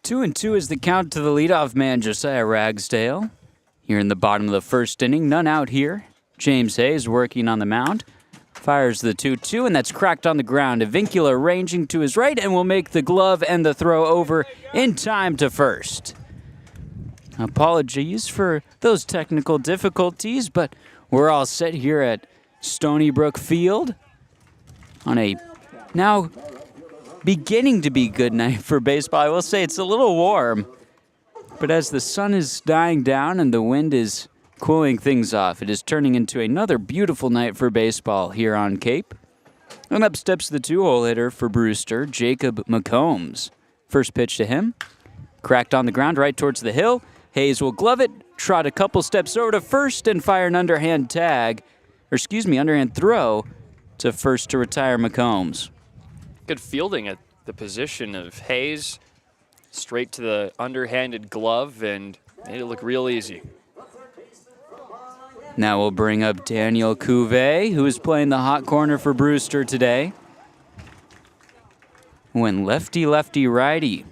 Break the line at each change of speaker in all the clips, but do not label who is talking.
2-2 is the count to the leadoff man, Josiah Ragsdale. Here in the bottom of the first inning, none out here. James Hayes working on the mound. Fires the 2-2, and that's cracked on the ground. Avicula ranging to his right and will make the glove and the throw over in time to first. Apologies for those technical difficulties, but we're all set here at Stony Brook Field on a now beginning to be good night for baseball. I will say it's a little warm, but as the sun is dying down and the wind is cooling things off, it is turning into another beautiful night for baseball here on Cape. And up steps the two-hole hitter for Brewster, Jacob McCombs. First pitch to him, cracked on the ground right towards the hill. Hayes will glove it, trot a couple steps over to first, and fire an underhand throw to first to retire McCombs.
Good fielding at the position of Hayes. Straight to the underhanded glove and made it look real easy.
Now we'll bring up Daniel Cuvée, who is playing the hot corner for Brewster today. Went lefty, righty.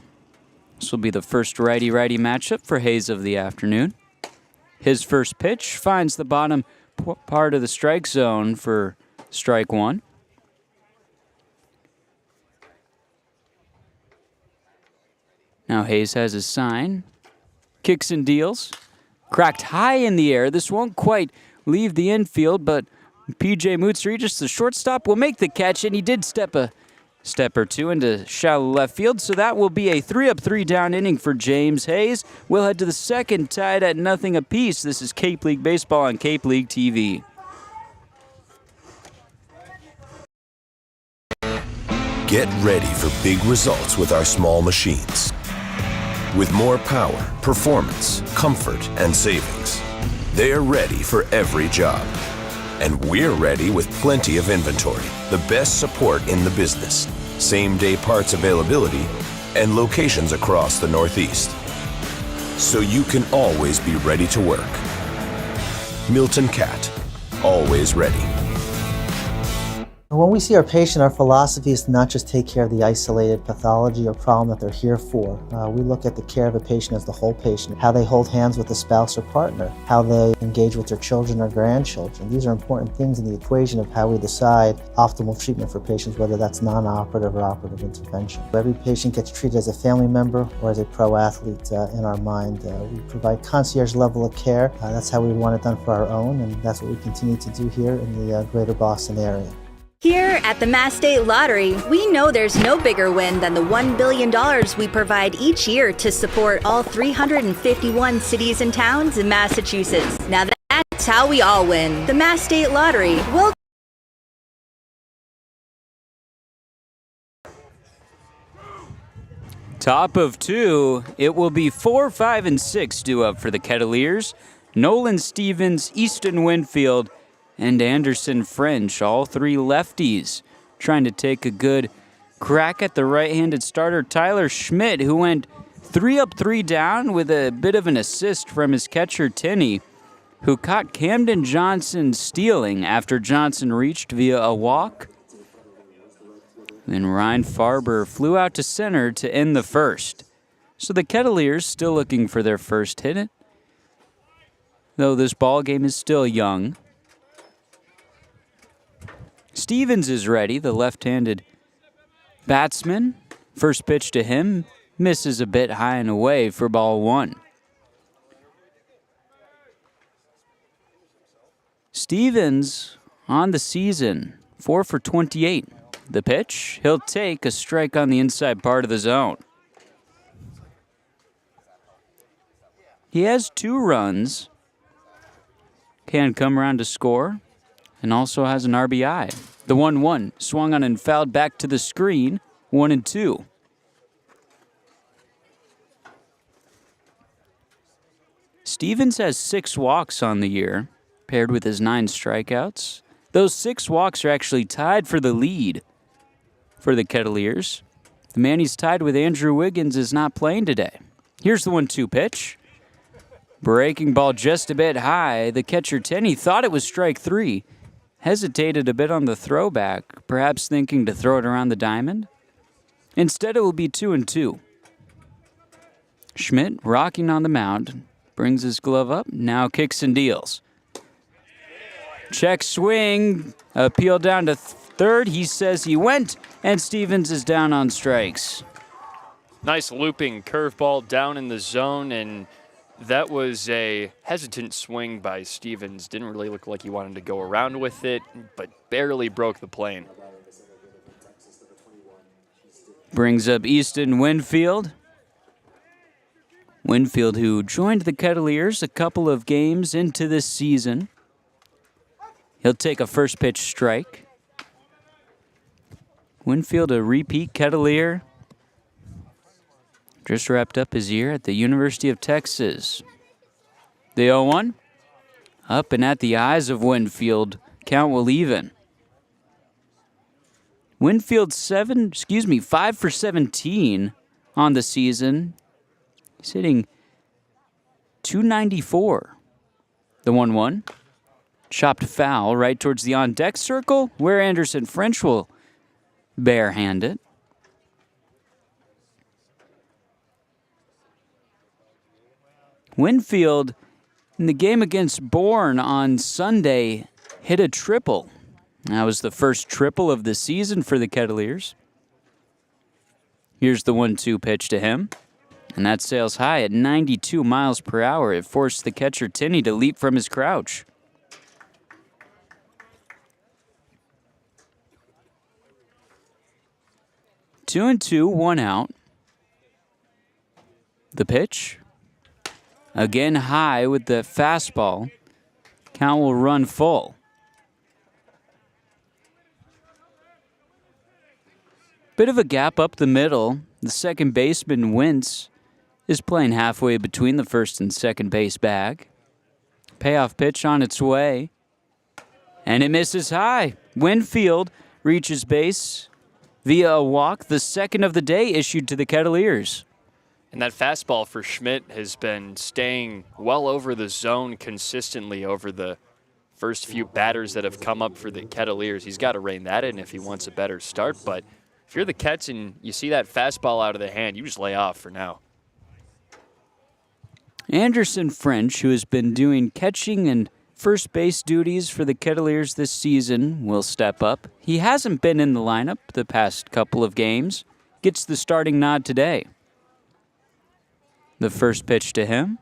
This will be the first righty-righty matchup for Hayes of the afternoon. His first pitch finds the bottom part of the strike zone for strike one. Now Hayes has his sign. Kicks and deals. Cracked high in the air. This won't quite leave the infield, but P.J. Mutsaritas, the shortstop, will make the catch, and he did step a step or two into shallow left field, so that will be a 3-up, 3-down inning for James Hayes. We'll head to the second, tied at 0 apiece. This is Cape League Baseball on Cape League TV.
Get ready for big results with our small machines. With more power, performance, comfort, and savings, they're ready for every job. And we're ready with plenty of inventory, the best support in the business, same-day parts availability, and locations across the Northeast. So you can always be ready to work. Milton Cat, always ready.
When we see our patient, our philosophy is to not just take care of the isolated pathology or problem that they're here for. We look at the care of a patient as the whole patient, how they hold hands with a spouse or partner, how they engage with their children or grandchildren. These are important things in the equation of how we decide optimal treatment for patients, whether that's non-operative or operative intervention. Every patient gets treated as a family member or as a pro athlete in our mind. We provide concierge level of care. That's how we want it done for our own, and that's what we continue to do here in the greater Boston area.
Here at the Mass State Lottery, we know there's no bigger win than the $1 billion we provide each year to support all 351 cities and towns in Massachusetts. Now that's how we all win. The Mass State Lottery will
Top of two, it will be 4, 5, and 6 due up for the Kettleers. Nolan Stevens, Easton Winfield, and Anderson French, all three lefties, trying to take a good crack at the right-handed starter Tyler Schmidt, who went 3 up, 3 down with a bit of an assist from his catcher Tinney, who caught Camden Johnson stealing after Johnson reached via a walk. Then Ryan Farber flew out to center to end the first. So the Kettleers still looking for their first hit, though this ball game is still young. Stevens is ready, the left-handed batsman. First pitch to him misses a bit high and away for ball one. Stevens on the season, 4 for 28. The pitch, he'll take a strike on the inside part of the zone. He has 2 runs, can come around to score, and also has an RBI. The 1-1 swung on and fouled back to the screen, 1-2. Stevens has 6 walks on the year, paired with his 9 strikeouts. Those 6 walks are actually tied for the lead for the Kettleers. The man he's tied with, Andrew Wiggins, is not playing today. Here's the 1-2 pitch. Breaking ball just a bit high. The catcher, Tenney, thought it was strike 3. Hesitated a bit on the throwback, perhaps thinking to throw it around the diamond. Instead, it will be 2-2. Schmidt rocking on the mound. Brings his glove up. Now kicks and deals. Check swing. Appeal down to third. He says he went. And Stevens is down on strikes.
Nice looping curveball down in the zone, and that was a hesitant swing by Stevens. Didn't really look like he wanted to go around with it, but barely broke the plane.
Brings up Easton Winfield. Winfield, who joined the Kettleers a couple of games into this season. He'll take a first pitch strike. Winfield, a repeat Kettleer. Just wrapped up his year at the University of Texas. The 0-1. Up and at the eyes of Winfield. Count will even. Winfield 5 for 17 on the season. He's hitting .294. The 1-1. Chopped foul right towards the on-deck circle, where Anderson French will barehand it. Winfield, in the game against Bourne on Sunday, hit a triple. That was the first triple of the season for the Kettleers. Here's the 1-2 pitch to him. And that sails high at 92 miles per hour. It forced the catcher Tinney to leap from his crouch. Two and two, 1 out. The pitch. Again high with the fastball. Count will run full. Bit of a gap up the middle. The second baseman, Wentz, is playing halfway between the first and second base bag. Payoff pitch on its way. And it misses high. Winfield reaches base via a walk, the second of the day issued to the Kettleers.
And that fastball for Schmidt has been staying well over the zone consistently over the first few batters that have come up for the Kettleers. He's got to rein that in if he wants a better start. But if you're the Kets and you see that fastball out of the hand, you just lay off for now.
Anderson French, who has been doing catching and first base duties for the Kettleers this season, will step up. He hasn't been in the lineup the past couple of games. Gets the starting nod today. The first pitch to him.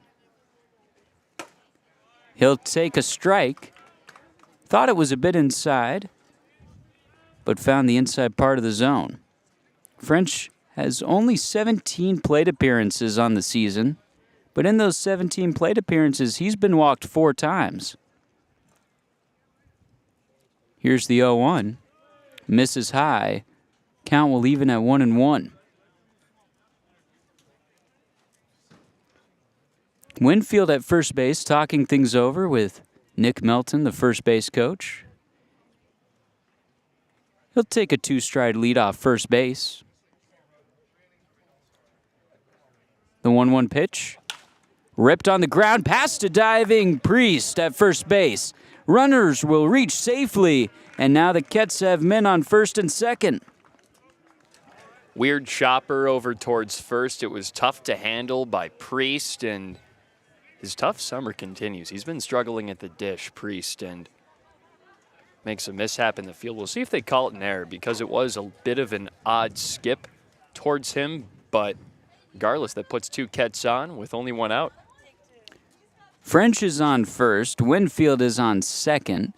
He'll take a strike. Thought it was a bit inside, but found the inside part of the zone. French has only 17 plate appearances on the season, but in those 17 plate appearances, he's been walked 4 times. Here's the 0-1. Misses high. Count will even at 1-1. Winfield at first base talking things over with Nick Melton, the first base coach. He'll take a 2-stride lead off first base. The 1-1 pitch. Ripped on the ground past a diving Priest at first base. Runners will reach safely, and now the Kets have men on first and second.
Weird chopper over towards first. It was tough to handle by Priest, and his tough summer continues. He's been struggling at the dish, Priest, and makes a mishap in the field. We'll see if they call it an error because it was a bit of an odd skip towards him, but regardless, that puts 2 Kets on with only 1 out.
French is on first. Winfield is on second.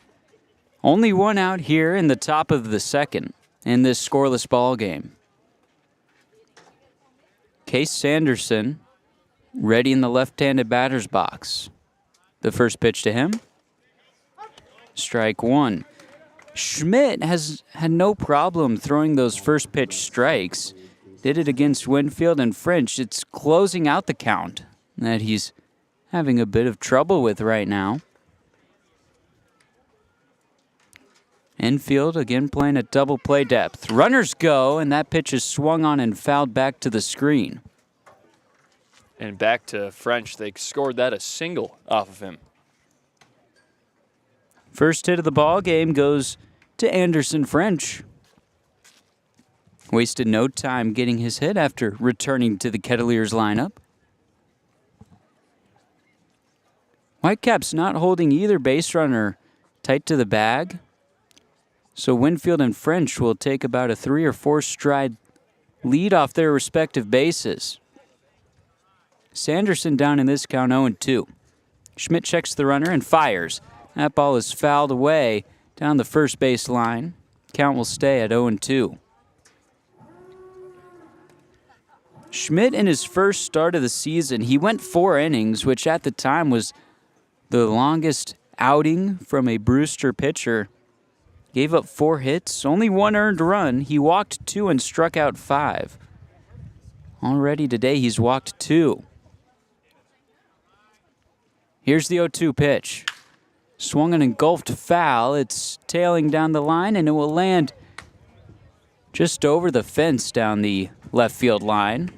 Only 1 out here in the top of the second in this scoreless ball game. Case Sanderson ready in the left-handed batter's box. The first pitch to him. Strike 1. Schmidt has had no problem throwing those first pitch strikes. Did it against Winfield and French. It's closing out the count that he's having a bit of trouble with right now. Infield again playing at double play depth. Runners go, and that pitch is swung on and fouled back to the screen.
And back to French. They scored that a single off of him.
First hit of the ball game goes to Anderson French. Wasted no time getting his hit after returning to the Kettleers lineup. Whitecaps not holding either base runner tight to the bag. So Winfield and French will take about a 3 or 4 stride lead off their respective bases. Sanderson down in this count 0-2. Schmidt checks the runner and fires. That ball is fouled away down the first base line. Count will stay at 0-2. Schmidt, in his first start of the season, he went 4 innings, which at the time was the longest outing from a Brewster pitcher. Gave up 4 hits, only 1 earned run. He walked 2 and struck out 5. Already today, he's walked 2. Here's the 0-2 pitch. Swung an engulfed foul. It's tailing down the line, and it will land just over the fence down the left field line.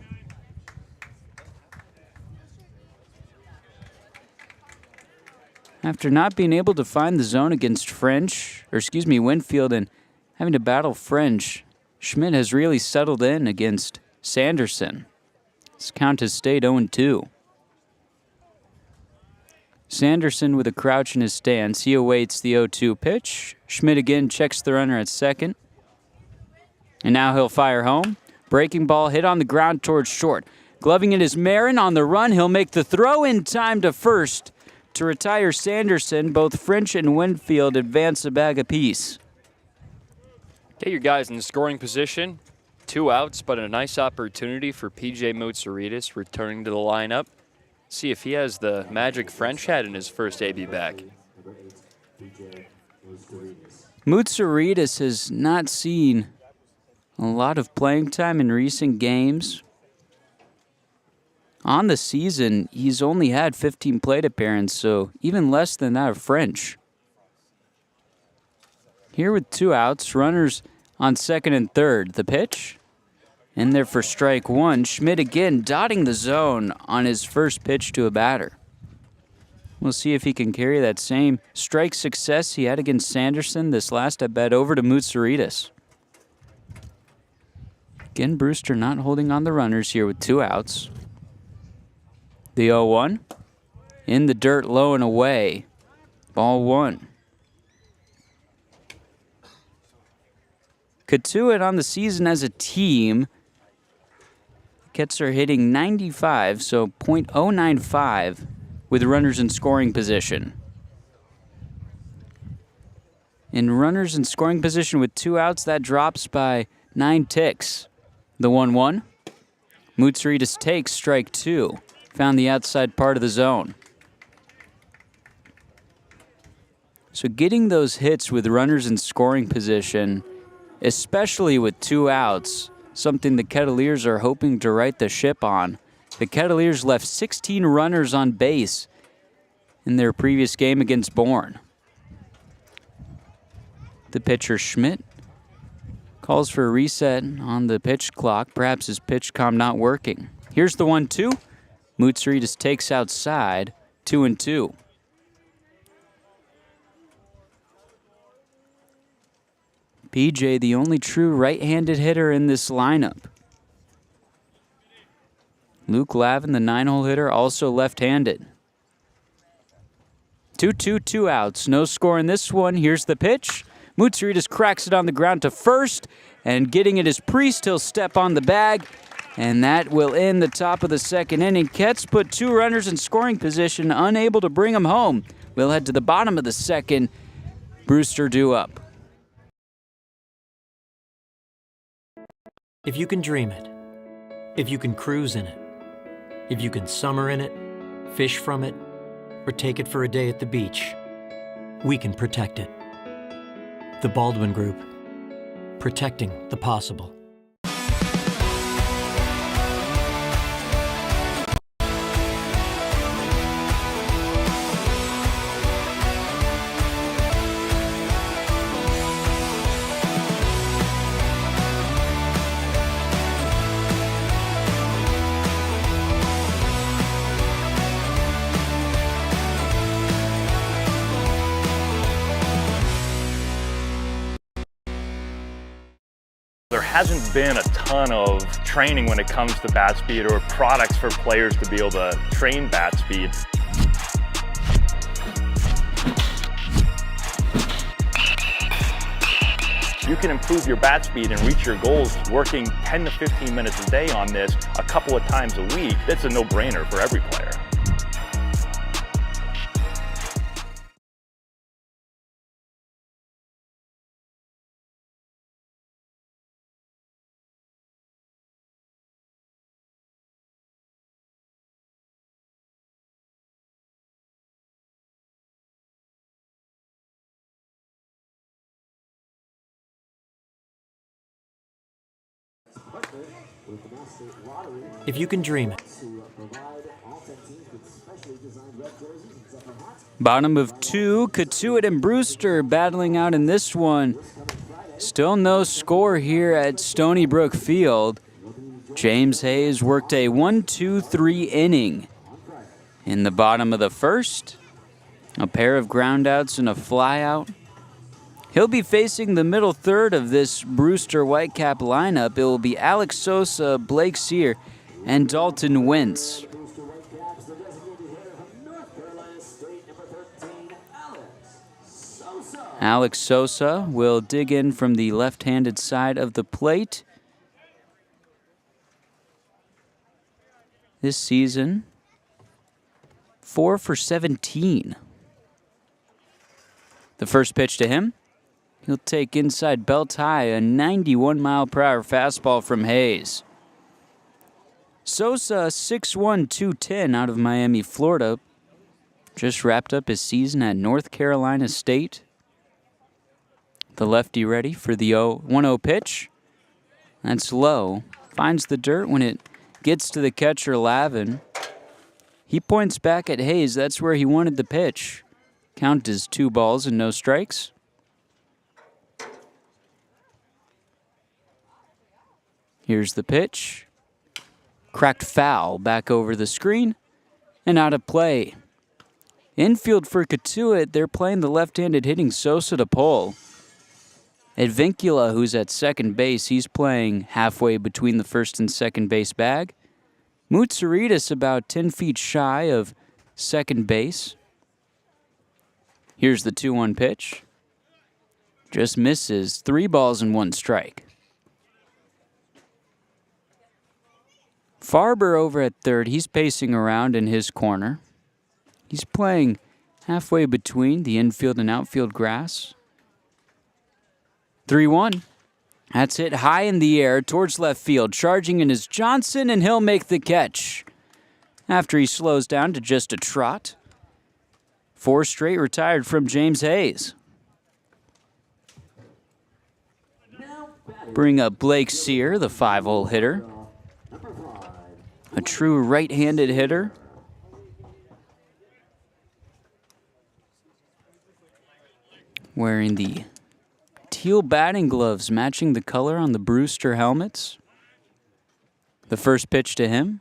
After not being able to find the zone against Winfield, and having to battle French, Schmidt has really settled in against Sanderson. His count has stayed 0-2. Sanderson with a crouch in his stance. He awaits the 0-2 pitch. Schmidt again checks the runner at second. And now he'll fire home. Breaking ball hit on the ground towards short. Gloving it is Marin on the run. He'll make the throw in time to first to retire Sanderson. Both French and Winfield advance a bag apiece.
Get your guys in the scoring position. 2 outs, but a nice opportunity for P.J. Moutsouridis returning to the lineup. See if he has the magic French had in his first AB back.
Moutsouridis has not seen a lot of playing time in recent games. On the season, he's only had 15 plate appearances, so even less than that of French. Here with 2 outs, runners on second and third. The pitch, in there for strike 1. Schmidt again dotting the zone on his first pitch to a batter. We'll see if he can carry that same strike success he had against Sanderson this last at bat over to Moutsouridis. Again, Brewster not holding on the runners here with 2 outs. The 0-1. In the dirt, low and away. Ball 1. Cotuit on the season as a team. Kets are hitting 95, so .095 with runners in scoring position. In runners in scoring position with 2 outs, that drops by 9 ticks. The 1-1. Moutsouridis takes strike 2. Found the outside part of the zone. So getting those hits with runners in scoring position, especially with 2 outs, something the Kettleers are hoping to right the ship on. The Kettleers left 16 runners on base in their previous game against Bourne. The pitcher Schmidt calls for a reset on the pitch clock, perhaps his pitch comm not working. Here's the 1-2. Moutsouridis takes outside, 2-2. PJ, the only true right-handed hitter in this lineup. Luke Lavin, the 9-hole hitter, also left-handed. 2-2, 2 outs. No score in this one. Here's the pitch. Moutsouridis cracks it on the ground to first, and getting it is Priest. He'll step on the bag, and that will end the top of the second inning. Ketts put 2 runners in scoring position, unable to bring them home. We'll head to the bottom of the second. Brewster due up.
If you can dream it, if you can cruise in it, if you can summer in it, fish from it, or take it for a day at the beach, we can protect it. The Baldwin Group, protecting the possible.
There hasn't been a ton of training when it comes to bat speed or products for players to be able to train bat speed. You can improve your bat speed and reach your goals working 10 to 15 minutes a day on this a couple of times a week. That's a no-brainer for every player.
If you can dream it,
Bottom of 2, Cotuit and Brewster battling out in this one. Still no score here at Stony Brook Field. James Hayes worked a 1-2-3 inning. In the bottom of the first, a pair of groundouts and a flyout. He'll be facing the middle third of this Brewster Whitecap lineup. It will be Alex Sosa, Blake Sear, and Dalton Wentz. Alex Sosa will dig in from the left-handed side of the plate. This season, 4 for 17. The first pitch to him, he'll take inside belt high, a 91-mile-per-hour fastball from Hayes. Sosa, 6'1", 210 out of Miami, Florida. Just wrapped up his season at North Carolina State. The lefty ready for the 1-0 pitch. That's low. Finds the dirt when it gets to the catcher, Lavin. He points back at Hayes. That's where he wanted the pitch. Count is 2 balls and no strikes. Here's the pitch. Cracked foul back over the screen and out of play. Infield for Cotuit, they're playing the left-handed hitting Sosa to pull. Advincula, who's at second base, he's playing halfway between the first and second base bag. Moutsouridis about 10 feet shy of second base. Here's the 2-1 pitch. Just misses. 3 balls and 1 strike. Farber over at third, he's pacing around in his corner. He's playing halfway between the infield and outfield grass. 3-1. That's hit high in the air towards left field. Charging in is Johnson, and he'll make the catch. After he slows down to just a trot. 4 straight retired from James Hayes. Bring up Blake Sear, the 5-hole hitter. A true right-handed hitter. Wearing the teal batting gloves matching the color on the Brewster helmets. The first pitch to him.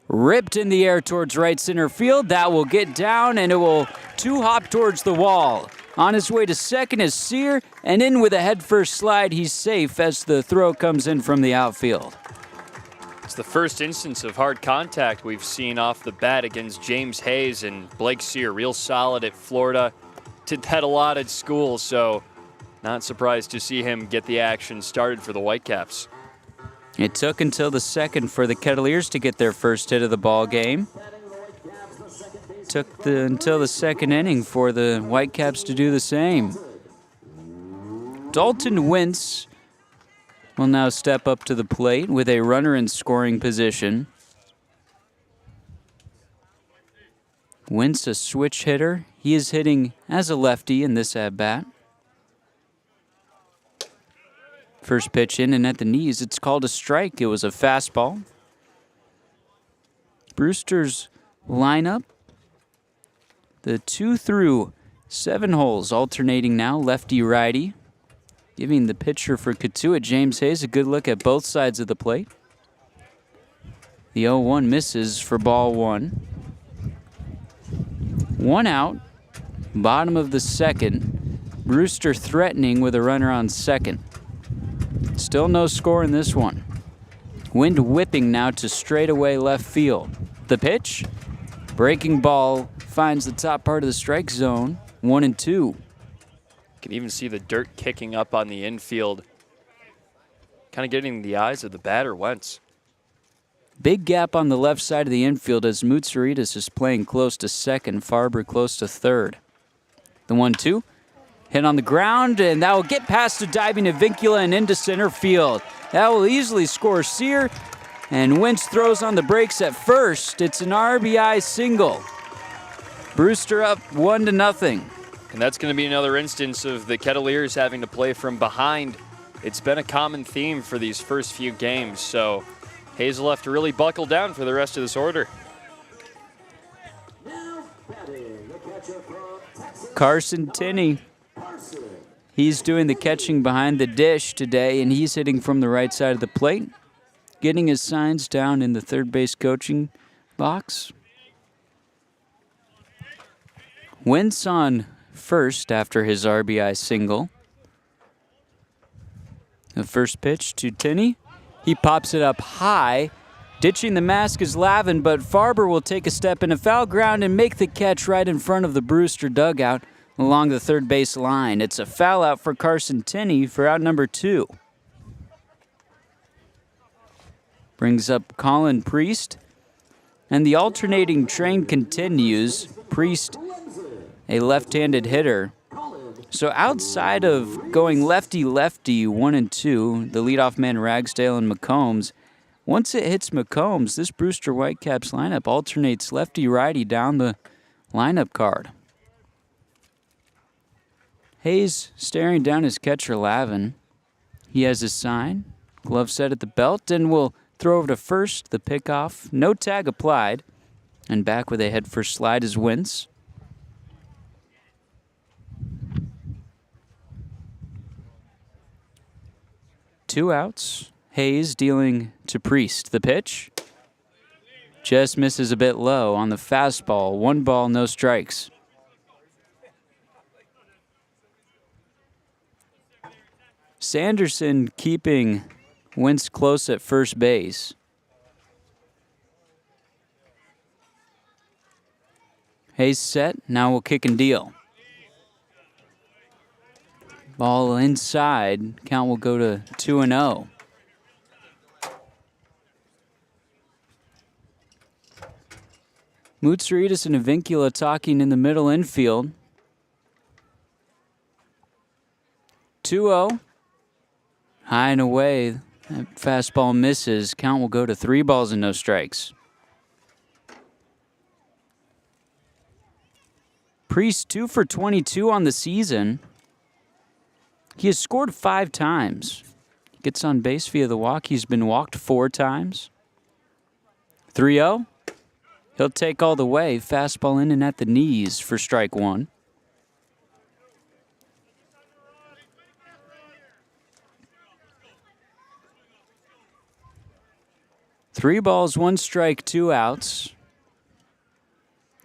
Ripped in the air towards right center field. That will get down and it will 2-hop towards the wall. On his way to second is Sear, and in with a head-first slide. He's safe as the throw comes in from the outfield.
It's the first instance of hard contact we've seen off the bat against James Hayes, and Blake Sear, real solid at Florida. Did that a lot at school, so not surprised to see him get the action started for the Whitecaps.
It took until the second for the Kettleers to get their first hit of the ball game. Took until the second inning for the Whitecaps to do the same. Dalton Wentz will now step up to the plate with a runner in scoring position. Wentz, a switch hitter. He is hitting as a lefty in this at-bat. First pitch in and at the knees. It's called a strike. It was a fastball. Brewster's lineup. The 2 through 7 holes alternating now, lefty-righty. Giving the pitcher for Cotuit, James Hayes, a good look at both sides of the plate. The 0-1 misses for ball 1. 1 out, bottom of the second. Brewster threatening with a runner on second. Still no score in this one. Wind whipping now to straightaway left field. The pitch, breaking ball, finds the top part of the strike zone. 1-2.
can even see the dirt kicking up on the infield. Kind of getting the eyes of the batter, Wentz.
Big gap on the left side of the infield as Mutsaritas is playing close to second, Farber close to third. The 1-2. Hit on the ground, and that will get past the diving Avicula and into center field. That will easily score Sear, and Wentz throws on the brakes at first. It's an RBI single. Brewster up 1-0.
And that's going to be another instance of the Kettleers having to play from behind. It's been a common theme for these first few games, so Hayes will have to really buckle down for the rest of this order.
Carson Tinney. He's doing the catching behind the dish today, and he's hitting from the right side of the plate, getting his signs down in the third base coaching box. Wentz on first after his RBI single. The first pitch to Tinney. He pops it up high. Ditching the mask is Lavin, but Farber will take a step into foul ground and make the catch right in front of the Brewster dugout along the third base line. It's a foul out for Carson Tinney for out number 2. Brings up Colin Priest. And the alternating train continues. Priest, a left-handed hitter. So outside of going lefty-lefty 1 and 2, the leadoff man Ragsdale and McCombs, once it hits McCombs, this Brewster Whitecaps lineup alternates lefty-righty down the lineup card. Hayes staring down his catcher Lavin. He has his sign, glove set at the belt, and will throw over to first, the pickoff. No tag applied. And back with a head-first slide is Wentz. Two outs. Hayes dealing to Priest. The pitch just misses a bit low on the fastball. 1 ball, no strikes. Sanderson keeping Wentz close at first base. Hayes set. Now we'll kick and deal. Ball inside. Count will go to 2-0. Mutsaritas and Avicula talking in the middle infield. 2-0. High and away. That fastball misses. Count will go to 3 balls and no strikes. Priest 2 for 22 on the season. He has scored 5 times. He gets on base via the walk. He's been walked 4 times. 3-0. He'll take all the way. Fastball in and at the knees for strike 1. Three balls, 1 strike, 2 outs.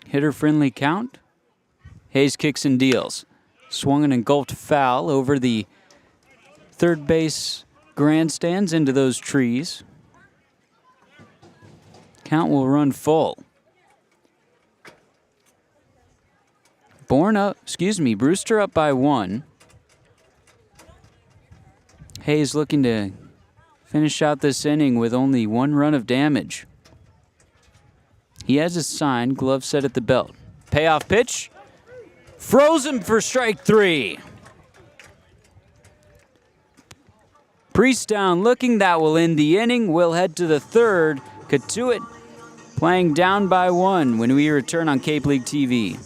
Hitter-friendly count. Hayes kicks and deals. Swung and engulfed foul over the third base grandstands into those trees. Count will run full. Brewster up by 1. Hayes looking to finish out this inning with only 1 run of damage. He has his sign, glove set at the belt. Payoff pitch. Frozen for strike 3. Priest down looking. That will end the inning. We'll head to the third. Cotuit playing down by 1 when we return on Cape League TV.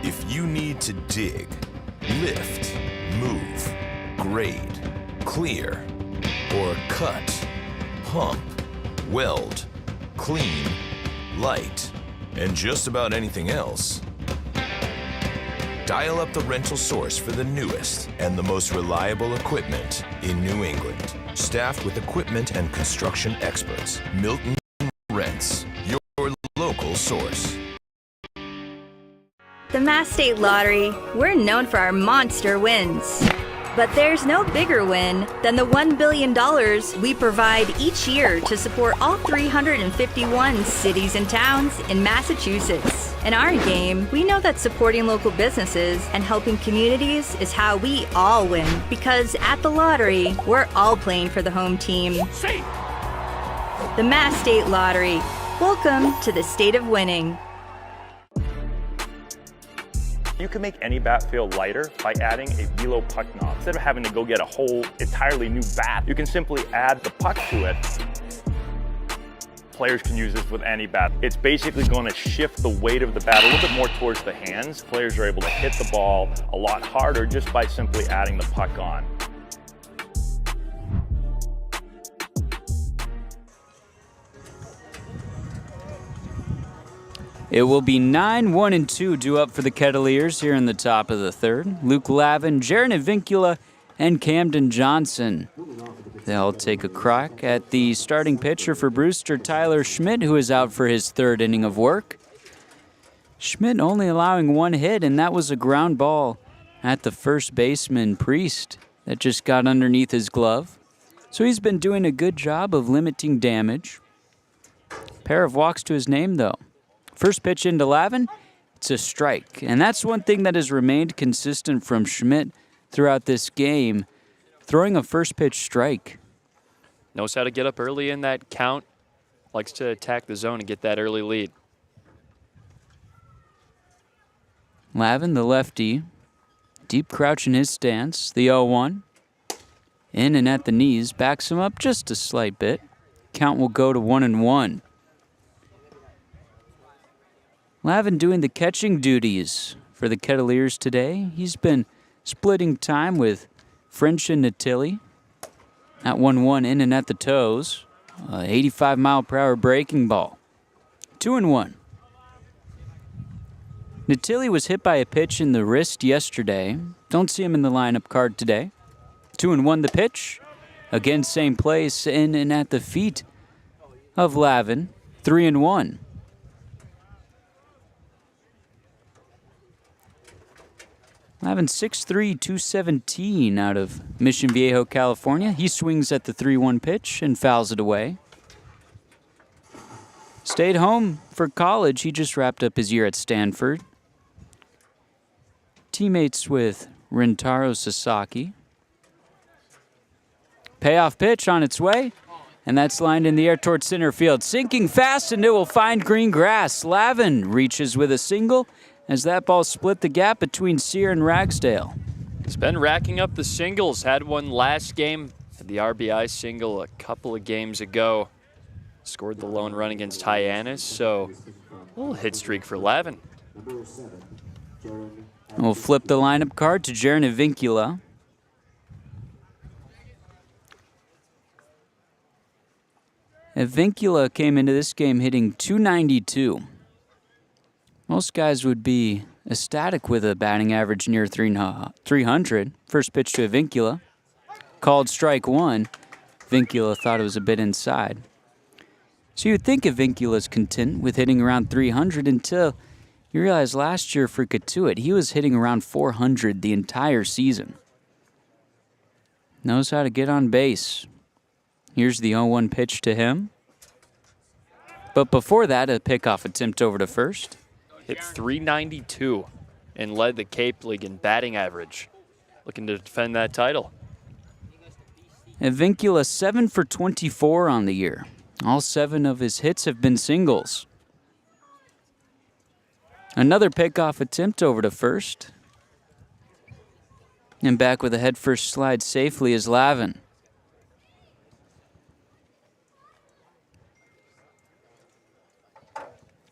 If you need to dig, lift, move, grade, clear, or cut, pump, weld, clean, light, and just about anything else, dial up the rental source for the newest and the most reliable equipment in New England. Staffed with equipment and construction experts, Milton Rents, your local source.
The Mass State Lottery, we're known for our monster wins. But there's no bigger win than the $1 billion we provide each year to support all 351 cities and towns in Massachusetts. In our game, we know that supporting local businesses and helping communities is how we all win. Because at the lottery, we're all playing for the home team. The Mass State Lottery. Welcome to the state of winning.
You can make any bat feel lighter by adding a velo puck knob. Instead of having to go get a whole entirely new bat, you can simply add the puck to it. Players can use this with any bat. It's basically going to shift the weight of the bat a little bit more towards the hands. Players are able to hit the ball a lot harder just by simply adding the puck on.
It will be 9-1-2 due up for the Kettleers here in the top of the third. Luke Lavin, Jaron Avincula, and Camden Johnson. They'll take a crack at the starting pitcher for Brewster, Tyler Schmidt, who is out for his third inning of work. Schmidt only allowing one hit, and that was a ground ball at the first baseman, Priest, that just got underneath his glove. So he's been doing a good job of limiting damage. Pair of walks to his name, though. First pitch into Lavin, it's a strike. And that's one thing that has remained consistent from Schmidt throughout this game, throwing a first pitch strike.
Knows how to get up early in that count, likes to attack the zone and get that early lead.
Lavin, the lefty, deep crouch in his stance, the 0-1. In and at the knees, backs him up just a slight bit. Count will go to 1-1. Lavin doing the catching duties for the Kettleers today. He's been splitting time with French and Natili. At 1-1 in and at the toes. 85-mile-per-hour breaking ball. 2-1. Natili was hit by a pitch in the wrist yesterday. Don't see him in the lineup card today. 2-1 the pitch. Again, same place in and at the feet of Lavin. 3-1. Lavin 6'3", 217 out of Mission Viejo, California. He swings at the 3-1 pitch and fouls it away. Stayed home for college. He just wrapped up his year at Stanford. Teammates with Rintaro Sasaki. Payoff pitch on its way, and that's lined in the air towards center field. Sinking fast, and it will find green grass. Lavin reaches with a single, as that ball split the gap between Sear and Ragsdale.
He's been racking up the singles. Had one last game, had the RBI single a couple of games ago. Scored the lone run against Hyannis, so a little hit streak for Lavin.
We'll flip the lineup card to Jaron Avincula. Avincula came into this game hitting .292. Most guys would be ecstatic with a batting average near 300. First pitch to Avincula. Called strike one. Avincula thought it was a bit inside. So you'd think Avincula's content with hitting around 300 until you realize last year for Cotuit, he was hitting around 400 the entire season. Knows how to get on base. Here's the 0-1 pitch to him. But before that, a pickoff attempt over to first.
Hit .392 and led the Cape League in batting average. Looking to defend that title.
Avincula 7 for 24 on the year. All 7 of his hits have been singles. Another pickoff attempt over to first. And back with a head-first slide safely is Lavin.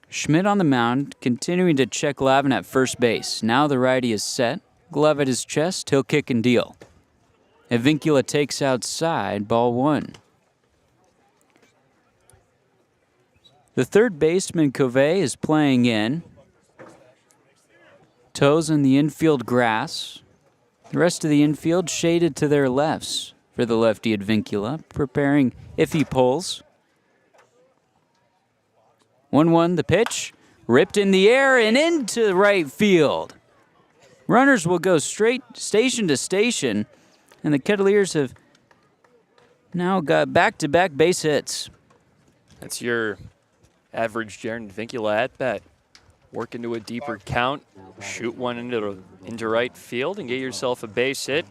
Schmidt on the mound, continuing to check Lavin at first base. Now the righty is set. Glove at his chest, he'll kick and deal. Avincula takes outside, ball 1. The third baseman, Covey, is playing in. Toes in the infield grass. The rest of the infield shaded to their lefts for the lefty Avincula, preparing if he pulls. 1-1 the pitch, ripped in the air and into right field. Runners will go straight station to station And the Kettleers have now got back-to-back base hits.
That's your average Jaron Vincula at bat. Work into a deeper count, shoot one into right field, and get yourself a base hit.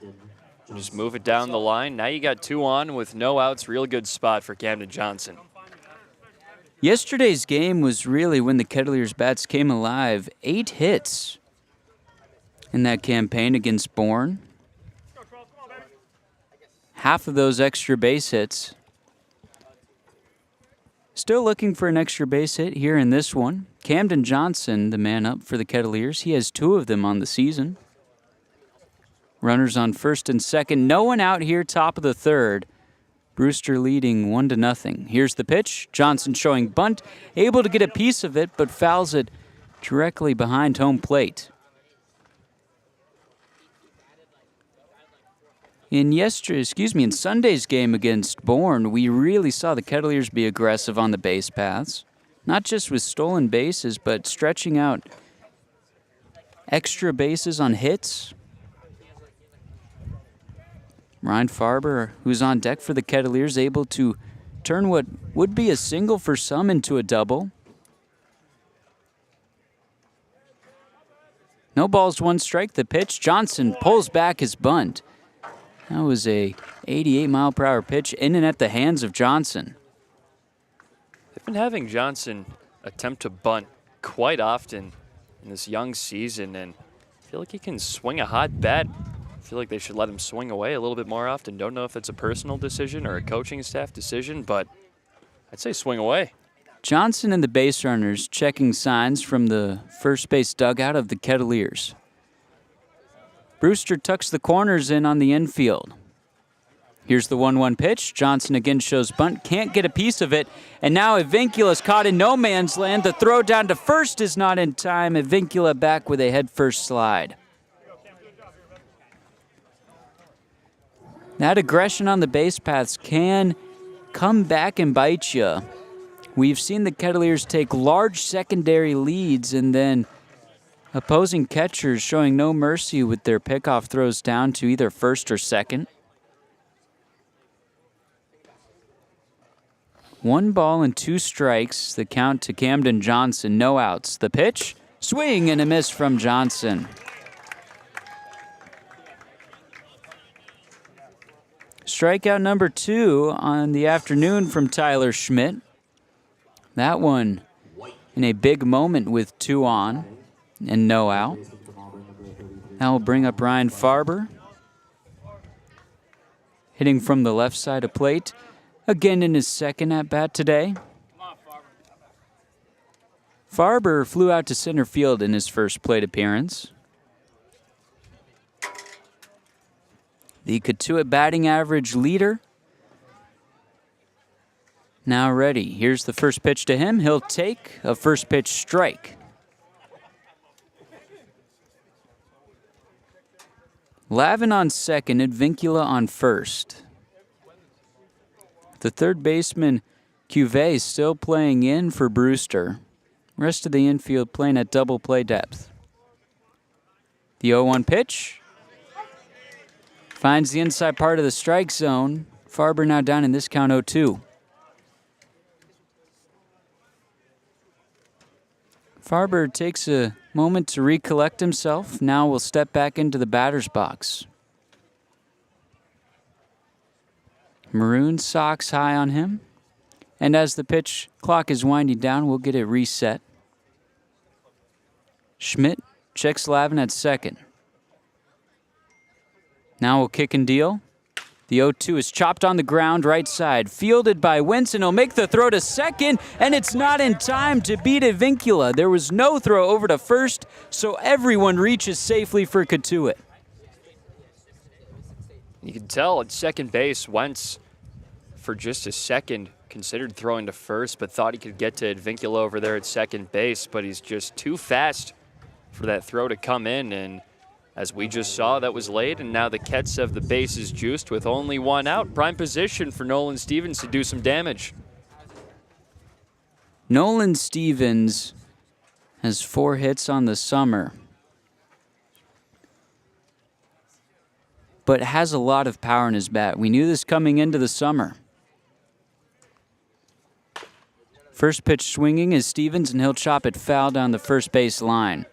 Just move it down the line. Now you got 2 on with no outs. Real good spot for Camden Johnson.
Yesterday's game was really when the Kettleers' bats came alive. 8 hits in that campaign against Bourne. Half of those extra base hits. Still looking for an extra base hit here in this one. Camden Johnson, the man up for the Kettleers. He has 2 of them on the season. Runners on first and second. No one out here, top of the third. Brewster leading 1-0. Here's the pitch. Johnson showing bunt. Able to get a piece of it, but fouls it directly behind home plate. In Sunday's game against Bourne, we really saw the Kettleers be aggressive on the base paths. Not just with stolen bases, but stretching out extra bases on hits. Ryan Farber, who's on deck for the Kettleers, able to turn what would be a single for some into a double. No balls, 1 strike. The pitch. Johnson pulls back his bunt. That was a 88-mile-per-hour pitch in and at the hands of Johnson.
They've been having Johnson attempt to bunt quite often in this young season, and I feel like he can swing a hot bat. I feel like they should let him swing away a little bit more often. Don't know if it's a personal decision or a coaching staff decision, but I'd say swing away.
Johnson and the base runners checking signs from the first base dugout of the Kettleers. Brewster tucks the corners in on the infield. Here's the 1-1 pitch. Johnson again shows bunt, can't get a piece of it. And now Avincula's caught in no man's land. The throw down to first is not in time. Avincula back with a headfirst slide. That aggression on the base paths can come back and bite you. We've seen the Kettleers take large secondary leads and then opposing catchers showing no mercy with their pickoff throws down to either first or second. 1 ball and 2 strikes. The count to Camden Johnson. No outs. The pitch. Swing and a miss from Johnson. Strikeout number 2 on the afternoon from Tyler Schmidt. That one in a big moment with 2 on and no out. That will bring up Ryan Farber. Hitting from the left side of plate. Again in his second at-bat today. Farber flew out to center field in his first plate appearance. The Cotuit batting average leader. Now ready. Here's the first pitch to him. He'll take a first pitch strike. Lavin on second, Avincula on first. The third baseman, Cuvée, still playing in for Brewster. Rest of the infield playing at double play depth. The 0-1 pitch. Finds the inside part of the strike zone. Farber now down in this count 0-2. Farber takes a moment to recollect himself. Now will step back into the batter's box. Maroon socks high on him. And as the pitch clock is winding down, we'll get it reset. Schmidt checks Lavin at second. Now we'll kick and deal. The 0-2 is chopped on the ground right side. Fielded by Winston. He'll make the throw to second, and it's not in time to beat Avincula. There was no throw over to first, so everyone reaches safely for Cotuit.
You can tell at second base, Wentz, for just a second, considered throwing to first, but thought he could get to Avincula over there at second base, but he's just too fast for that throw to come in, and as we just saw, that was late, and now the Kets have the bases juiced with only 1 out. Prime position for Nolan Stevens to do some damage.
Nolan Stevens has 4 hits on the summer. but has a lot of power in his bat. We knew this coming into the summer. First pitch swinging is Stevens, and he'll chop it foul down the first base line.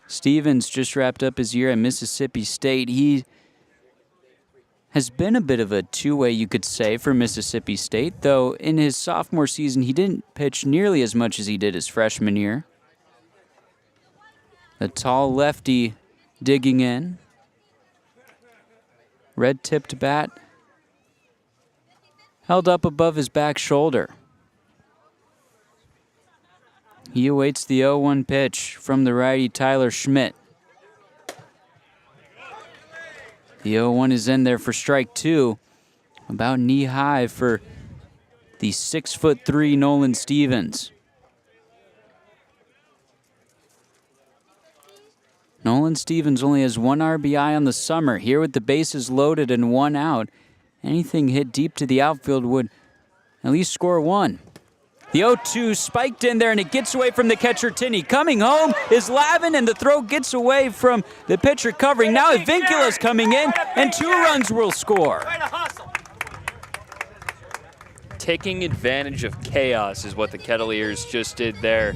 Stevens just wrapped up his year at Mississippi State. He has been a bit of a two-way, you could say, for Mississippi State, though in his sophomore season he didn't pitch nearly as much as he did his freshman year. The tall lefty digging in. Red-tipped bat held up above his back shoulder. He awaits the 0-1 pitch from the righty Tyler Schmidt. The 0-1 is in there for strike two, about knee-high for the 6'3" Nolan Stevens. Nolan Stevens only has 1 RBI on the summer. Here with the bases loaded and 1 out, anything hit deep to the outfield would at least score 1. The 0-2 spiked in there, and it gets away from the catcher, Tinney. Coming home is Lavin, and the throw gets away from the pitcher covering. Now Vincula's coming in, and 2 runs will score.
Taking advantage of chaos is what the Kettleers just did there.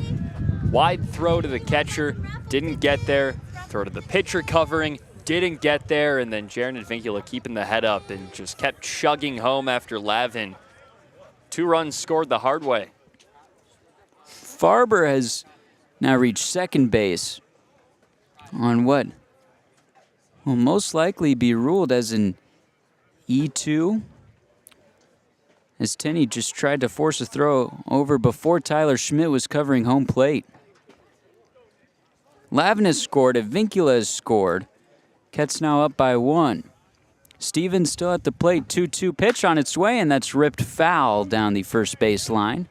Wide throw to the catcher, didn't get there. Throw to the pitcher covering, didn't get there. And then Jaron Vincula keeping the head up and just kept chugging home after Lavin. 2 runs scored the hard way.
Farber has now reached second base on what will most likely be ruled as an E2, as Tinney just tried to force a throw over before Tyler Schmidt was covering home plate. Lavin has scored, Vincula has scored. Kett's now up by 1. Stevens still at the plate, 2-2 pitch on its way, and that's ripped foul down the first base line.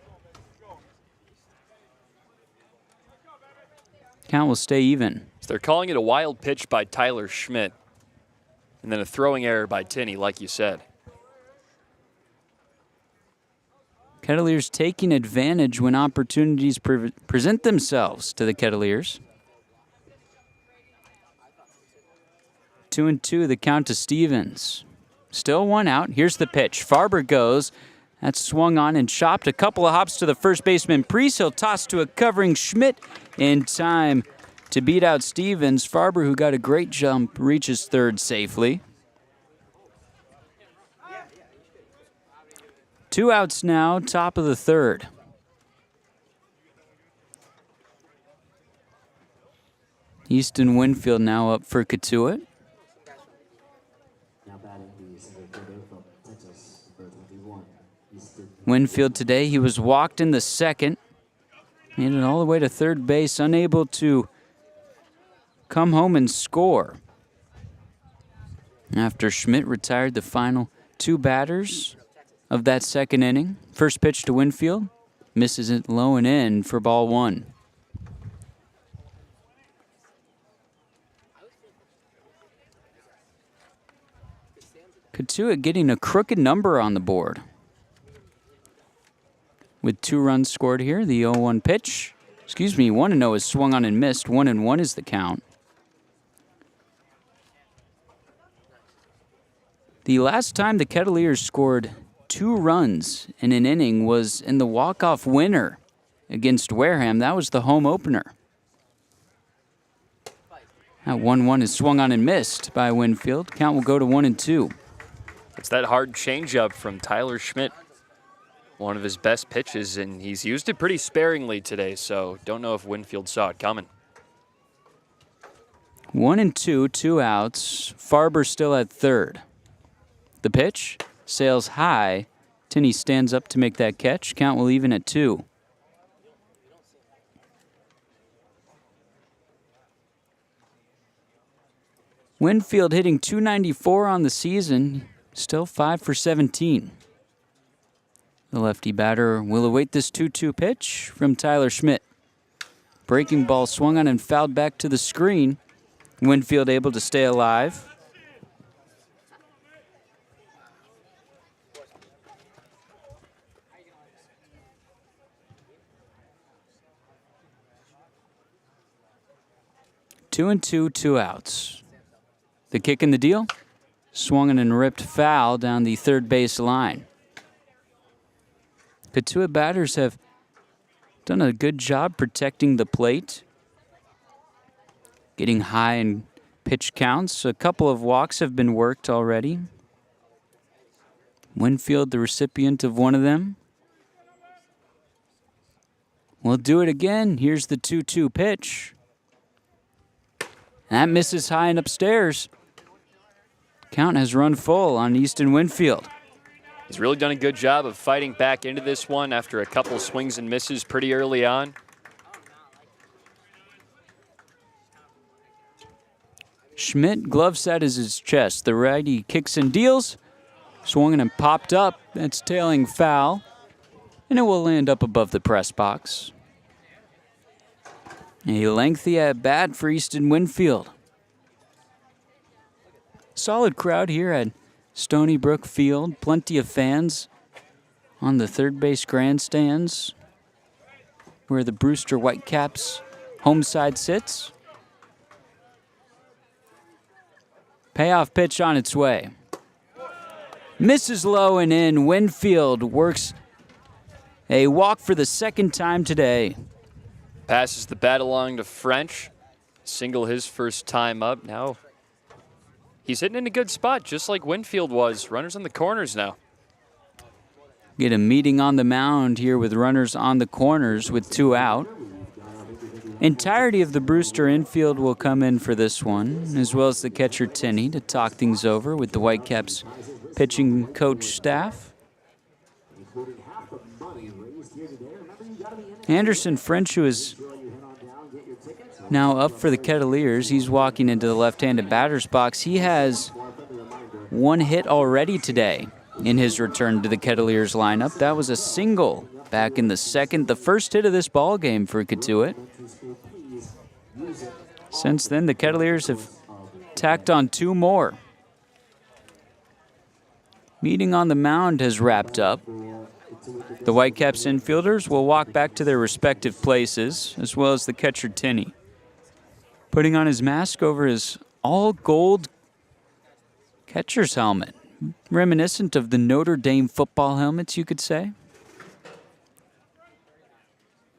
Count will stay even.
So they're calling it a wild pitch by Tyler Schmidt, and then a throwing error by Tinney, like you said.
Kettleers taking advantage when opportunities present themselves to the Kettleers. 2-2, the count to Stevens. Still 1 out. Here's the pitch. Farber goes. That's swung on and chopped. A couple of hops to the first baseman. Priest, he'll toss to a covering Schmidt in time to beat out Stevens. Farber, who got a great jump, reaches third safely. 2 outs now, top of the third. Easton Winfield now up for Cotuit. Winfield today, he was walked in the second. Made it all the way to third base, unable to come home and score. After Schmidt retired the final 2 batters of that second inning. First pitch to Winfield, misses it low and in for ball 1. Cotuit getting a crooked number on the board. With 2 runs scored here, the 0-1 pitch. 1-0 is swung on and missed. 1-1 is the count. The last time the Kettleers scored 2 runs in an inning was in the walk-off winner against Wareham. That was the home opener. That 1-1 is swung on and missed by Winfield. Count will go to 1-2.
It's that hard changeup from Tyler Schmidt. One of his best pitches, and he's used it pretty sparingly today, so don't know if Winfield saw it coming.
1-2, 2 outs. Farber still at third. The pitch sails high. Tinney stands up to make that catch. Count will even at 2. Winfield hitting .294 on the season, still 5 for 17. The lefty batter will await this 2-2 pitch from Tyler Schmidt. Breaking ball swung on and fouled back to the screen. Winfield able to stay alive. Two and two, 2 outs. The kick in the deal. Swung and ripped foul down the third base line. Cotuit batters have done a good job protecting the plate. Getting high in pitch counts. A couple of walks have been worked already. Winfield, the recipient of one of them. We'll do it again. Here's the 2-2 pitch. That misses high and upstairs. Count has run full on Easton Winfield.
He's really done a good job of fighting back into this one after a couple swings and misses pretty early on.
Schmidt, glove set is his chest. The righty kicks and deals. Swung and popped up. That's tailing foul. And it will land up above the press box. A lengthy at bat for Easton Winfield. Solid crowd here at Stony Brook Field. Plenty of fans on the third base grandstands where the Brewster Whitecaps home side sits. Payoff pitch on its way. Misses low and in. Winfield works a walk for the second time today.
Passes the bat along to French. Single his first time up. Now he's hitting in a good spot, just like Winfield was. Runners on the corners now.
Get a meeting on the mound here with runners on the corners with 2 out. Entirety of the Brewster infield will come in for this one, as well as the catcher Tinney to talk things over with the Whitecaps pitching coach staff. Anderson French, who is now up for the Kettleers, he's walking into the left-handed batter's box. He has 1 hit already today in his return to the Kettleers lineup. That was a single back in the second, the first hit of this ball game for Cotuit. Since then, the Kettleers have tacked on 2 more. Meeting on the mound has wrapped up. The Whitecaps infielders will walk back to their respective places, as well as the catcher Tinney, putting on his mask over his all-gold catcher's helmet, reminiscent of the Notre Dame football helmets, you could say.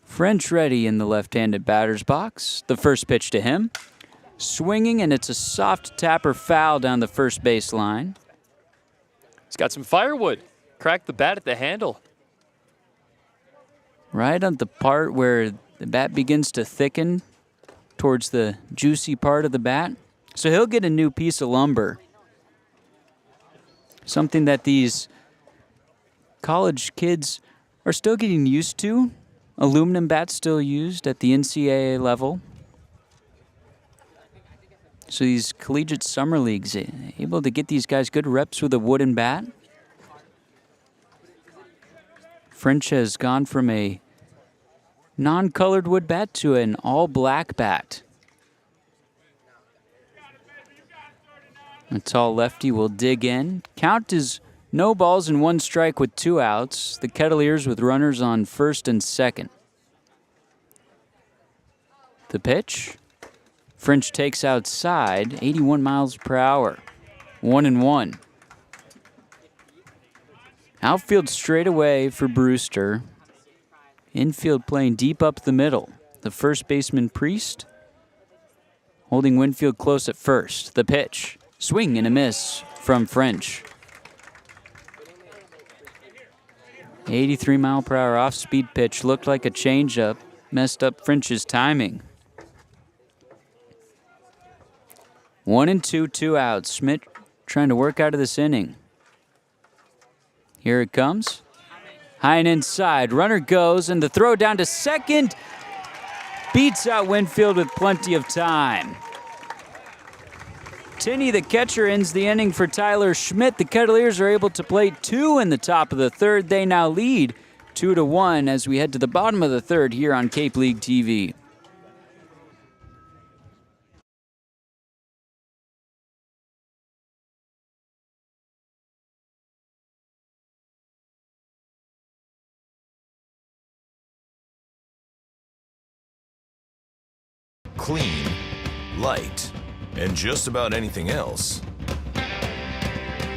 French ready in the left-handed batter's box. The first pitch to him. Swinging, and it's a soft tapper foul down the first base line.
He's got some firewood. Cracked the bat at the handle.
Right on the part where the bat begins to thicken towards the juicy part of the bat. So he'll get a new piece of lumber. Something that these college kids are still getting used to. Aluminum bats still used at the NCAA level. So these collegiate summer leagues, able to get these guys good reps with a wooden bat. French has gone from a non-colored wood bat to an all-black bat. A tall lefty will dig in. Count is no balls and 1 strike with 2 outs. The Kettleers with runners on first and second. The pitch. French takes outside, 81 miles per hour. 1-1. Outfield straight away for Brewster. Infield playing deep up the middle. The first baseman Priest holding Winfield close at first. The pitch. Swing and a miss from French. 83 mile per hour off-speed pitch. Looked like a changeup. Messed up French's timing. 1-2, 2 outs. Schmidt trying to work out of this inning. Here it comes. High and inside. Runner goes, and the throw down to second beats out Winfield with plenty of time. Tinney, the catcher, ends the inning for Tyler Schmidt. The Kettleers are able to play 2 in the top of the third. They now lead 2-1 as we head to the bottom of the third here on Cape League TV.
Clean, light, and just about anything else,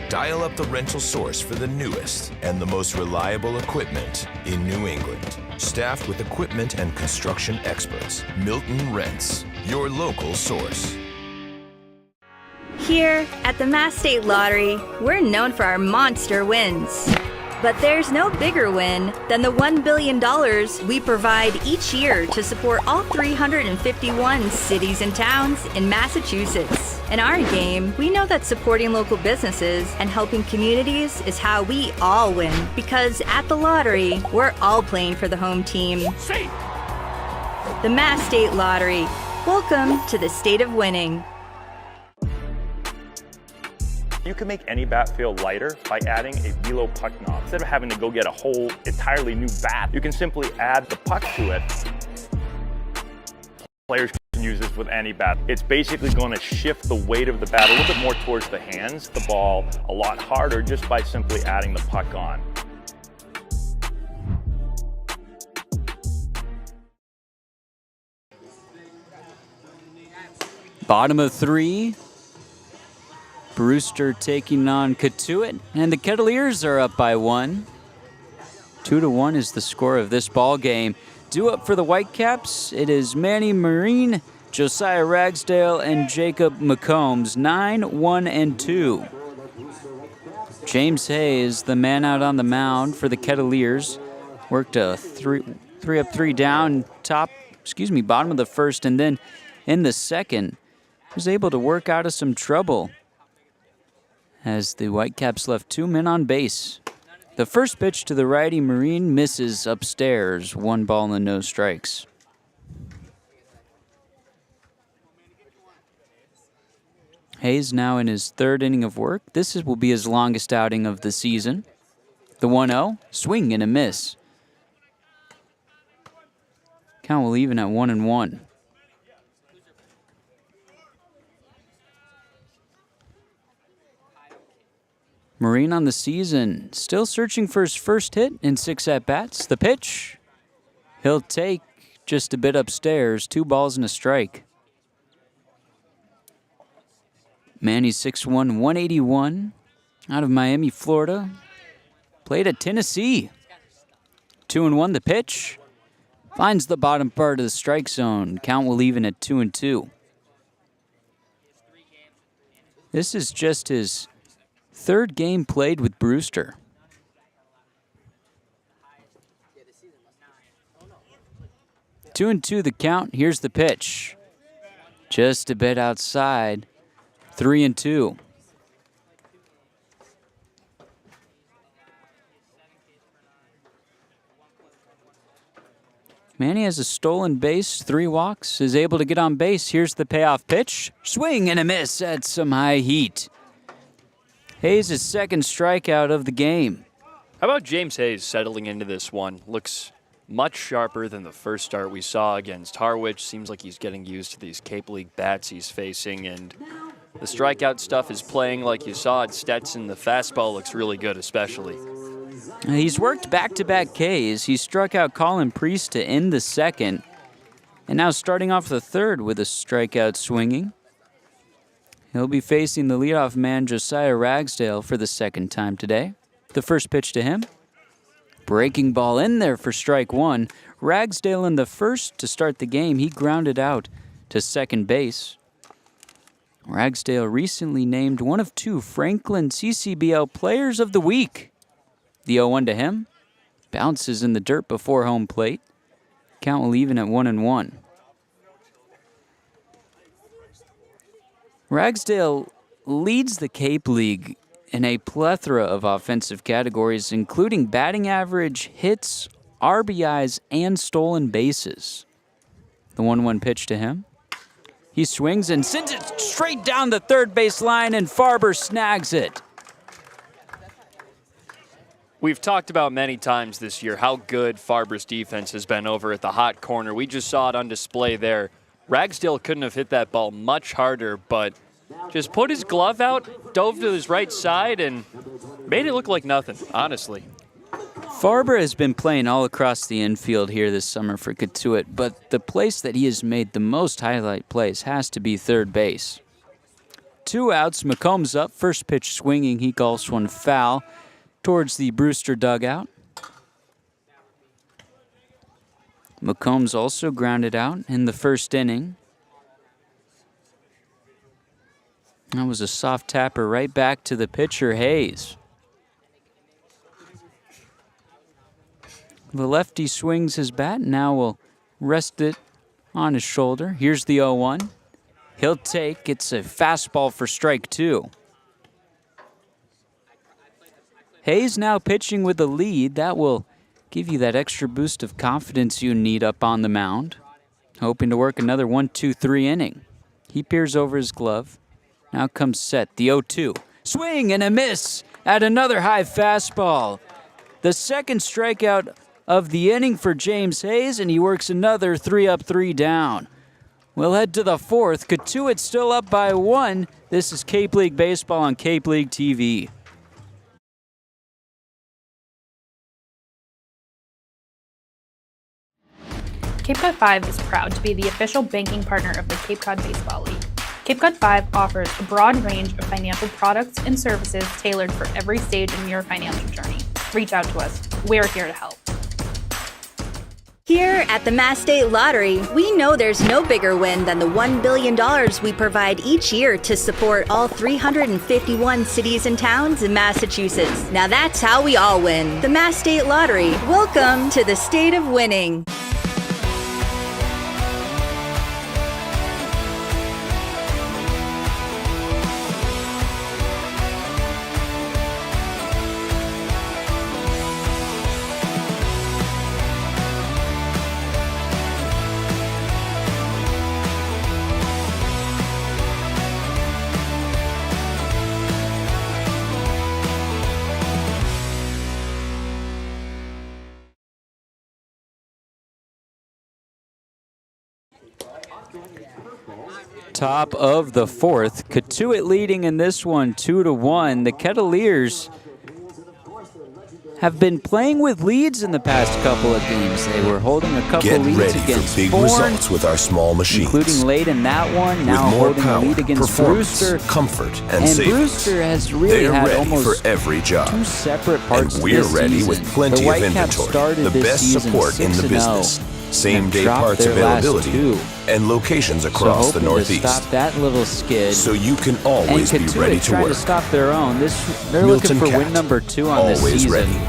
dial up the rental source for the newest and the most reliable equipment in New England. Staffed with equipment and construction experts, Milton Rents, your local source.
Here at the Mass State Lottery, we're known for our monster wins. But there's no bigger win than the $1 billion we provide each year to support all 351 cities and towns in Massachusetts. In our game, we know that supporting local businesses and helping communities is how we all win. Because at the lottery, we're all playing for the home team. The Mass State Lottery. Welcome to the state of winning.
You can make any bat feel lighter by adding a velo puck knob. Instead of having to go get a whole entirely new bat, you can simply add the puck to it. Players can use this with any bat. It's basically going to shift the weight of the bat a little bit more towards the hands, the ball a lot harder just by simply adding the puck on.
Bottom of three. Brewster taking on Cotuit, and the Kettleers are up by 1. 2-1 is the score of this ball game. Due up for the Whitecaps, it is Manny Marine, Josiah Ragsdale, and Jacob McCombs, 9-1-2. James Hayes, the man out on the mound for the Kettleers, worked a three up, 3 down, bottom of the first, and then in the second, was able to work out of some trouble as the Whitecaps left 2 men on base. The first pitch to the righty Marine misses upstairs, 1 ball and no strikes. Hayes now in his 3rd inning of work. This will be his longest outing of the season. The 1-0, swing and a miss. Count will even at 1-1. Marine on the season, still searching for his first hit in 6 at-bats. The pitch, he'll take just a bit upstairs, 2 balls and a strike. Manny's 6'1", 181, out of Miami, Florida. Played at Tennessee. 2-1 the pitch, finds the bottom part of the strike zone. Count will even at 2-2. This is just his 3rd game played with Brewster. 2-2 the count. Here's the pitch. Just a bit outside. 3-2. Manny has a stolen base, 3 walks, is able to get on base. Here's the payoff pitch. Swing and a miss at some high heat. Hayes' 2nd strikeout of the game.
How about James Hayes settling into this one? Looks much sharper than the first start we saw against Harwich. Seems like he's getting used to these Cape League bats he's facing, and the strikeout stuff is playing like you saw at Stetson. The fastball looks really good, especially.
He's worked back-to-back Ks. He struck out Colin Priest to end the 2nd, and now starting off the 3rd with a strikeout swinging. He'll be facing the leadoff man, Josiah Ragsdale, for the 2nd time today. The first pitch to him. Breaking ball in there for strike 1. Ragsdale in the first to start the game. He grounded out to 2nd base. Ragsdale recently named one of 2 Franklin CCBL Players of the Week. The 0-1 to him. Bounces in the dirt before home plate. Count will even at 1-1. Ragsdale leads the Cape League in a plethora of offensive categories, including batting average, hits, RBIs, and stolen bases. The 1-1 pitch to him. He swings and sends it straight down the 3rd base line, and Farber snags it.
We've talked about many times this year how good Farber's defense has been over at the hot corner. We just saw it on display there. Ragsdale couldn't have hit that ball much harder, but just put his glove out, dove to his right side, and made it look like nothing, honestly.
Farber has been playing all across the infield here this summer for Cotuit, but the place that he has made the most highlight plays has to be 3rd base. 2 outs. McCombs up. First pitch swinging. He golfs one foul towards the Brewster dugout. McCombs also grounded out in the first inning. That was a soft tapper right back to the pitcher, Hayes. The lefty swings his bat. Now will rest it on his shoulder. Here's the 0-1. He'll take. It's a fastball for strike 2. Hayes now pitching with a lead. That will give you that extra boost of confidence you need up on the mound. Hoping to work another 1-2-3 inning. He peers over his glove. Now comes set, the 0-2. Swing and a miss at another high fastball. The second strikeout of the inning for James Hayes, and he works another 3 up, 3 down. We'll head to the 4th. Cotuit still up by 1. This is Cape League Baseball on Cape League TV.
Cape Cod 5 is proud to be the official banking partner of the Cape Cod Baseball League. Cape Cod 5 offers a broad range of financial products and services tailored for every stage in your financial journey. Reach out to us. We're here to help.
Here at the Mass State Lottery, we know there's no bigger win than the $1 billion we provide each year to support all 351 cities and towns in Massachusetts. Now that's how we all win. The Mass State Lottery. Welcome to the state of winning.
Top of the 4th. Cotuit leading in this one 2-1. The Kettleers have been playing with leads in the past couple of games. They were holding a couple
Get
leads
ready
against
for big
Bourne,
results with our small machines.
including late in that one. Now
With more
holding
power,
a lead against
performance,
Brewster.
comfort, and
And
savings.
Brewster has really
They're
had
ready
almost
for every job.
2 separate parts
And
of
we're
this
ready
season.
with plenty
the
of
Whitecaps
inventory,
started
the
this
best
season
support in the
6-0,
business, same-day
and dropped
parts
their last
availability,
2.
and locations
So
across the
hoping
Northeast.
to stop that little skid.
So you can always
and
be
Cotuit
ready to
trying
work.
to stop their own. They're
Milton
looking for
Cat,
win number 2 on this
always
season.
ready.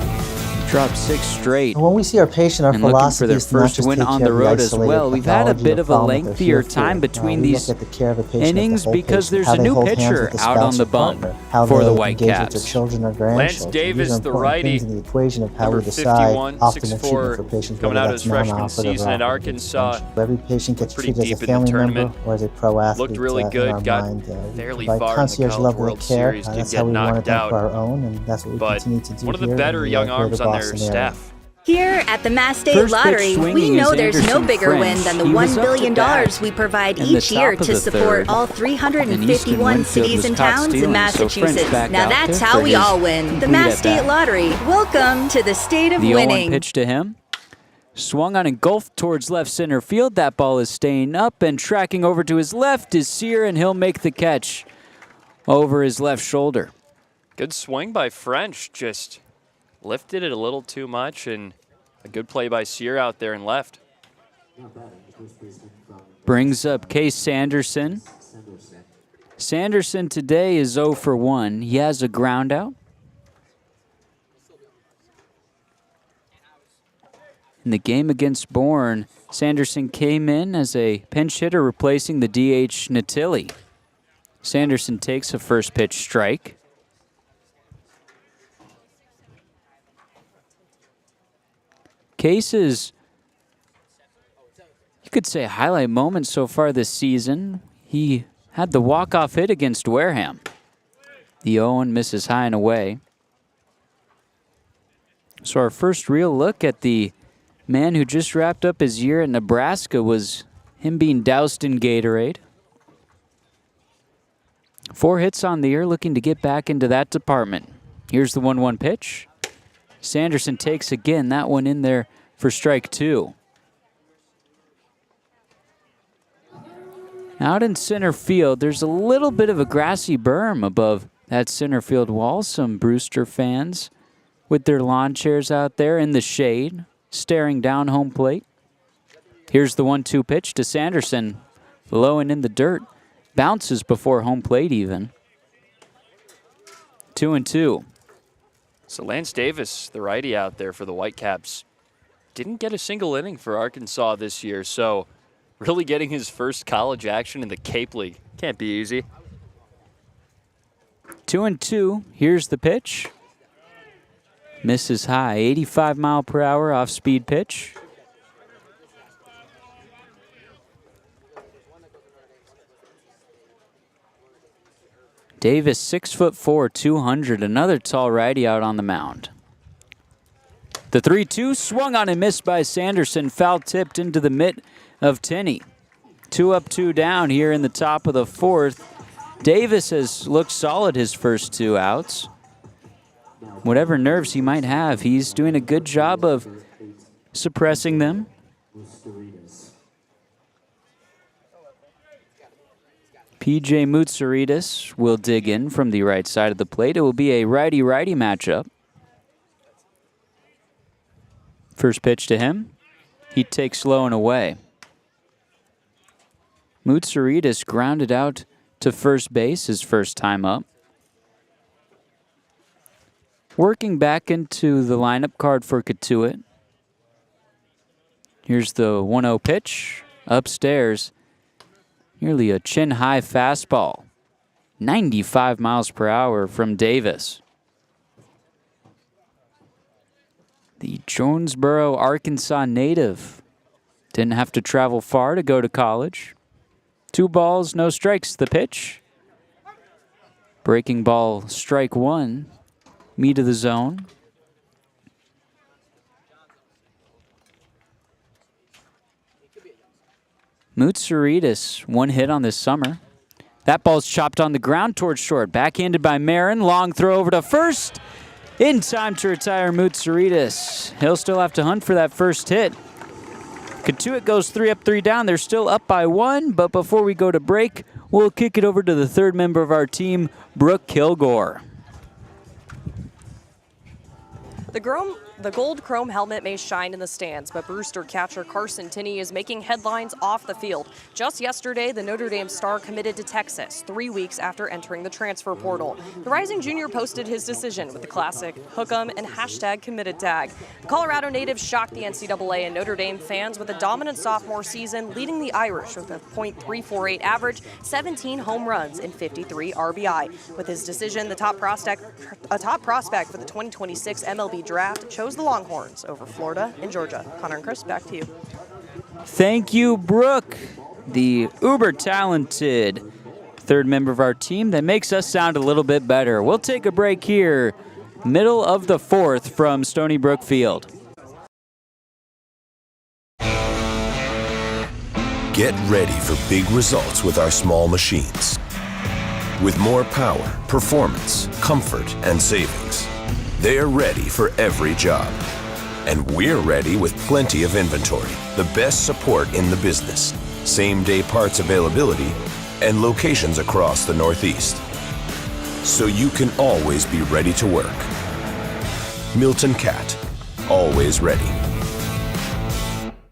Dropped 6 straight.
When we see our patient, our
And looking for
philosophy
their
is to not
first
just
win
take
on
care
the
of
road as
isolated
well. We've had a
pathology
bit
or
of a
problem that they're
lengthier
here for.
time between
We
these
look at the care of the patient as the
innings
whole
because
patient,
there's
how
a
they
new
hold hands
pitcher
with the
out on
spouse
the
or
bump
partner, how
for
they
the
engage with their
Whitecaps.
children or grandchildren.
Davis,
These are
the
important
righty,
things in the equation of how
number
we decide
51,
optimal
6'4",
treatment for patients,
coming
whether
out
that's
his freshman
non-operative or
season at
operative
Arkansas.
intervention. Every patient gets
Pretty
treated as
deep
a
in the
family member
tournament.
or as a pro athlete.
Looked really
in
good,
our
got
mind. We
fairly
provide
far in the
concierge
College
level
World
of care.
Series to
That's
get
how we want
knocked
it done
out.
for our own, and that's what we
But
continue to do
one of the
here
better
in
young
the
arms
greater
on their
Boston area.
staff.
Here at the Mass State
First pitch
Lottery, we
swinging
know
is
there's no
Anderson
bigger win
French.
than the
He was
$1
up to
billion
bat
we provide
in the
each year
top of
to
the
support
third.
all
And Easton
351
Winfield
cities
was
and
caught
towns in
stealing, so French
Massachusetts.
back
Now
out
that's
there
how
for
we
his
all win. The
complete
Mass
at
State
bat.
Lottery. Welcome to the state of
The 0-1
winning.
pitch to him. Swung on and golfed towards left center field. That ball is staying up, and tracking over to his left is Sear, and he'll make the catch over his left shoulder.
Good swing by French, just lifted it a little too much, and a good play by Sear out there and left.
Brings up Case Sanderson. Sanderson today is 0 for 1. He has a ground out. In the game against Bourne, Sanderson came in as a pinch hitter replacing the DH Natilli. Sanderson takes a first pitch strike. Case's, you could say, highlight moment so far this season. He had the walk-off hit against Wareham. The 0-1 misses high and away. So our first real look at the man who just wrapped up his year at Nebraska was him being doused in Gatorade. 4 hits on the year, looking to get back into that department. Here's the 1-1 pitch. Sanderson takes again, that one in there for strike 2. Out in center field, there's a little bit of a grassy berm above that center field wall. Some Brewster fans with their lawn chairs out there in the shade, staring down home plate. Here's the 1-2 pitch to Sanderson. Low and in the dirt. Bounces before home plate even. 2-2.
So Lance Davis, the righty out there for the Whitecaps, didn't get a single inning for Arkansas this year, so really getting his first college action in the Cape League. Can't be easy.
2-2. Here's the pitch. Misses high. 85 mile per hour off speed pitch. Davis, 6'4", 200. Another tall righty out on the mound. The 3-2 swung on and missed by Sanderson. Foul tipped into the mitt of Tinney. 2 up, 2 down here in the top of the fourth. Davis has looked solid his first 2 outs. Whatever nerves he might have, he's doing a good job of suppressing them. PJ Moutsouridis will dig in from the right side of the plate. It will be a righty-righty matchup. First pitch to him. He takes low and away. Moutsouridis grounded out to first base his first time up. Working back into the lineup card for Cotuit. Here's the 1-0 pitch. Upstairs. Nearly a chin-high fastball. 95 miles per hour from Davis. The Jonesboro, Arkansas native. Didn't have to travel far to go to college. 2 balls, no strikes, the pitch. Breaking ball, strike 1. Meat of the zone. Moutsouridis, 1 hit on this summer. That ball's chopped on the ground towards short. Backhanded by Marin. Long throw over to first. In time to retire Moutsouridis. He'll still have to hunt for that first hit. Cotuit goes 3 up, 3 down. They're still up by 1, but before we go to break, we'll kick it over to the third member of our team, Brooke Kilgore.
The gold chrome helmet may shine in the stands, but Brewster catcher Carson Tinney is making headlines off the field. Just yesterday, the Notre Dame star committed to Texas 3 weeks after entering the transfer portal. The rising junior posted his decision with the classic "hook 'em" and #committed tag. The Colorado native shocked the NCAA and Notre Dame fans with a dominant sophomore season, leading the Irish with a .348 average, 17 home runs, and 53 RBI. With his decision, a top prospect for the 2026 MLB draft chose the Longhorns over Florida and Georgia. Connor and Chris, back to you.
Thank you, Brooke, the uber-talented third member of our team that makes us sound a little bit better. We'll take a break here, middle of the fourth from Stony Brook Field.
Get ready for big results with our small machines. With more power, performance, comfort, and savings. They are ready for every job. And we're ready with plenty of inventory, the best support in the business, same-day parts availability, and locations across the Northeast. So you can always be ready to work. Milton Cat, always ready.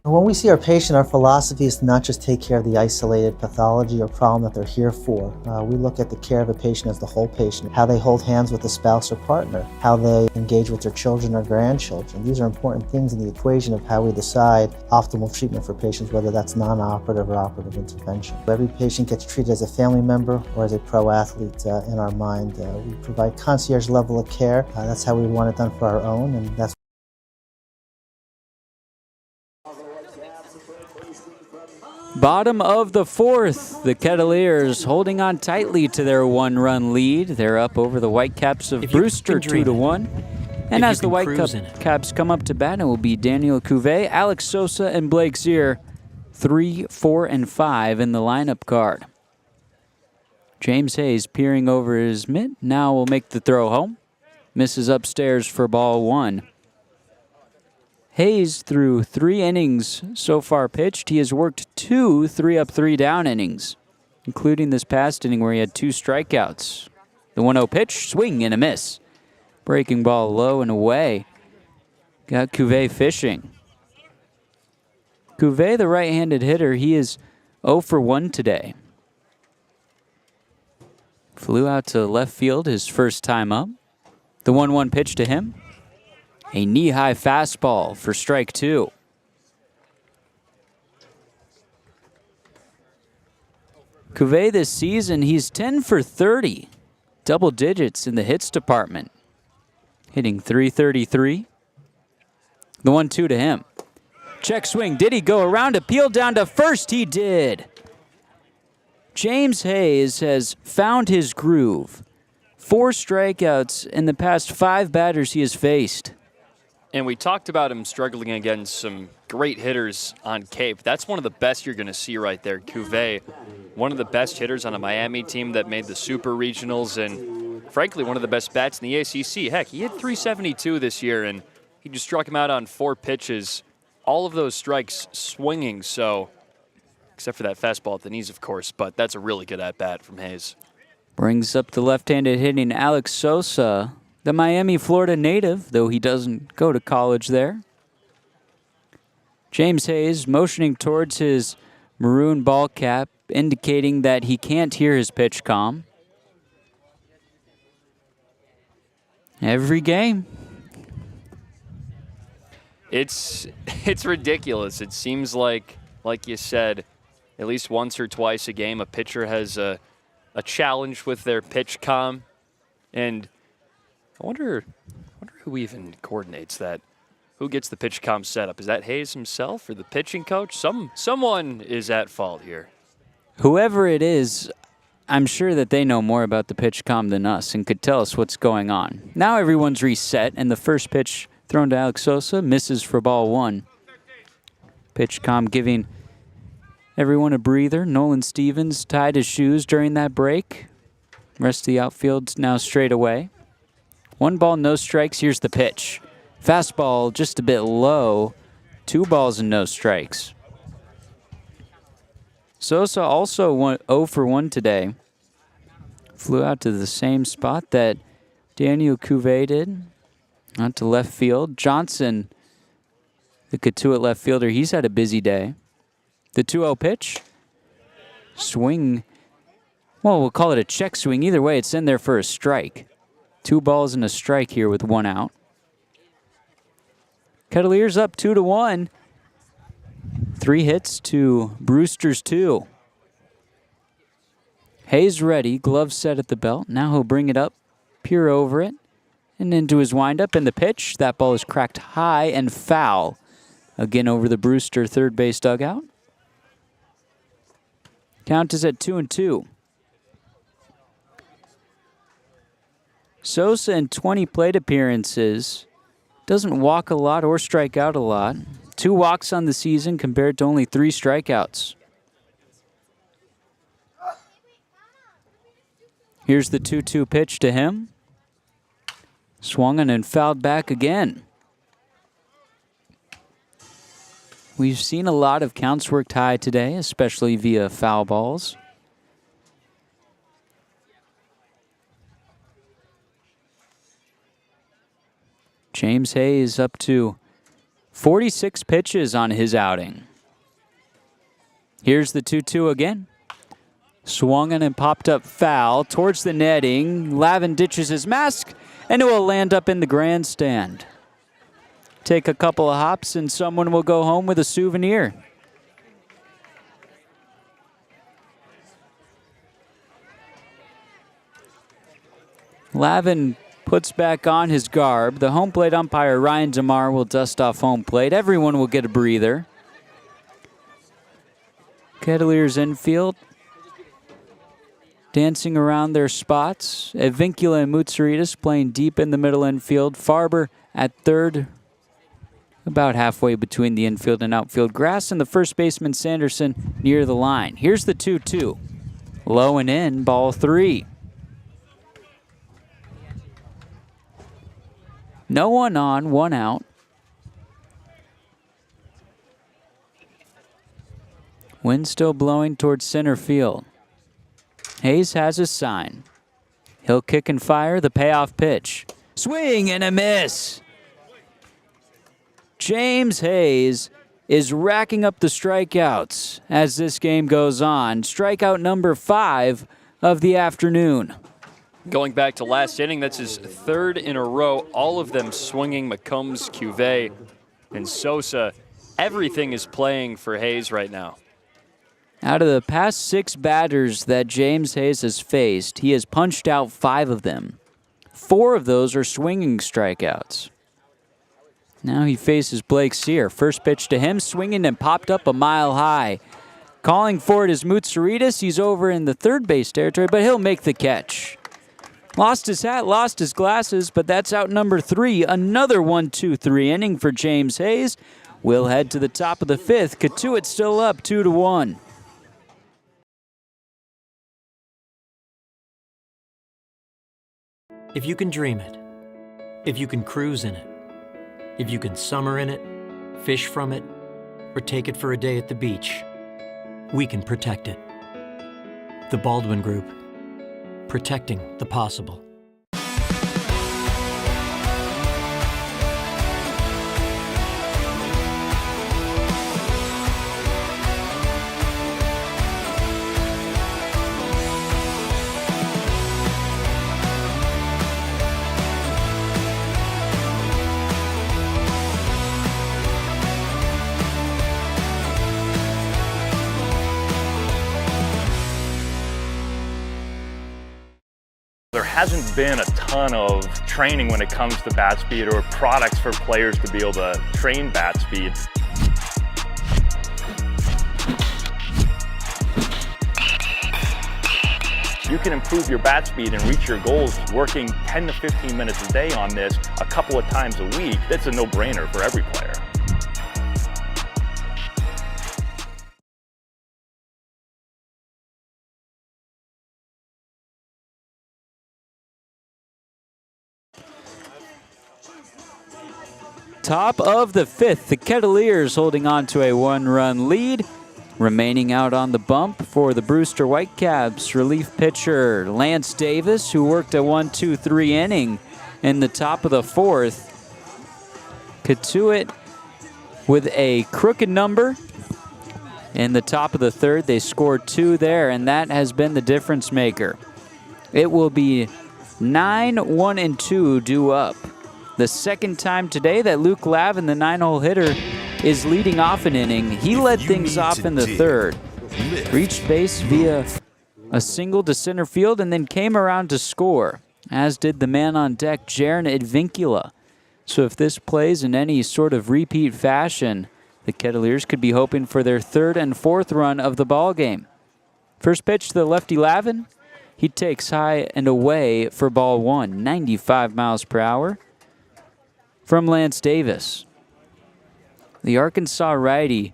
When we see our patient, our philosophy is to not just take care of the isolated pathology or problem that they're here for. We look at the care of a patient as the whole patient, how they hold hands with a spouse or partner, how they engage with their children or grandchildren. These are important things in the equation of how we decide optimal treatment for patients, whether that's non-operative or operative intervention. Every patient gets treated as a family member or as a pro athlete in our mind. We provide concierge level of care. That's how we want it done for our own, and that's
Bottom of the fourth, the Kettleers holding on tightly to their 1-run lead. They're up over the Whitecaps of Brewster 2-1. And as the Whitecaps come up to bat, it will be Daniel Cuvée, Alex Sosa, and Blake Zier, 3, 4, and 5 in the lineup card. James Hayes peering over his mitt. Now will make the throw home. Misses upstairs for ball 1. Hayes through 3 innings so far pitched. He has worked 2 3 up, 3 down innings. including this past inning where he had 2 strikeouts. The 1-0 pitch, swing and a miss. Breaking ball low and away. Got Cotuit fishing. Cotuit, the right-handed hitter, he is 0 for 1 today. Flew out to left field his first time up. The 1-1 pitch to him. A knee-high fastball for strike 2. Cotuit this season, he's 10 for 30. Double digits in the hits department. Hitting .333. The 1-2 to him. Check swing. Did he go around? Appeal down to first. He did. James Hayes has found his groove. 4 strikeouts in the past 5 batters he has faced.
And we talked about him struggling against some great hitters on Cape. That's one of the best you're going to see right there. Cotuit, one of the best hitters on a Miami team that made the Super Regionals, and frankly, one of the best bats in the ACC. Heck, he hit .372 this year, and he just struck him out on 4 pitches. All of those strikes swinging, so except for that fastball at the knees, of course, but that's a really good at-bat from Hayes.
Brings up the left-handed hitting Alex Sosa, the Miami, Florida native, though he doesn't go to college there. James Hayes motioning towards his maroon ball cap, indicating that he can't hear his pitch comm. Every game.
It's ridiculous. It seems like you said, at least once or twice a game, a pitcher has a challenge with their pitch comm. And I wonder who even coordinates that. Who gets the pitch comm set up? Is that Hayes himself or the pitching coach? Someone is at fault here.
Whoever it is, I'm sure that they know more about the pitch comm than us and could tell us what's going on. Now everyone's reset, and the first pitch thrown to Alex Sosa misses for ball 1. Pitch comm giving everyone a breather. Nolan Stevens tied his shoes during that break. Rest of the outfield's now straight away. 1 ball, no strikes. Here's the pitch. Fastball just a bit low. 2 balls and no strikes. Sosa also 0 for 1 today. Flew out to the same spot that Daniel Cotuit did. Out to left field. Johnson, the Cotuit left fielder, he's had a busy day. The 2-0 pitch. Swing. Well, we'll call it a check swing. Either way, it's in there for a strike. 2 balls and a strike here with 1 out. Kettleers up 2-1. 3 hits to Brewster's 2. Hayes ready, glove set at the belt. Now he'll bring it up, peer over it, and into his windup. And the pitch, that ball is cracked high and foul. Again over the Brewster third base dugout. Count is at 2-2. Sosa in 20 plate appearances doesn't walk a lot or strike out a lot. 2 walks on the season compared to only 3 strikeouts. Here's the 2-2 pitch to him. Swung and fouled back again. We've seen a lot of counts worked high today, especially via foul balls. James Hayes up to 46 pitches on his outing. Here's the 2-2 again. Swung and popped up foul towards the netting. Lavin ditches his mask, and it will land up in the grandstand. Take a couple of hops, and someone will go home with a souvenir. Lavin puts back on his garb. The home plate umpire, Ryan DeMar, will dust off home plate. Everyone will get a breather. Kettleers infield, dancing around their spots. Avincula and Mutsaritas playing deep in the middle infield. Farber at third, about halfway between the infield and outfield grass. And the first baseman, Sanderson, near the line. Here's the 2-2. Low and in, ball 3. No one on, 1 out. Wind still blowing towards center field. Hayes has his sign. He'll kick and fire the payoff pitch. Swing and a miss. James Hayes is racking up the strikeouts as this game goes on. Strikeout number 5 of the afternoon.
Going back to last inning, that's his third in a row, all of them swinging. McCombs, Cuvée, and Sosa. Everything is playing for Hayes right now.
Out of the past 6 batters that James Hayes has faced, he has punched out 5 of them. 4 of those are swinging strikeouts. Now he faces Blake Sear. First pitch to him, swinging and popped up a mile high. Calling for it is Mutsaritas. He's over in the third base territory, but he'll make the catch. Lost his hat, lost his glasses, but that's out number 3. Another 1-2-3 inning for James Hayes. We'll head to the top of the 5th. Cotuit still up 2-1.
If you can dream it, if you can cruise in it, if you can summer in it, fish from it, or take it for a day at the beach, we can protect it. The Baldwin Group, protecting the possible.
There hasn't been a ton of training when it comes to bat speed or products for players to be able to train bat speed. You can improve your bat speed and reach your goals working 10 to 15 minutes a day on this a couple of times a week. That's a no-brainer for every player.
Top of the 5th, the Kettleers holding on to a 1-run lead. Remaining out on the bump for the Brewster Whitecaps, relief pitcher Lance Davis, who worked a 1-2-3 inning in the top of the 4th. Cotuit with a crooked number in the top of the 3rd. They scored 2 there, and that has been the difference maker. It will be 9-1-2 due up. The second time today that Luke Lavin, the 9-hole hitter, is leading off an inning. He led things off in the 3rd. Reached base via a single to center field and then came around to score, as did the man on deck, Jaron Advincula. So if this plays in any sort of repeat fashion, the Kettleers could be hoping for their 3rd and 4th run of the ball game. First pitch to the lefty Lavin. He takes high and away for ball 1, 95 miles per hour. From Lance Davis. The Arkansas righty,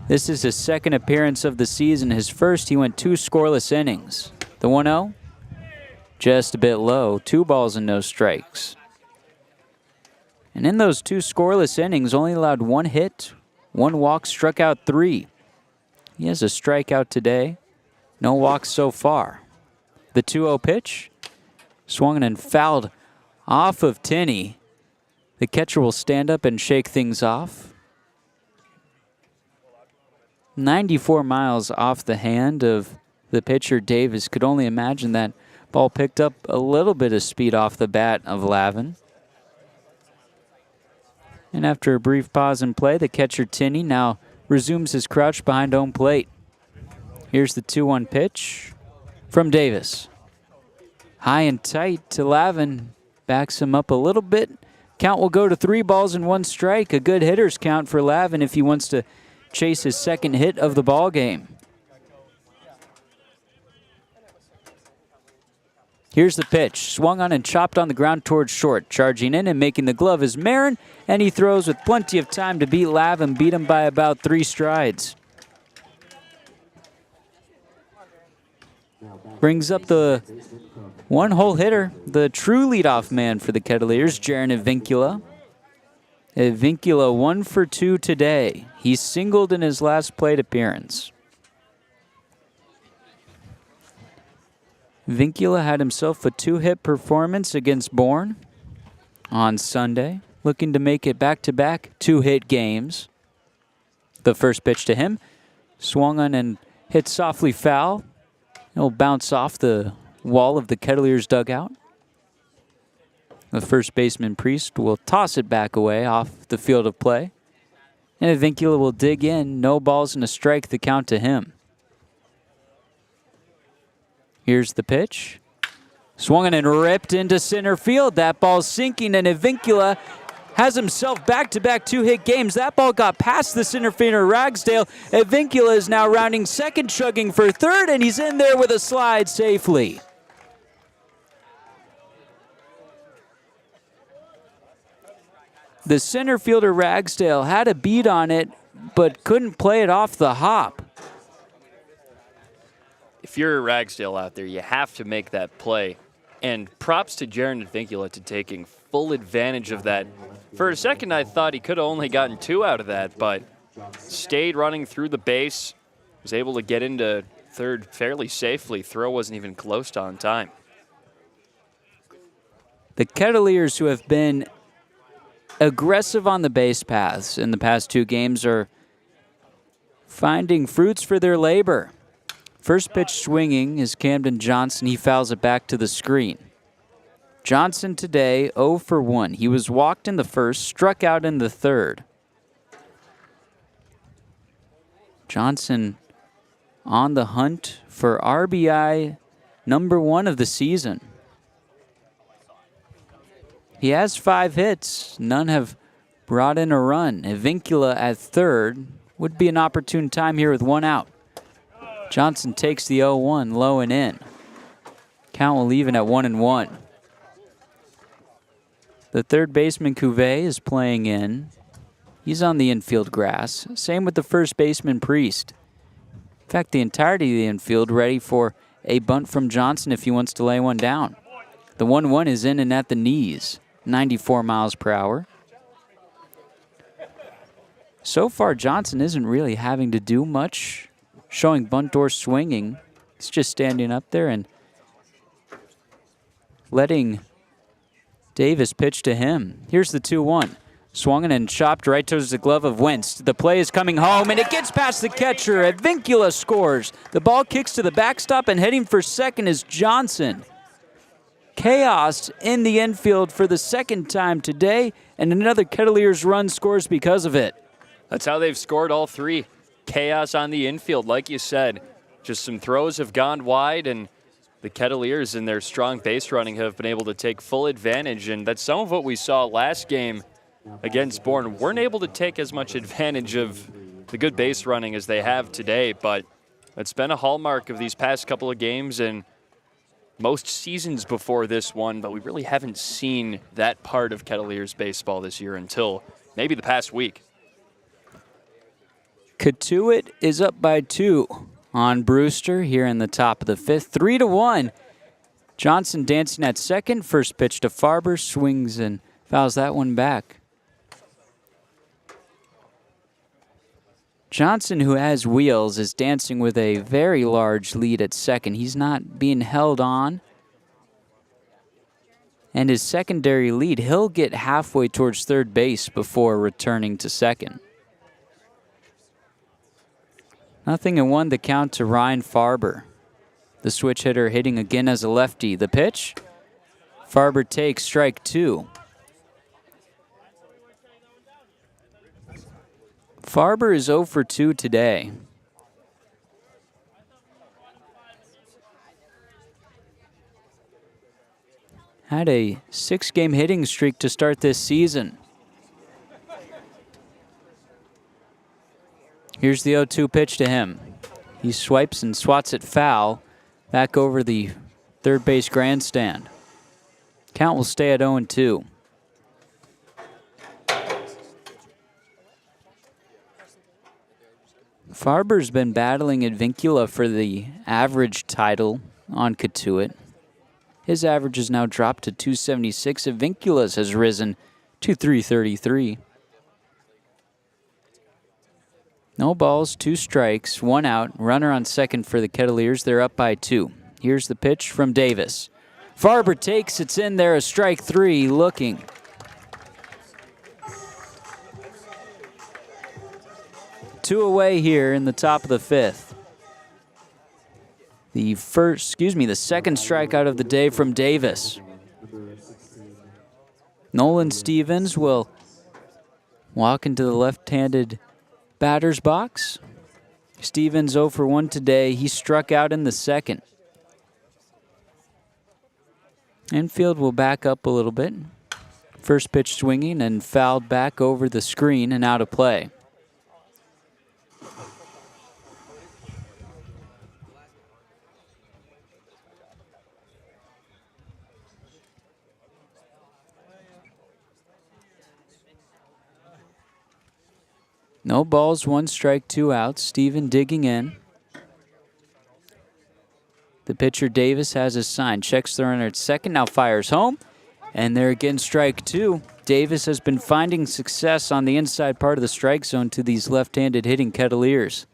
this is his 2nd appearance of the season. His first, he went 2 scoreless innings. The 1-0, just a bit low, 2 balls and no strikes. And in those 2 scoreless innings, only allowed 1 hit, 1 walk, struck out 3. He has a strikeout today, no walks so far. The 2-0 pitch, swung and fouled off of Tinney. The catcher will stand up and shake things off. 94 miles off the hand of the pitcher Davis. Could only imagine that ball picked up a little bit of speed off the bat of Lavin. And after a brief pause in play, the catcher Tinney now resumes his crouch behind home plate. Here's the 2-1 pitch from Davis. High and tight to Lavin. Backs him up a little bit. Count will go to 3 balls and 1 strike. A good hitter's count for Lavin if he wants to chase his 2nd hit of the ball game. Here's the pitch. Swung on and chopped on the ground towards short. Charging in and making the glove is Marin, and he throws with plenty of time to beat Lavin. Beat him by about 3 strides. Brings up the 1-hole hitter, the true leadoff man for the Kettleers, Jaron Advincula. Advincula 1 for 2 today. He singled in his last plate appearance. Vincula had himself a 2-hit performance against Bourne on Sunday, looking to make it back-to-back 2-hit games. The first pitch to him, swung on and hit softly foul. It'll bounce off the wall of the Kettleers dugout. The first baseman, Priest, will toss it back away off the field of play. And Vincula will dig in. No balls and a strike, the count to him. Here's the pitch. Swung and ripped into center field. That ball's sinking, and Vincula has himself back-to-back 2-hit games. That ball got past the center fielder, Ragsdale. Vincula is now rounding second, chugging for third, and he's in there with a slide safely. The center fielder, Ragsdale, had a beat on it, but couldn't play it off the hop.
If you're Ragsdale out there, you have to make that play. And props to Jaron Vincula to taking full advantage of that. For a second, I thought he could have only gotten 2 out of that, but stayed running through the base, was able to get into third fairly safely. Throw wasn't even close to on time.
The Kettleers, who have been aggressive on the base paths in the past 2 games, are finding fruits for their labor. First pitch swinging is Camden Johnson. He fouls it back to the screen. Johnson today 0 for 1. He was walked in the first, struck out in the third. Johnson on the hunt for RBI number 1 of the season. He has 5 hits. None have brought in a run. Vincula at third would be an opportune time here with 1 out. Johnson takes the 0-1 low and in. Count will even at 1-1. The third baseman, Cuvée, is playing in. He's on the infield grass. Same with the first baseman, Priest. In fact, the entirety of the infield ready for a bunt from Johnson if he wants to lay one down. The 1-1 is in and at the knees, 94 miles per hour. So far, Johnson isn't really having to do much, showing bunt or swinging. He's just standing up there and letting Davis pitch to him. Here's the 2-1. Swung and chopped right towards the glove of Wentz. The play is coming home, and it gets past the catcher. Vincula scores. The ball kicks to the backstop, and heading for second is Johnson. Chaos in the infield for the second time today, and another Kettleers run scores because of it.
That's how they've scored all 3. Chaos on the infield, like you said. Just some throws have gone wide, and the Kettleers in their strong base running have been able to take full advantage, and that's some of what we saw last game against Bourne. Weren't able to take as much advantage of the good base running as they have today, but it's been a hallmark of these past couple of games and most seasons before this one, but we really haven't seen that part of Kettleers baseball this year until maybe the past week.
Cotuit is up by 2 on Brewster here in the top of the 5th. 3-1. Johnson dancing at second. First pitch to Farber. Swings and fouls that one back. Johnson, who has wheels, is dancing with a very large lead at second. He's not being held on. And his secondary lead, he'll get halfway towards third base before returning to second. 0-1 the count to Ryan Farber. The switch hitter hitting again as a lefty. The pitch. Farber takes strike 2. Farber is 0 for 2 today. Had a 6-game hitting streak to start this season. Here's the 0-2 pitch to him. He swipes and swats it foul back over the third base grandstand. Count will stay at 0-2. Farber's been battling at Vincula for the average title on Cotuit. His average has now dropped to 276. Vincula's has risen to 333. No balls, 2 strikes, 1 out. Runner on second for the Kettleers. They're up by 2. Here's the pitch from Davis. Farber takes, it's in there, a strike 3 looking. Two away here in the top of the 5th. The second strikeout of the day from Davis. Nolan Stevens will walk into the left-handed batter's box. Stevens 0 for 1 today. He struck out in the second. Infield will back up a little bit. First pitch swinging and fouled back over the screen and out of play. No balls, 1 strike, 2 outs. Steven digging in. The pitcher Davis has his sign. Checks the runner at second, now fires home. And there again, strike 2. Davis has been finding success on the inside part of the strike zone to these left-handed hitting Kettleers.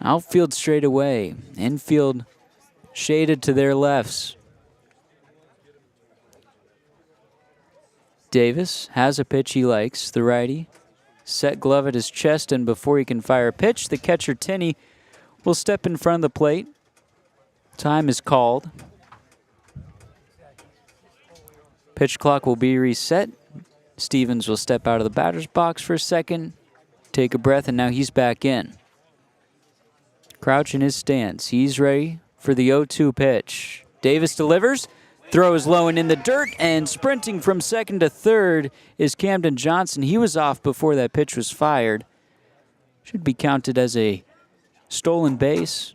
Outfield straight away. Infield shaded to their lefts. Davis has a pitch he likes, the righty. Set glove at his chest, and before he can fire a pitch, the catcher Tinney will step in front of the plate. Time is called. Pitch clock will be reset. Stevens will step out of the batter's box for a second, take a breath, and now he's back in. Crouch in his stance. He's ready for the 0-2 pitch. Davis delivers. Throw is low and in the dirt, and sprinting from second to third is Camden Johnson. He was off before that pitch was fired. Should be counted as a stolen base.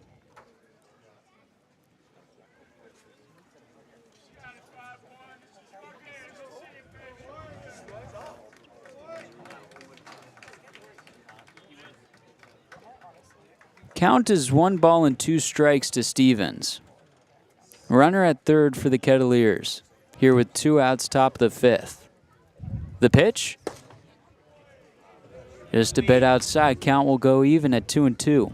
Count is 1 ball and 2 strikes to Stevens. Runner at third for the Kettleers, here with 2 outs, top of the 5th. The pitch? Just a bit outside. Count will go even at 2-2.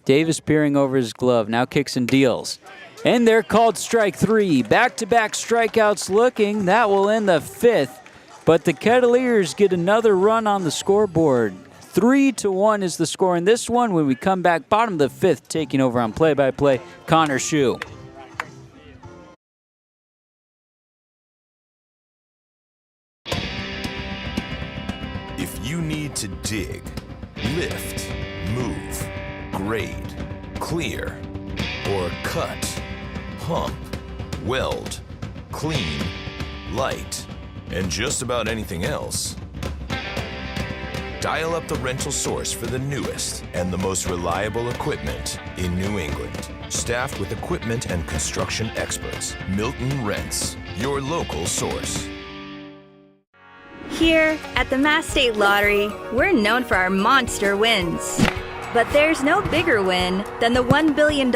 Davis peering over his glove, now kicks and deals. And they're called strike 3. Back-to-back strikeouts looking. That will end the 5th. But the Kettleers get another run on the scoreboard. 3-1 is the score in this one. When we come back, bottom of the 5th, taking over on play-by-play, Connor Shue.
If you need to dig, lift, move, grade, clear, or cut, pump, weld, clean, light, and just about anything else, dial up the rental source for the newest and the most reliable equipment in New England. Staffed with equipment and construction experts, Milton Rents, your local source.
Here at the Mass State Lottery, we're known for our monster wins. But there's no bigger win than the $1 billion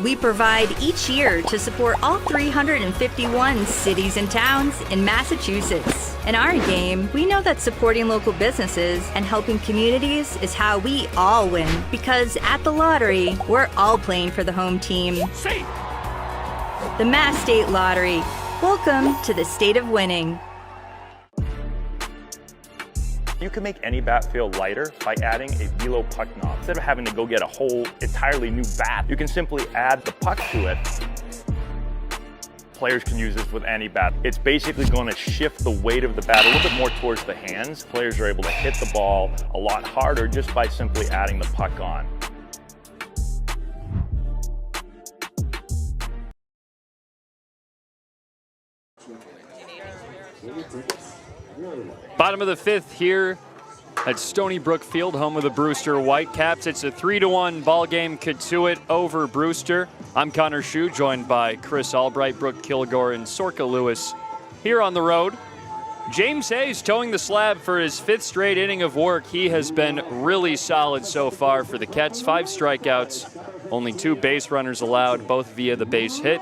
we provide each year to support all 351 cities and towns in Massachusetts. In our game, we know that supporting local businesses and helping communities is how we all win. Because at the lottery, we're all playing for the home team. The Mass State Lottery. Welcome to the state of winning.
You can make any bat feel lighter by adding a velo puck knob. Instead of having to go get a whole entirely new bat, you can simply add the puck to it. Players can use this with any bat. It's basically going to shift the weight of the bat a little bit more towards the hands. Players are able to hit the ball a lot harder just by simply adding the puck on.
Bottom of the 5th here at Stony Brook Field, home of the Brewster Whitecaps. It's a 3-1 ball game, Cotuit over Brewster. I'm Connor Shue, joined by Chris Albright, Brooke Kilgore, and Sorka Lewis here on the road. James Hayes towing the slab for his 5th straight inning of work. He has been really solid so far for the Kets. 5 strikeouts, only 2 base runners allowed, both via the base hit.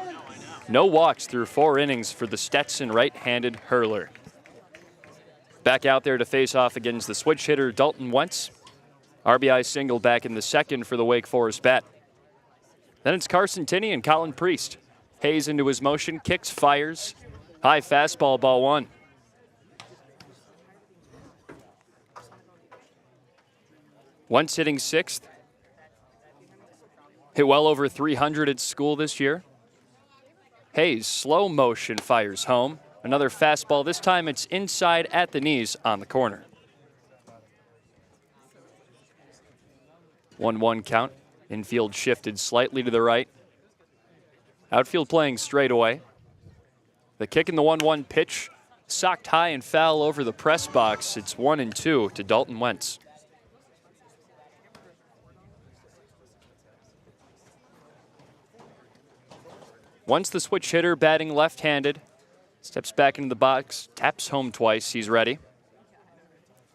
No walks through 4 innings for the Stetson right-handed hurler. Back out there to face off against the switch hitter Dalton Wentz. RBI single back in the second for the Wake Forest bat. Then it's Carson Tinney and Colin Priest. Hayes into his motion, kicks, fires. High fastball, ball 1. Wentz hitting 6th. Hit well over 300 at school this year. Hayes, slow motion, fires home. Another fastball. This time it's inside at the knees on the corner. 1-1 count. Infield shifted slightly to the right. Outfield playing straight away. The kick in the 1-1 pitch. Socked high and foul over the press box. It's 1-2 to Dalton Wentz. Once the switch hitter batting left-handed, steps back into the box, taps home twice, he's ready.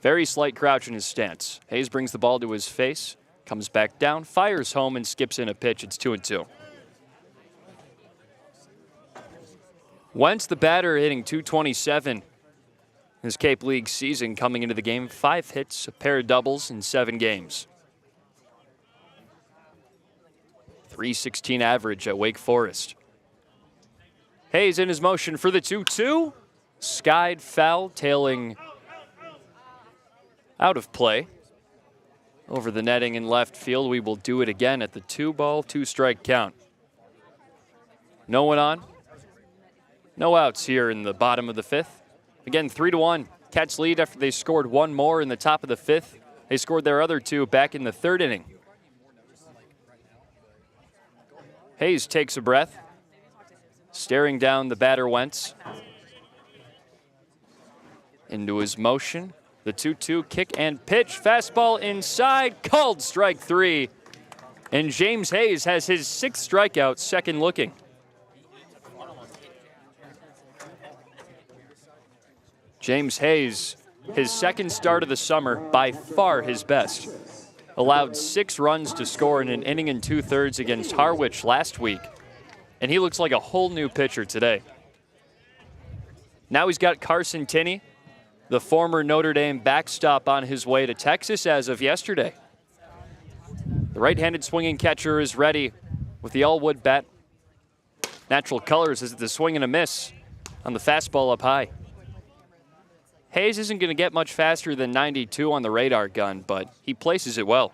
Very slight crouch in his stance. Hayes brings the ball to his face, comes back down, fires home and skips in a pitch. It's 2-2. Wentz, the batter, hitting .227. His Cape League season coming into the game, 5 hits, a pair of doubles in 7 games. .316 average at Wake Forest. Hayes in his motion for the 2-2. Skied foul, tailing out of play. Over the netting in left field. We will do it again at the 2-ball, 2-strike count. No one on. No outs here in the bottom of the 5th. Again, 3-1. Cats lead after they scored 1 more in the top of the 5th. They scored their other 2 back in the 3rd inning. Hayes takes a breath. Staring down the batter Wentz. Into his motion. The 2-2 kick and pitch. Fastball inside. Called strike 3. And James Hayes has his 6th strikeout, second looking. James Hayes, his 2nd start of the summer, by far his best. Allowed 6 runs to score in an inning and 2/3 against Harwich last week. And he looks like a whole new pitcher today. Now he's got Carson Tinney, the former Notre Dame backstop, on his way to Texas as of yesterday. The right-handed swinging catcher is ready with the all-wood bat. Natural colors is the swing and a miss on the fastball up high. Hayes isn't going to get much faster than 92 on the radar gun, but he places it well.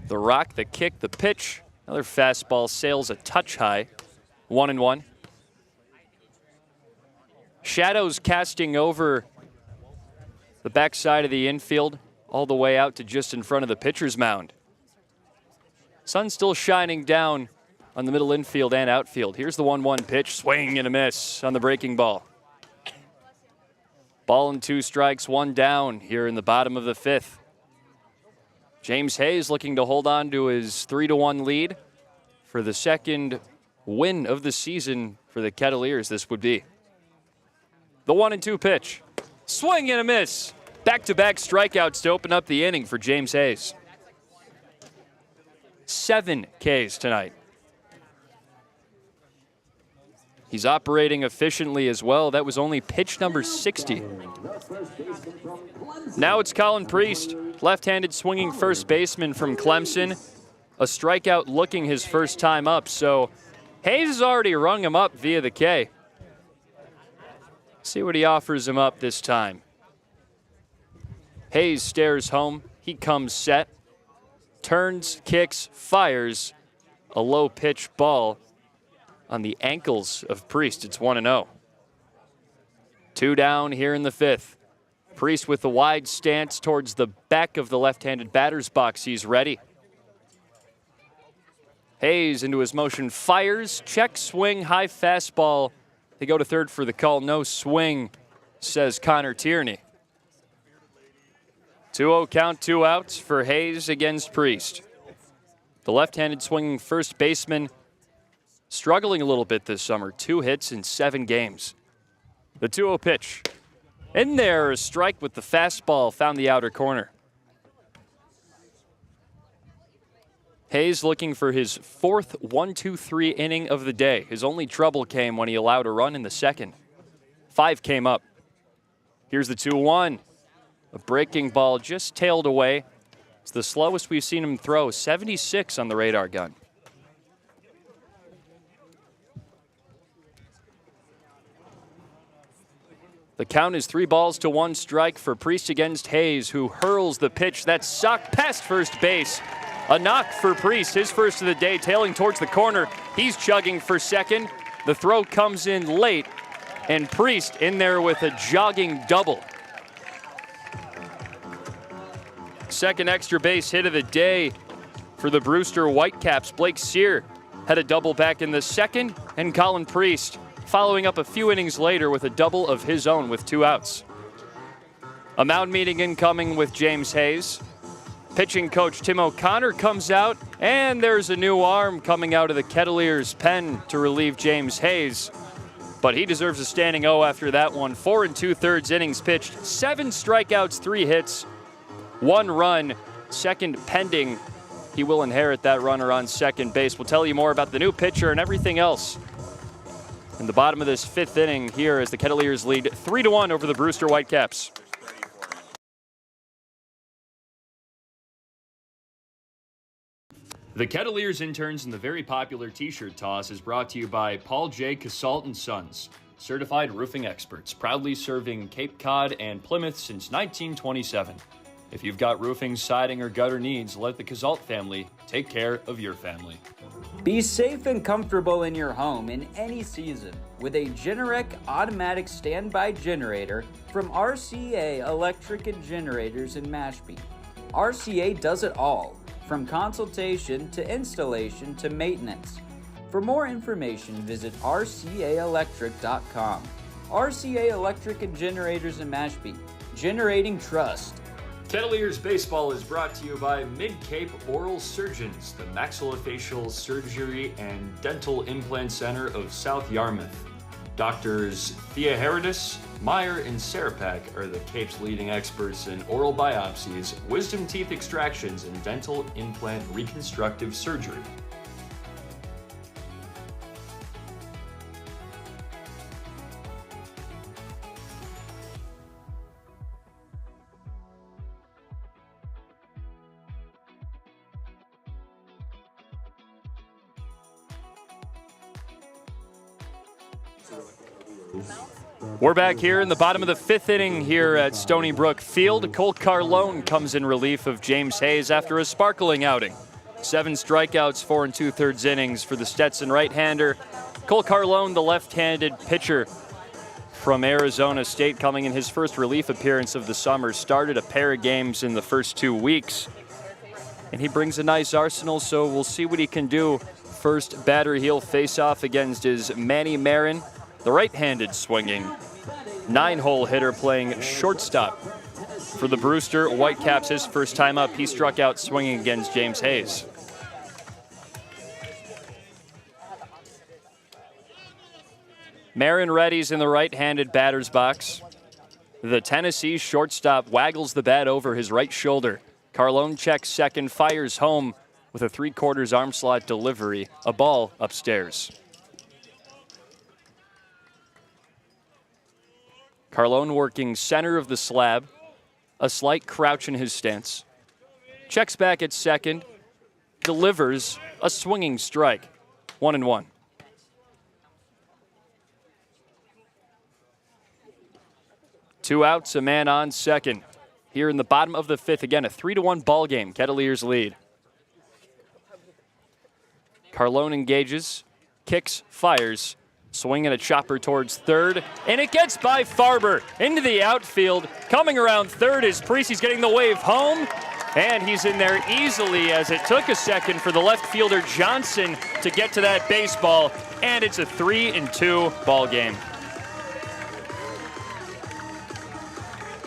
The rock, the kick, the pitch. Another fastball sails a touch high. 1-1. Shadows casting over the backside of the infield, all the way out to just in front of the pitcher's mound. Sun still shining down on the middle infield and outfield. Here's the 1-1 pitch. Swing and a miss on the breaking ball. Ball and 2 strikes, 1 down here in the bottom of the 5th. James Hayes looking to hold on to his 3-1 lead for the 2nd win of the season for the Kettleers. This would be the 1-2 pitch. Swing and a miss. Back-to-back strikeouts to open up the inning for James Hayes. 7 Ks tonight. He's operating efficiently as well. That was only pitch number 60. Now it's Colin Priest, left-handed swinging first baseman from Clemson. A strikeout looking his first time up, so Hayes has already rung him up via the K. See what he offers him up this time. Hayes stares home. He comes set. Turns, kicks, fires. A low pitch ball on the ankles of Priest. It's 1-0. 2 down here in the 5th. Priest with the wide stance towards the back of the left-handed batter's box. He's ready. Hayes into his motion, fires, check swing, high fastball. They go to third for the call. No swing, says Connor Tierney. 2-0 count, 2 outs for Hayes against Priest. The left-handed swinging first baseman struggling a little bit this summer. 2 hits in 7 games. The 2-0 pitch. In there, a strike with the fastball, found the outer corner. Hayes looking for his fourth 1-2-3 inning of the day. His only trouble came when he allowed a run in the second. 5 came up. Here's the 2-1. A breaking ball just tailed away. It's the slowest we've seen him throw, 76 on the radar gun. The count is 3-1 strike for Priest against Hayes, who hurls the pitch that sucked past first base. A knock for Priest, his first of the day, tailing towards the corner. He's chugging for second. The throw comes in late, and Priest in there with a jogging double. Second extra base hit of the day for the Brewster Whitecaps. Blake Sear had a double back in the second, and Colin Priest following up a few innings later with a double of his own with 2 outs. A mound meeting incoming with James Hayes. Pitching coach Tim O'Connor comes out, and there's a new arm coming out of the Kettleers pen to relieve James Hayes. But he deserves a standing O after that one. 4 2/3 innings pitched, 7 strikeouts, 3 hits, 1 run, second pending. He will inherit that runner on second base. We'll tell you more about the new pitcher and everything else in the bottom of this 5th inning here as the Kettleers lead 3-1 over the Brewster Whitecaps. The Kettleers interns in the very popular t-shirt toss is brought to you by Paul J. Casalt & Sons, certified roofing experts, proudly serving Cape Cod and Plymouth since 1927. If you've got roofing, siding, or gutter needs, let the Casalt family take care of your family.
Be safe and comfortable in your home in any season with a Generac automatic standby generator from RCA Electric and Generators in Mashpee. RCA does it all, from consultation to installation to maintenance. For more information, visit rcaelectric.com. RCA Electric and Generators in Mashpee, generating trust.
Kettleers Baseball is brought to you by Mid-Cape Oral Surgeons, the maxillofacial surgery and dental implant center of South Yarmouth. Doctors Thea Herodis, Meyer, and Sarapak are the Cape's leading experts in oral biopsies, wisdom teeth extractions, and dental implant reconstructive surgery. We're back here in the bottom of the 5th inning here at Stony Brook Field. Cole Carlone comes in relief of James Hayes after a sparkling outing. 7 strikeouts, 4 2/3 innings for the Stetson right-hander. Cole Carlone, the left-handed pitcher from Arizona State, coming in his first relief appearance of the summer, started a pair of games in the first 2 weeks. And he brings a nice arsenal, so we'll see what he can do. First batter he'll face off against is Manny Marin, the right-handed swinging 9-hole hitter playing shortstop for the Brewster Whitecaps. His first time up, he struck out swinging against James Hayes. Marin readies in the right-handed batter's box. The Tennessee shortstop waggles the bat over his right shoulder. Carlone checks second, fires home with a 3/4 arm slot delivery, a ball upstairs. Carlone working center of the slab, a slight crouch in his stance. Checks back at second, delivers a swinging strike, 1-1. Two outs, a man on second. Here in the bottom of the 5th, again, a 3-1 ball game. Kettleers lead. Carlone engages, kicks, fires. Swinging a chopper towards third, and it gets by Farber into the outfield. Coming around third is Priest. He's getting the wave home, and he's in there easily as it took a second for the left fielder Johnson to get to that baseball, and it's a 3-2 ball game.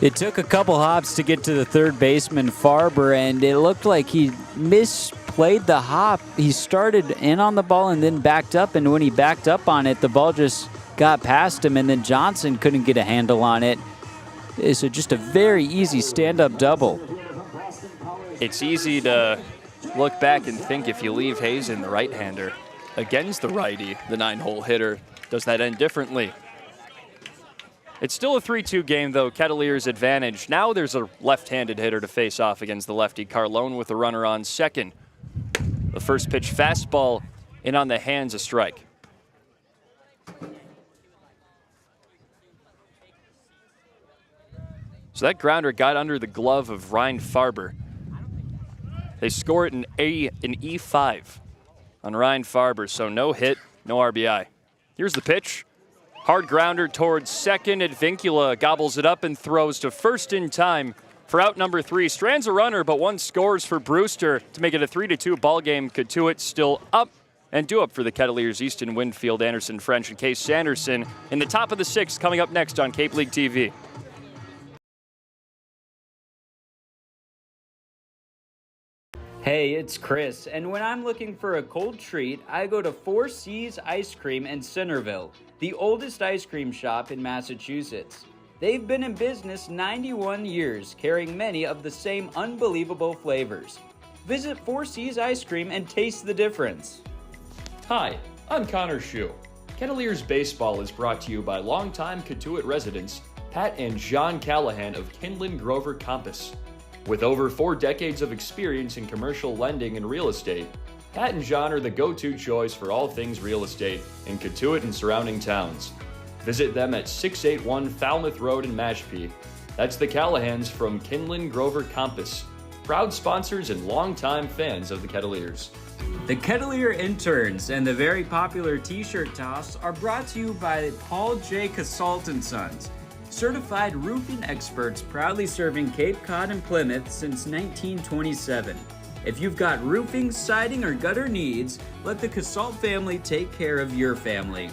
It took a couple hops to get to the third baseman, Farber, and it looked like he misplayed the hop. He started in on the ball and then backed up, and when he backed up on it, the ball just got past him, and then Johnson couldn't get a handle on it. So just a very easy stand-up double.
It's easy to look back and think if you leave Hazen, the right-hander, against the righty, the 9-hole hitter, does that end differently? It's still a 3-2 game, though. Kettleers advantage. Now there's a left-handed hitter to face off against the lefty. Carlone with the runner on second. The first pitch fastball in on the hands, a strike. So that grounder got under the glove of Ryan Farber. They score it an E5 on Ryan Farber, so no hit, no RBI. Here's the pitch. Hard grounder towards second. Advincula gobbles it up and throws to first in time for out number 3. Strands a runner, but one scores for Brewster to make it a 3-2 ball game. Cotuit still up and due up for the Kettleers. Easton Winfield, Anderson French, and Case Sanderson in the top of the 6th coming up next on Cape League TV.
Hey, it's Chris, and when I'm looking for a cold treat, I go to 4 Seas Ice Cream in Centerville, the oldest ice cream shop in Massachusetts. They've been in business 91 years, carrying many of the same unbelievable flavors. Visit 4 Seas Ice Cream and taste the difference.
Hi, I'm Connor Shue. Kettleers Baseball is brought to you by longtime Cotuit residents Pat and John Callahan of Kinlan Grover Compass. With over 4 decades of experience in commercial lending and real estate, Pat and John are the go-to choice for all things real estate in Cotuit and surrounding towns. Visit them at 681 Falmouth Road in Mashpee. That's the Callahans from Kinlan Grover Compass, proud sponsors and longtime fans of the Kettleers.
The Kettleer Interns and the very popular T-shirt toss are brought to you by Paul J. Casalt & Sons, certified roofing experts proudly serving Cape Cod and Plymouth since 1927. If you've got roofing, siding, or gutter needs, let the Casalt family take care of your family.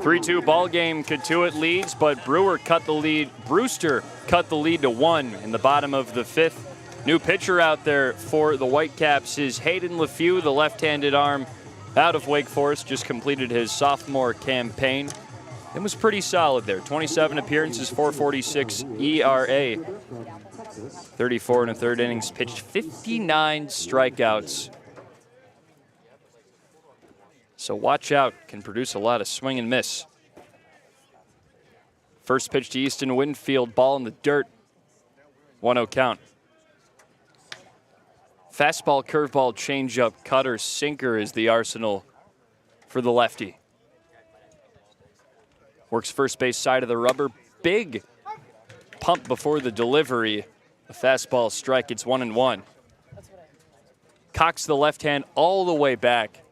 Three-two ball game. Cotuit leads, but Brewster cut the lead to 1 in the bottom of the 5th. New pitcher out there for the Whitecaps is Hayden LeFew, the left-handed arm out of Wake Forest, just completed his sophomore campaign. It was pretty solid there. 27 appearances, 4.46 ERA. 34 and a third innings pitched, 59 strikeouts. So watch out, can produce a lot of swing and miss. First pitch to Easton Winfield, ball in the dirt. 1-0 count. Fastball, curveball, changeup, cutter, sinker is the arsenal for the lefty. Works first base side of the rubber. Big pump before the delivery. A fastball strike, it's 1-1. Cocks the left hand all the way back.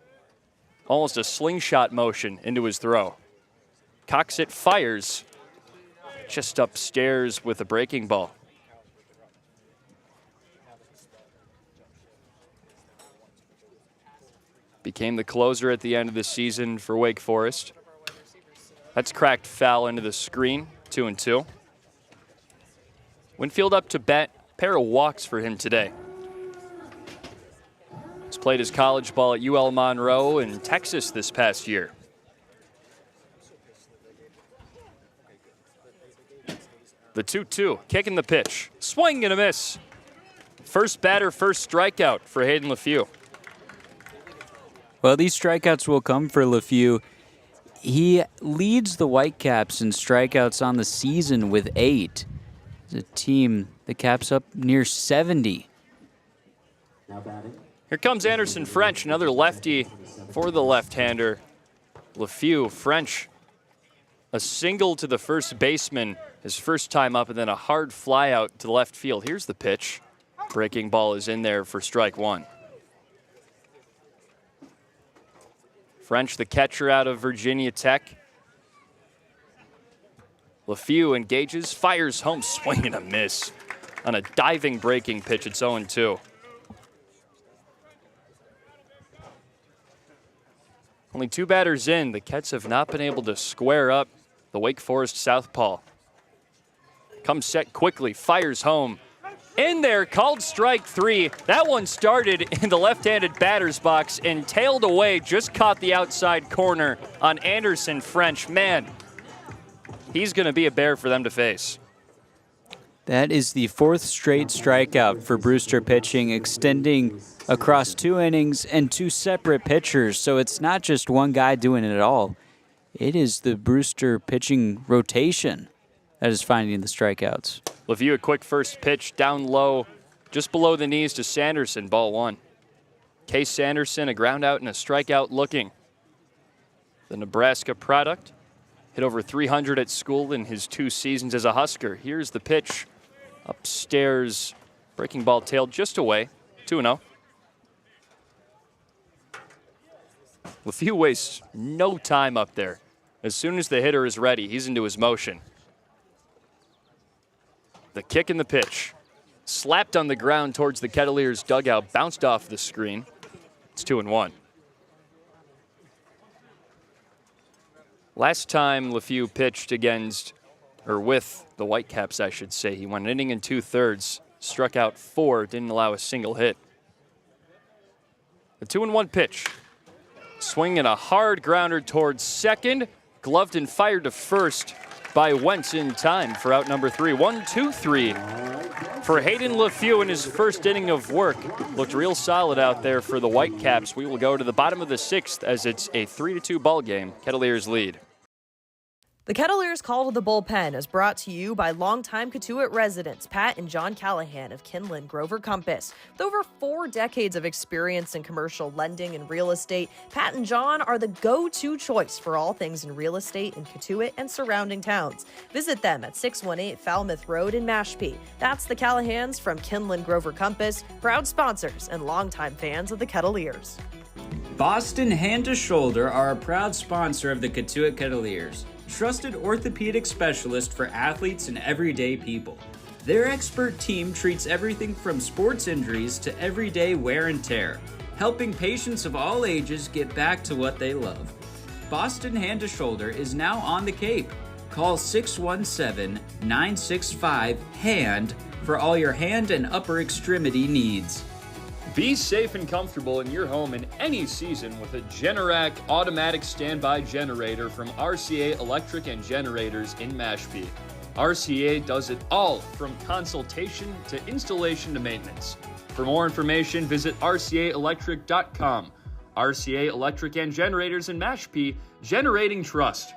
Almost a slingshot motion into his throw. Cocks it, fires. Just upstairs with a breaking ball. Became the closer at the end of the season for Wake Forest. That's cracked foul into the screen, 2-2. Winfield up to bat, pair of walks for him today. He's played his college ball at UL Monroe in Texas this past year. The 2-2, kicking the pitch. Swing and a miss. First batter, first strikeout for Hayden LeFew.
Well, these strikeouts will come for LeFew. He leads the Whitecaps in strikeouts on the season with 8. The team, the Caps up near 70.
Here comes Anderson French, another lefty for the left-hander. LeFew, French, a single to the first baseman, his first time up, and then a hard fly out to left field. Here's the pitch. Breaking ball is in there for strike 1. French, the catcher out of Virginia Tech. LeFew engages, fires home, swing and a miss. On a diving breaking pitch, it's 0-2. Only 2 batters in, the Kets have not been able to square up the Wake Forest southpaw. Comes set quickly, fires home. In there, called strike 3. That one started in the left-handed batter's box and tailed away, just caught the outside corner on Anderson French. Man, he's going to be a bear for them to face.
That is the 4th straight strikeout for Brewster pitching, extending across 2 innings and 2 separate pitchers. So it's not just one guy doing it at all. It is the Brewster pitching rotation that is finding the strikeouts.
LeView, a quick first pitch down low, just below the knees to Sanderson, ball 1. Case Sanderson, a ground out and a strikeout looking. The Nebraska product, hit over 300 at school in his 2 seasons as a Husker. Here's the pitch. Upstairs, breaking ball tailed just away, 2-0. LeFew wastes no time up there. As soon as the hitter is ready, he's into his motion. The kick and the pitch. Slapped on the ground towards the Kettleers dugout, bounced off the screen. It's 2-1. Last time LeFew pitched against, or with the Whitecaps, I should say, he went an inning and 2/3, struck out 4, didn't allow a single hit. The 2-1 pitch. Swing and a hard grounder towards second. Gloved and fired to first by Wentz in time for out number 3. 1-2-3 for Hayden LeFew in his first inning of work. Looked real solid out there for the Whitecaps. We will go to the bottom of the 6th as it's a 3-2 ball game. Kettleers lead.
The Kettleers Call to the Bullpen is brought to you by longtime Cotuit residents Pat and John Callahan of Kinlan Grover Compass. With over 4 decades of experience in commercial lending and real estate, Pat and John are the go-to choice for all things in real estate in Cotuit and surrounding towns. Visit them at 618 Falmouth Road in Mashpee. That's the Callahans from Kinlan Grover Compass, proud sponsors and longtime fans of the Kettleers.
Boston Hand to Shoulder are a proud sponsor of the Cotuit Kettleers. Trusted orthopedic specialist for athletes and everyday people. Their expert team treats everything from sports injuries to everyday wear and tear, helping patients of all ages get back to what they love. Boston Hand to Shoulder is now on the Cape. Call 617-965-HAND for all your hand and upper extremity needs.
Be safe and comfortable in your home in any season with a Generac automatic standby generator from RCA Electric and Generators in Mashpee. RCA does it all from consultation to installation to maintenance. For more information, visit rcaelectric.com. RCA Electric and Generators in Mashpee, generating trust.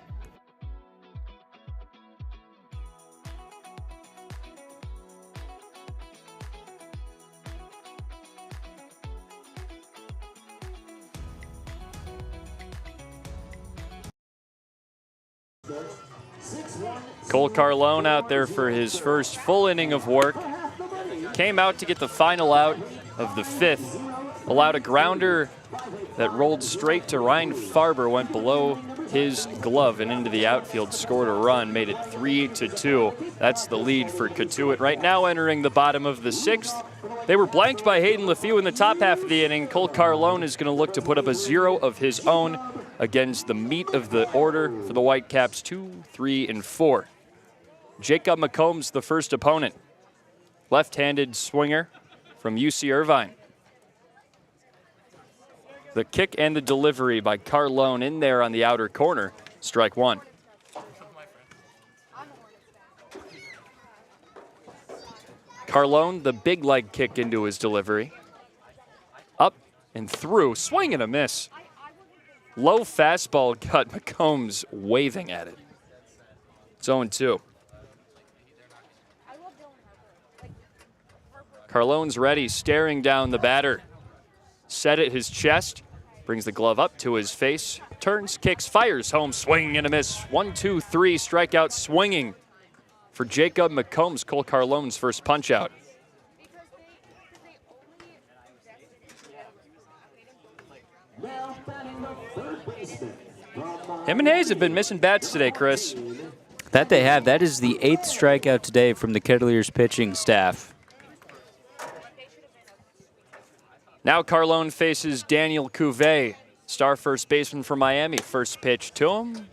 Cole Carlone out there for his first full inning of work. Came out to get the final out of the 5th. Allowed a grounder that rolled straight to Ryan Farber, went below his glove and into the outfield, scored a run, made it 3-2. That's the lead for Cotuit. Right now entering the bottom of the 6th. They were blanked by Hayden LeFew in the top half of the inning. Cole Carlone is going to look to put up a 0 of his own against the meat of the order for the Whitecaps, 2, 3, and 4. Jacob McCombs, the first opponent. Left-handed swinger from UC Irvine. The kick and the delivery by Carlone in there on the outer corner. Strike 1. Carlone, the big leg kick into his delivery. Up and through. Swing and a miss. Low fastball got McCombs waving at it. It's 0-2. Carlone's ready, staring down the batter. Set at his chest, brings the glove up to his face, turns, kicks, fires home, swing and a miss. 1-2-3, strikeout swinging for Jacob McCombs, Cole Carlone's first punch out. Him and Hayes have been missing bats today, Chris.
That they have. That is the 8th strikeout today from the Kettleers pitching staff.
Now Carlone faces Daniel Cotuit, star first baseman for Miami. First pitch to him.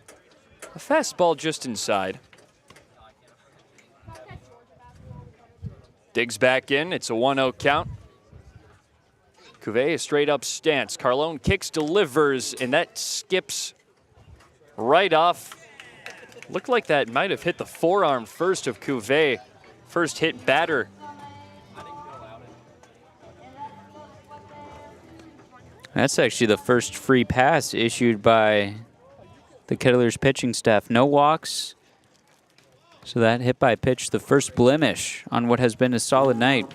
A fastball just inside. Digs back in. It's a 1-0 count. Cotuit, a straight up stance. Carlone kicks, delivers, and that skips right off. Looked like that might have hit the forearm first of Cotuit. First hit batter.
That's actually the first free pass issued by the Kettleers pitching staff. No walks. So that hit by pitch, the first blemish on what has been a solid night.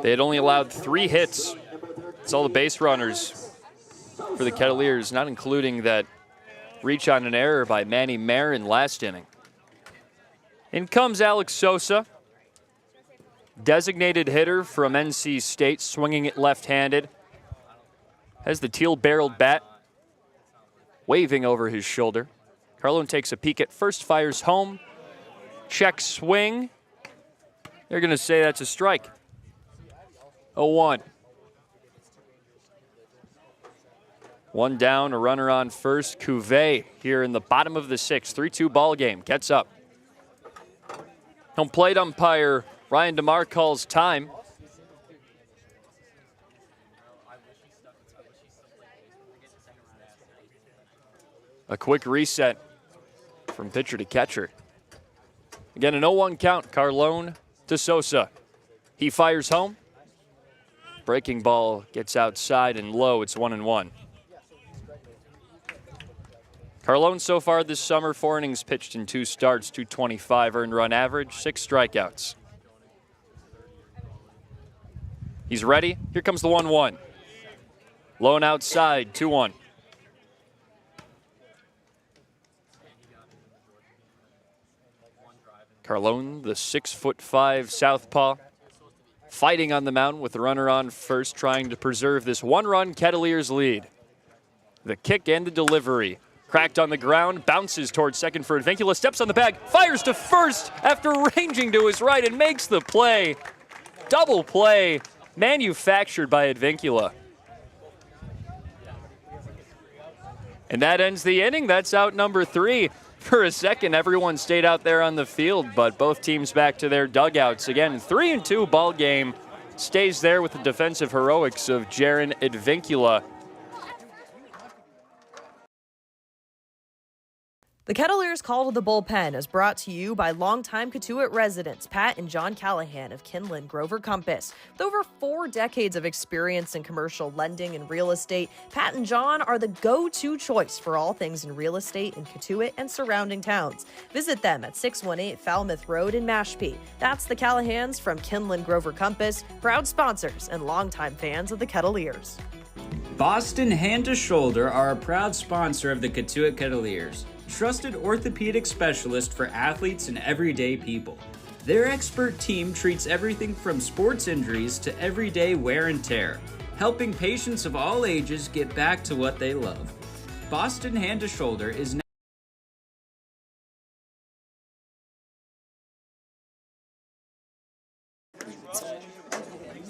They had only allowed 3 hits. It's all the base runners for the Kettleers, not including that reach on an error by Manny Marin last inning. In comes Alex Sosa, designated hitter from NC State, swinging it left-handed. Has the teal-barreled bat waving over his shoulder. Carlone takes a peek at first, fires home. Check swing. They're going to say that's a strike. 0-1. One down, a runner on first. Cotuit here in the bottom of the 6th. 3-2 ball game. Gets up. Home plate umpire Ryan DeMar calls time. A quick reset from pitcher to catcher. Again, an 0-1 count. Carlone to Sosa. He fires home. Breaking ball gets outside and low. It's 1-1. Carlone so far this summer, 4 innings pitched in 2 starts, 225 earned run average, 6 strikeouts. He's ready. Here comes the 1-1. Low and outside, 2-1. Carlone, the 6'5" southpaw, fighting on the mound with the runner on first, trying to preserve this 1-run Kettleers lead. The kick and the delivery. Cracked on the ground, bounces towards second for Advincula, steps on the bag, fires to first after ranging to his right and makes the play. Double play manufactured by Advincula. And that ends the inning. That's out number 3. For a second, everyone stayed out there on the field, but both teams back to their dugouts. Again, 3-2 ball game stays there with the defensive heroics of Jaron Advincula.
The Kettleers Call to the Bullpen is brought to you by longtime Cotuit residents Pat and John Callahan of Kinlan Grover Compass. With over 4 decades of experience in commercial lending and real estate, Pat and John are the go-to choice for all things in real estate in Cotuit and surrounding towns. Visit them at 618 Falmouth Road in Mashpee. That's the Callahans from Kinlan Grover Compass, proud sponsors and longtime fans of the Kettleers.
Boston Hand to Shoulder are a proud sponsor of the Cotuit Kettleers. Trusted orthopedic specialist for athletes and everyday people. Their expert team treats everything from sports injuries to everyday wear and tear, helping patients of all ages get back to what they love. Boston Hand to Shoulder is now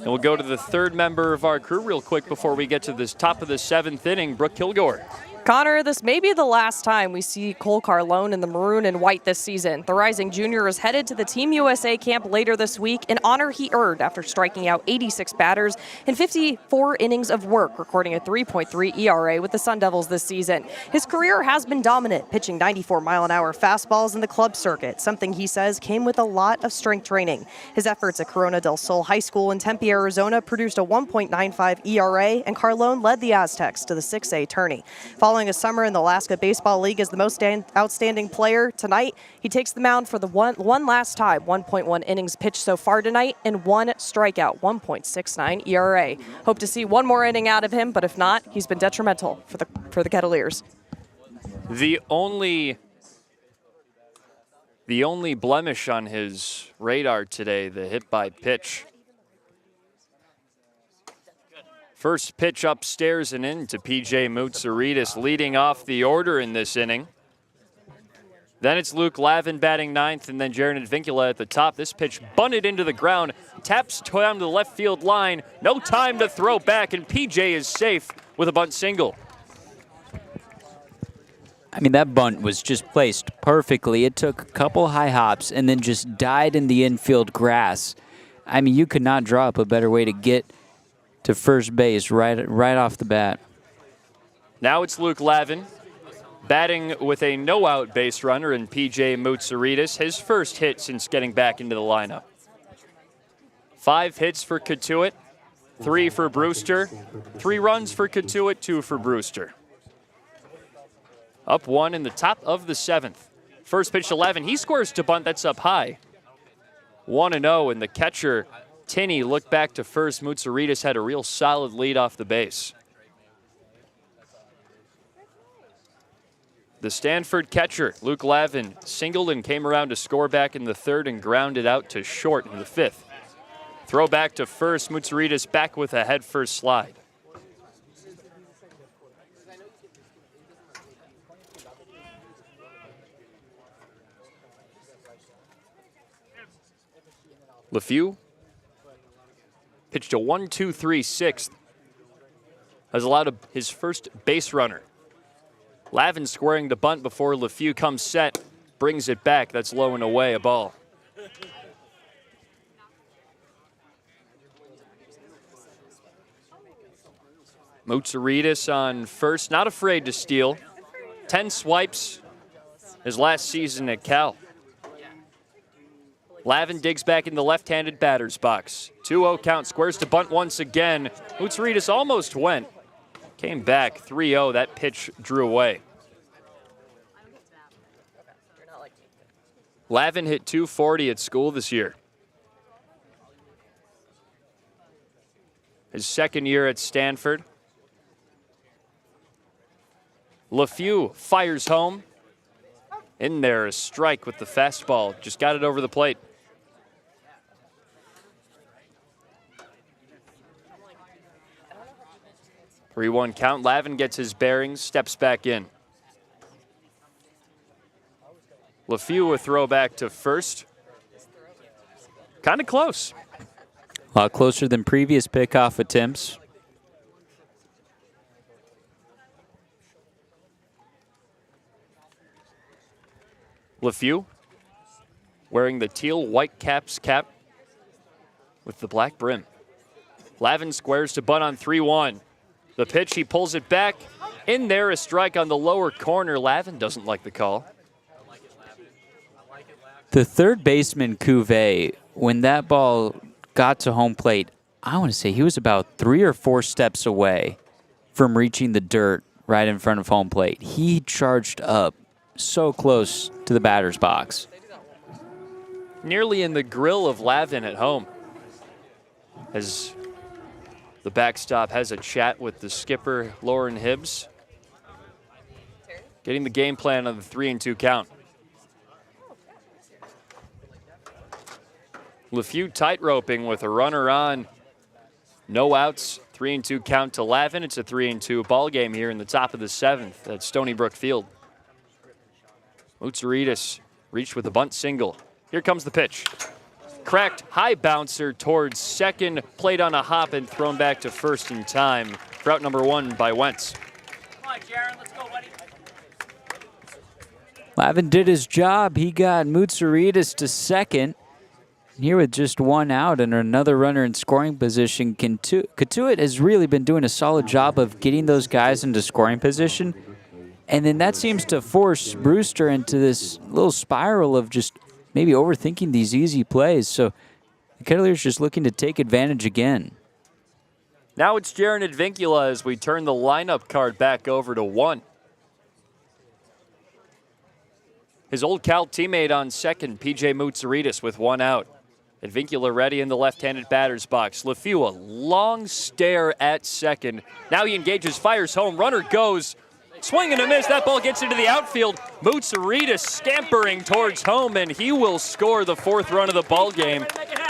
And we'll go to the third member of our crew real quick before we get to this top of the 7th inning, Brooke Kilgore.
Connor, this may be the last time we see Cole Carlone in the maroon and white this season. The rising junior is headed to the Team USA camp later this week, an honor he earned after striking out 86 batters in 54 innings of work, recording a 3.3 ERA with the Sun Devils this season. His career has been dominant, pitching 94-mile-an-hour fastballs in the club circuit, something he says came with a lot of strength training. His efforts at Corona del Sol High School in Tempe, Arizona produced a 1.95 ERA, and Carlone led the Aztecs to the 6A tourney. Following a summer in the Alaska Baseball League as the most outstanding player, tonight he takes the mound for the one last time. 1.1 innings pitched so far tonight and 1 strikeout, 1.69 ERA. Hope to see one more inning out of him, but if not, he's been detrimental for the Kettleers.
The only blemish on his radar today, the hit by pitch First pitch upstairs and in to P.J. Moutsouridis, leading off the order in this inning. Then it's Luke Lavin batting ninth, and then Jaron Advincula at the top. This pitch bunted into the ground, taps down to the left field line. No time to throw back, and P.J. is safe with a bunt single.
I mean, that bunt was just placed perfectly. It took a couple high hops and then just died in the infield grass. I mean, you could not draw up a better way to get to first base right off the bat.
Now it's Luke Lavin batting with a no-out base runner in P.J. Moutsouridis, his first hit since getting back into the lineup. 5 hits for Cotuit, 3 for Brewster, 3 runs for Cotuit, 2 for Brewster. Up 1 in the top of the 7th. First pitch to Lavin. He squares to bunt. That's up high. 1-0, and the catcher, Tinney, looked back to first. Moutsouridis had a real solid lead off the base. The Stanford catcher, Luke Lavin, singled and came around to score back in the 3rd and grounded out to short in the 5th. Throw back to first. Moutsouridis back with a head-first slide. LeFew pitched a 1-2-3 6th. Has allowed his first base runner. Lavin squaring the bunt before LeFew comes set. Brings it back. That's low and away, a ball. Moutsouridis on first. Not afraid to steal. 10 swipes his last season at Cal. Lavin digs back in the left-handed batter's box. 2-0 count, squares to bunt once again. Moutsouridis almost went. Came back 3-0. That pitch drew away. Lavin hit .240 at school this year. His second year at Stanford. LeFew fires home. In there, a strike with the fastball. Just got it over the plate. (3-1) count. Lavin gets his bearings, steps back in. LeFew a throw back to first. Kind of close.
A lot closer than previous pickoff attempts.
LeFew wearing the teal Whitecaps cap with the black brim. Lavin squares to bunt on 3-1. The pitch, he pulls it back. In there, a strike on the lower corner. Lavin doesn't like the call.
The third baseman, Cuvée, when that ball got to home plate, I want to say he was about 3 or 4 steps away from reaching the dirt right in front of home plate. He charged up so close to the batter's box.
Nearly in the grill of Lavin at home. As the backstop has a chat with the skipper, Lauren Hibbs. Getting the game plan on the 3-2 count. LeFew tight roping with a runner on. No outs, 3-2 count to Lavin. It's a 3-2 ball game here in the top of the 7th at Stony Brook Field. Moutsouridis reached with a bunt single. Here comes the pitch. Cracked high bouncer towards second, played on a hop and thrown back to first in time. Route number 1 by Wentz.
Come on, Jaron, let's go, buddy.
Lavin did his job. He got Moutsouridis to second. Here with just 1 out and another runner in scoring position, Cotuit has really been doing a solid job of getting those guys into scoring position. And then that seems to force Brewster into this little spiral of just maybe overthinking these easy plays. So the Kettleers just looking to take advantage again.
Now it's Jaron Advincula as we turn the lineup card back over to 1. His old Cal teammate on second, P.J. Moutsouridis with 1 out. Advincula ready in the left-handed batter's box. LeFew a long stare at second. Now he engages, fires home. Runner goes. Swing and a miss. That ball gets into the outfield. Moutsouridis scampering towards home, and he will score the 4th run of the ball game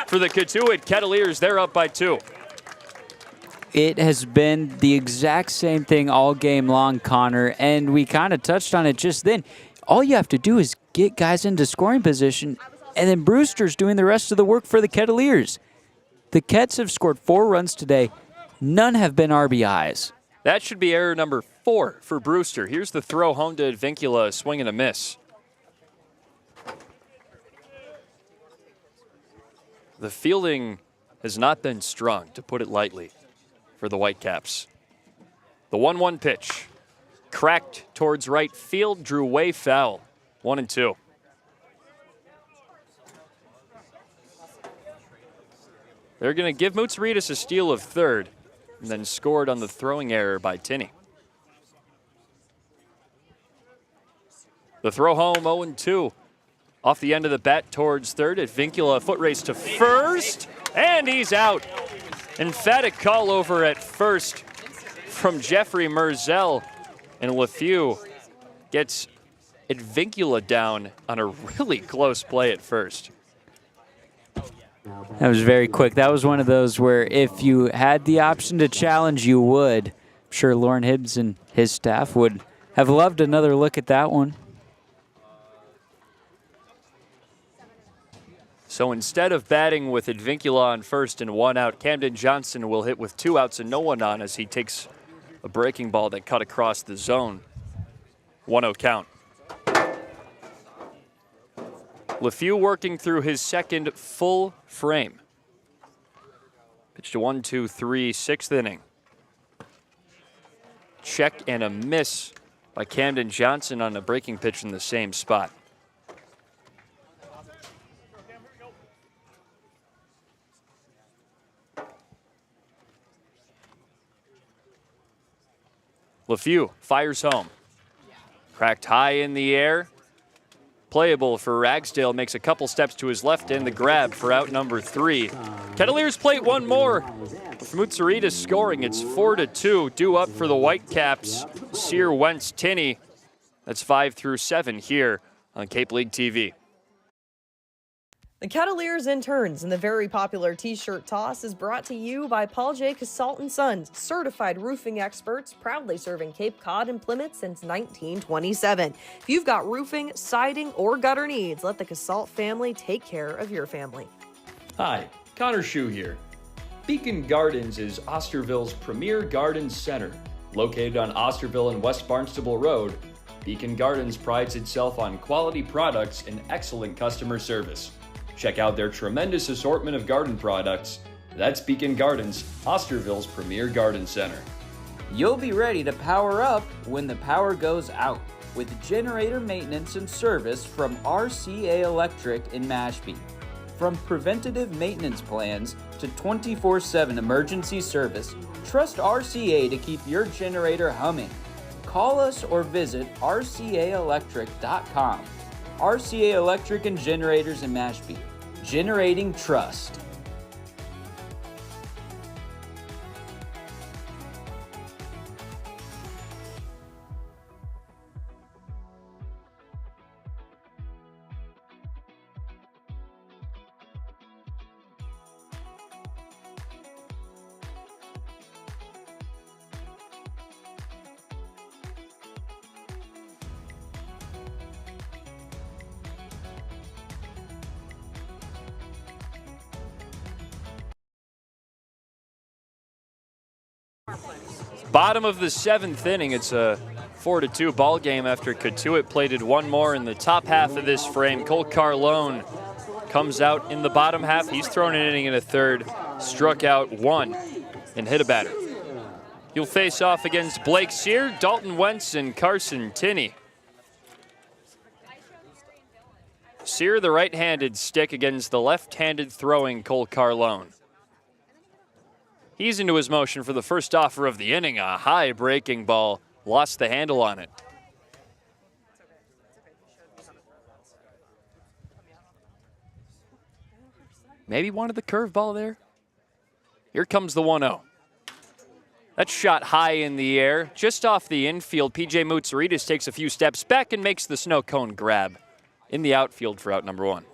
for the Cotuit Kettleers. They're up by 2.
It has been the exact same thing all game long, Connor, and we kind of touched on it just then. All you have to do is get guys into scoring position, and then Brewster's doing the rest of the work for the Kettleers. The Kets have scored 4 runs today. None have been RBIs.
That should be error number 4 for Brewster. Here's the throw home to Advincula, swing and a miss. The fielding has not been strong, to put it lightly, for the Whitecaps. The 1-1 pitch. Cracked towards right field, drew way foul. 1-2. They're going to give Mutsaritas a steal of third, and then scored on the throwing error by Tinney. The throw home, 0-2. Off the end of the bat towards third. Advincula, foot race to first, and he's out. Emphatic call over at first from Jeffrey Merzel, and LeFew gets Advincula down on a really close play at first.
That was very quick. That was one of those where if you had the option to challenge, you would. I'm sure Lauren Hibbs and his staff would have loved another look at that one.
So instead of batting with Advincula on first and 1 out, Camden Johnson will hit with 2 outs and no one on as he takes a breaking ball that cut across the zone. 1-0 count. LeFew working through his second full frame. Pitch to 1-2-3, 6th inning. Check and a miss by Camden Johnson on a breaking pitch in the same spot. LeFew fires home. Cracked high in the air. Playable for Ragsdale, makes a couple steps to his left and the grab for out number 3. Kettleers plate one more. Mutsaritas scoring. It's 4-2. Due up for the Whitecaps. Sear, Wentz, Tinney. That's 5 through 7 here on Cape League TV.
The Kettleers interns in the very popular T-shirt toss is brought to you by Paul J. Casalt & Sons, certified roofing experts, proudly serving Cape Cod and Plymouth since 1927. If you've got roofing, siding, or gutter needs, let the Casalt family take care of your family.
Hi, Connor Shue here. Beacon Gardens is Osterville's premier garden center. Located on Osterville and West Barnstable Road, Beacon Gardens prides itself on quality products and excellent customer service. Check out their tremendous assortment of garden products. That's Beacon Gardens, Osterville's premier garden center.
You'll be ready to power up when the power goes out with generator maintenance and service from RCA Electric in Mashpee. From preventative maintenance plans to 24/7 emergency service, trust RCA to keep your generator humming. Call us or visit rcaelectric.com. RCA Electric and Generators in Mashpee. Generating trust.
Bottom of the 7th inning. It's a 4-2 ball game after Cotuit plated one more in the top half of this frame. Cole Carlone comes out in the bottom half. He's thrown an inning and a third, struck out 1, and hit a batter. He'll face off against Blake Sear, Dalton Wentz, and Carson Tinney. Sear, the right-handed stick against the left-handed throwing Cole Carlone. He's into his motion for the first offer of the inning. A high breaking ball. Lost the handle on it. Maybe wanted the curveball there. Here comes the 1-0. That's shot high in the air, just off the infield. PJ Mutsaritas takes a few steps back and makes the snow cone grab in the outfield for out number 1.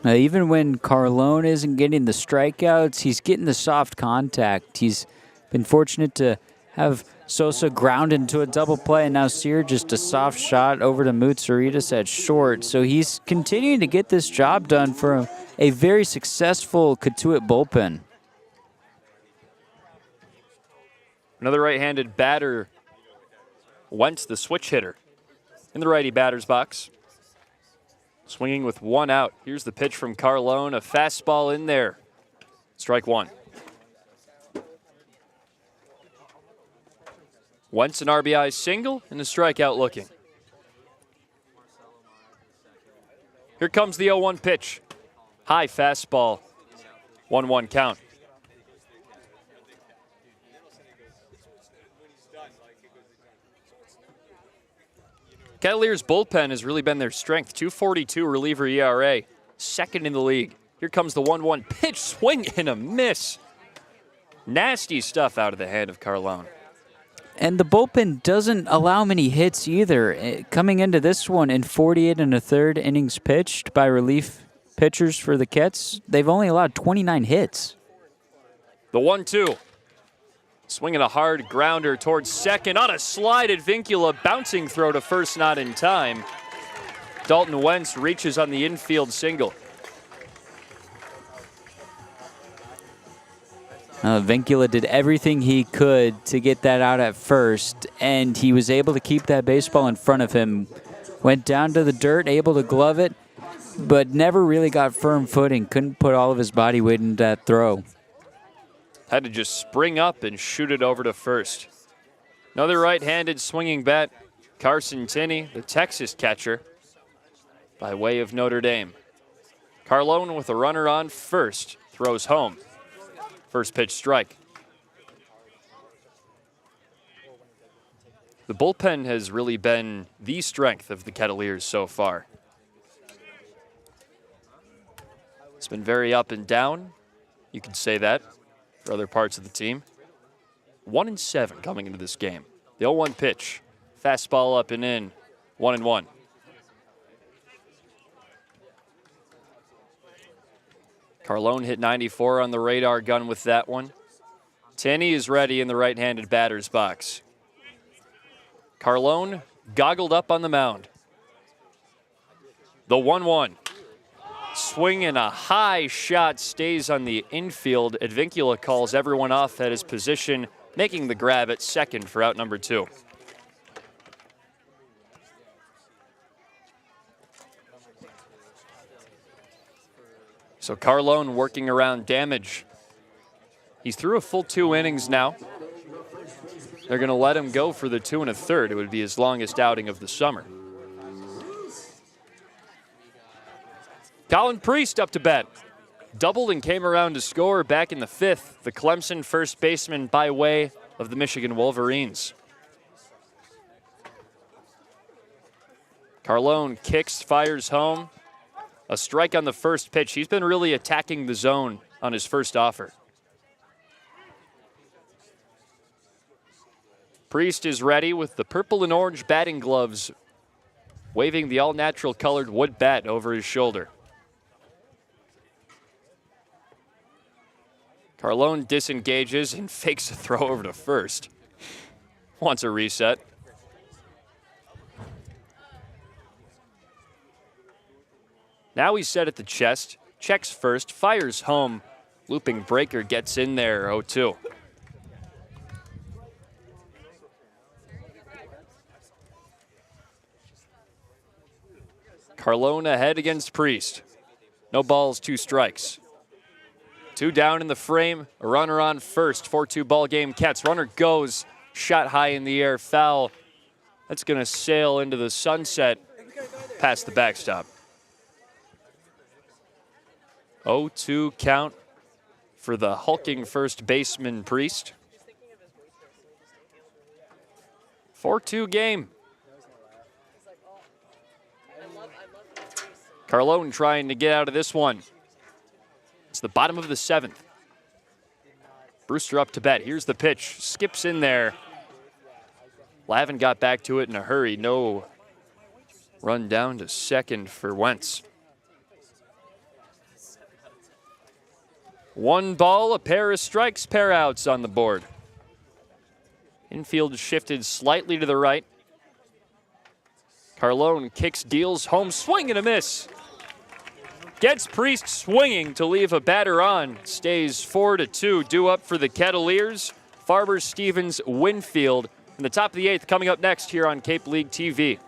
Even when Carlone isn't getting the strikeouts, he's getting the soft contact. He's been fortunate to have Sosa ground into a double play, and now Sear just a soft shot over to Mutsuritas at short. So he's continuing to get this job done for a very successful Cotuit bullpen.
Another right-handed batter, Wentz, the switch hitter, in the righty batter's box. Swinging with one out. Here's the pitch from Carlone, a fastball in there. Strike one. Wentz an RBI single and a strikeout looking. Here comes the 0-1 pitch. High fastball. 1-1 count. Kettleers' bullpen has really been their strength. 2.42 reliever ERA, second in the league. Here comes the 1-1 pitch, swing and a miss. Nasty stuff out of the hand of Carlone.
And the bullpen doesn't allow many hits either. Coming into this one in 48 1/3 innings pitched by relief pitchers for the Kets, they've only allowed 29 hits.
The 1-2. Swinging a hard grounder towards second on a slide at Vincula. Bouncing throw to first, not in time. Dalton Wentz reaches on the infield single.
Vincula did everything he could to get that out at first, and he was able to keep that baseball in front of him. Went down to the dirt, able to glove it, but never really got firm footing. Couldn't put all of his body weight into that throw.
Had to just spring up and shoot it over to first. Another right-handed swinging bat, Carson Tinney, the Texas catcher, by way of Notre Dame. Carlone with a runner on first, throws home. First pitch strike. The bullpen has really been the strength of the Kettleers so far. It's been very up and down. You could say that for other parts of the team. 1-7 coming into this game. The 0-1 pitch. Fastball up and in. 1-1. Carlone hit 94 on the radar gun with that one. Tinney is ready in the right-handed batter's box. Carlone goggled up on the mound. The 1-1. Swing and a high shot stays on the infield. Advincula calls everyone off at his position, making the grab at second for out number 2. So Carlone working around damage. He's through a full 2 innings now. They're going to let him go for the 2 1/3. It would be his longest outing of the summer. Colin Priest up to bat. Doubled and came around to score back in the 5th. The Clemson first baseman by way of the Michigan Wolverines. Carlone kicks, fires home. A strike on the first pitch. He's been really attacking the zone on his first offer. Priest is ready with the purple and orange batting gloves, waving the all-natural colored wood bat over his shoulder. Carlone disengages and fakes a throw over to first. Wants a reset. Now he's set at the chest, checks first, fires home. Looping breaker gets in there, 0-2. Carlone ahead against Priest. No balls, 2 strikes. 2 down in the frame, a runner on first, 4-2 ball game. Cats, runner goes, shot high in the air, foul. That's gonna sail into the sunset past the backstop. 0-2 count for the hulking first baseman Priest. 4-2 game. Carlone trying to get out of this one. It's the bottom of the 7th. Brewster up to bat. Here's the pitch. Skips in there. Lavin got back to it in a hurry. No run down to second for Wentz. 1 ball, a pair of strikes, pair outs on the board. Infield shifted slightly to the right. Carlone kicks, deals, home swing and a miss. Gets Priest swinging to leave a batter on. Stays 4-2, due up for the Kettleers. Farber, Stevens, Winfield. In the top of the 8th coming up next here on Cape League TV.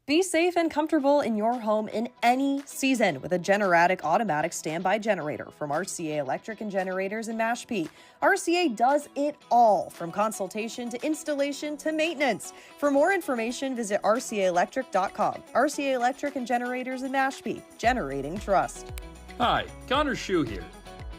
Be safe and comfortable in your home in any season with a Generatic automatic standby generator from RCA Electric and Generators in Mashpee. RCA does it all, from consultation to installation to maintenance. For more information, visit rcaelectric.com. RCA Electric and Generators in Mashpee, generating trust.
Hi, Connor Shue here.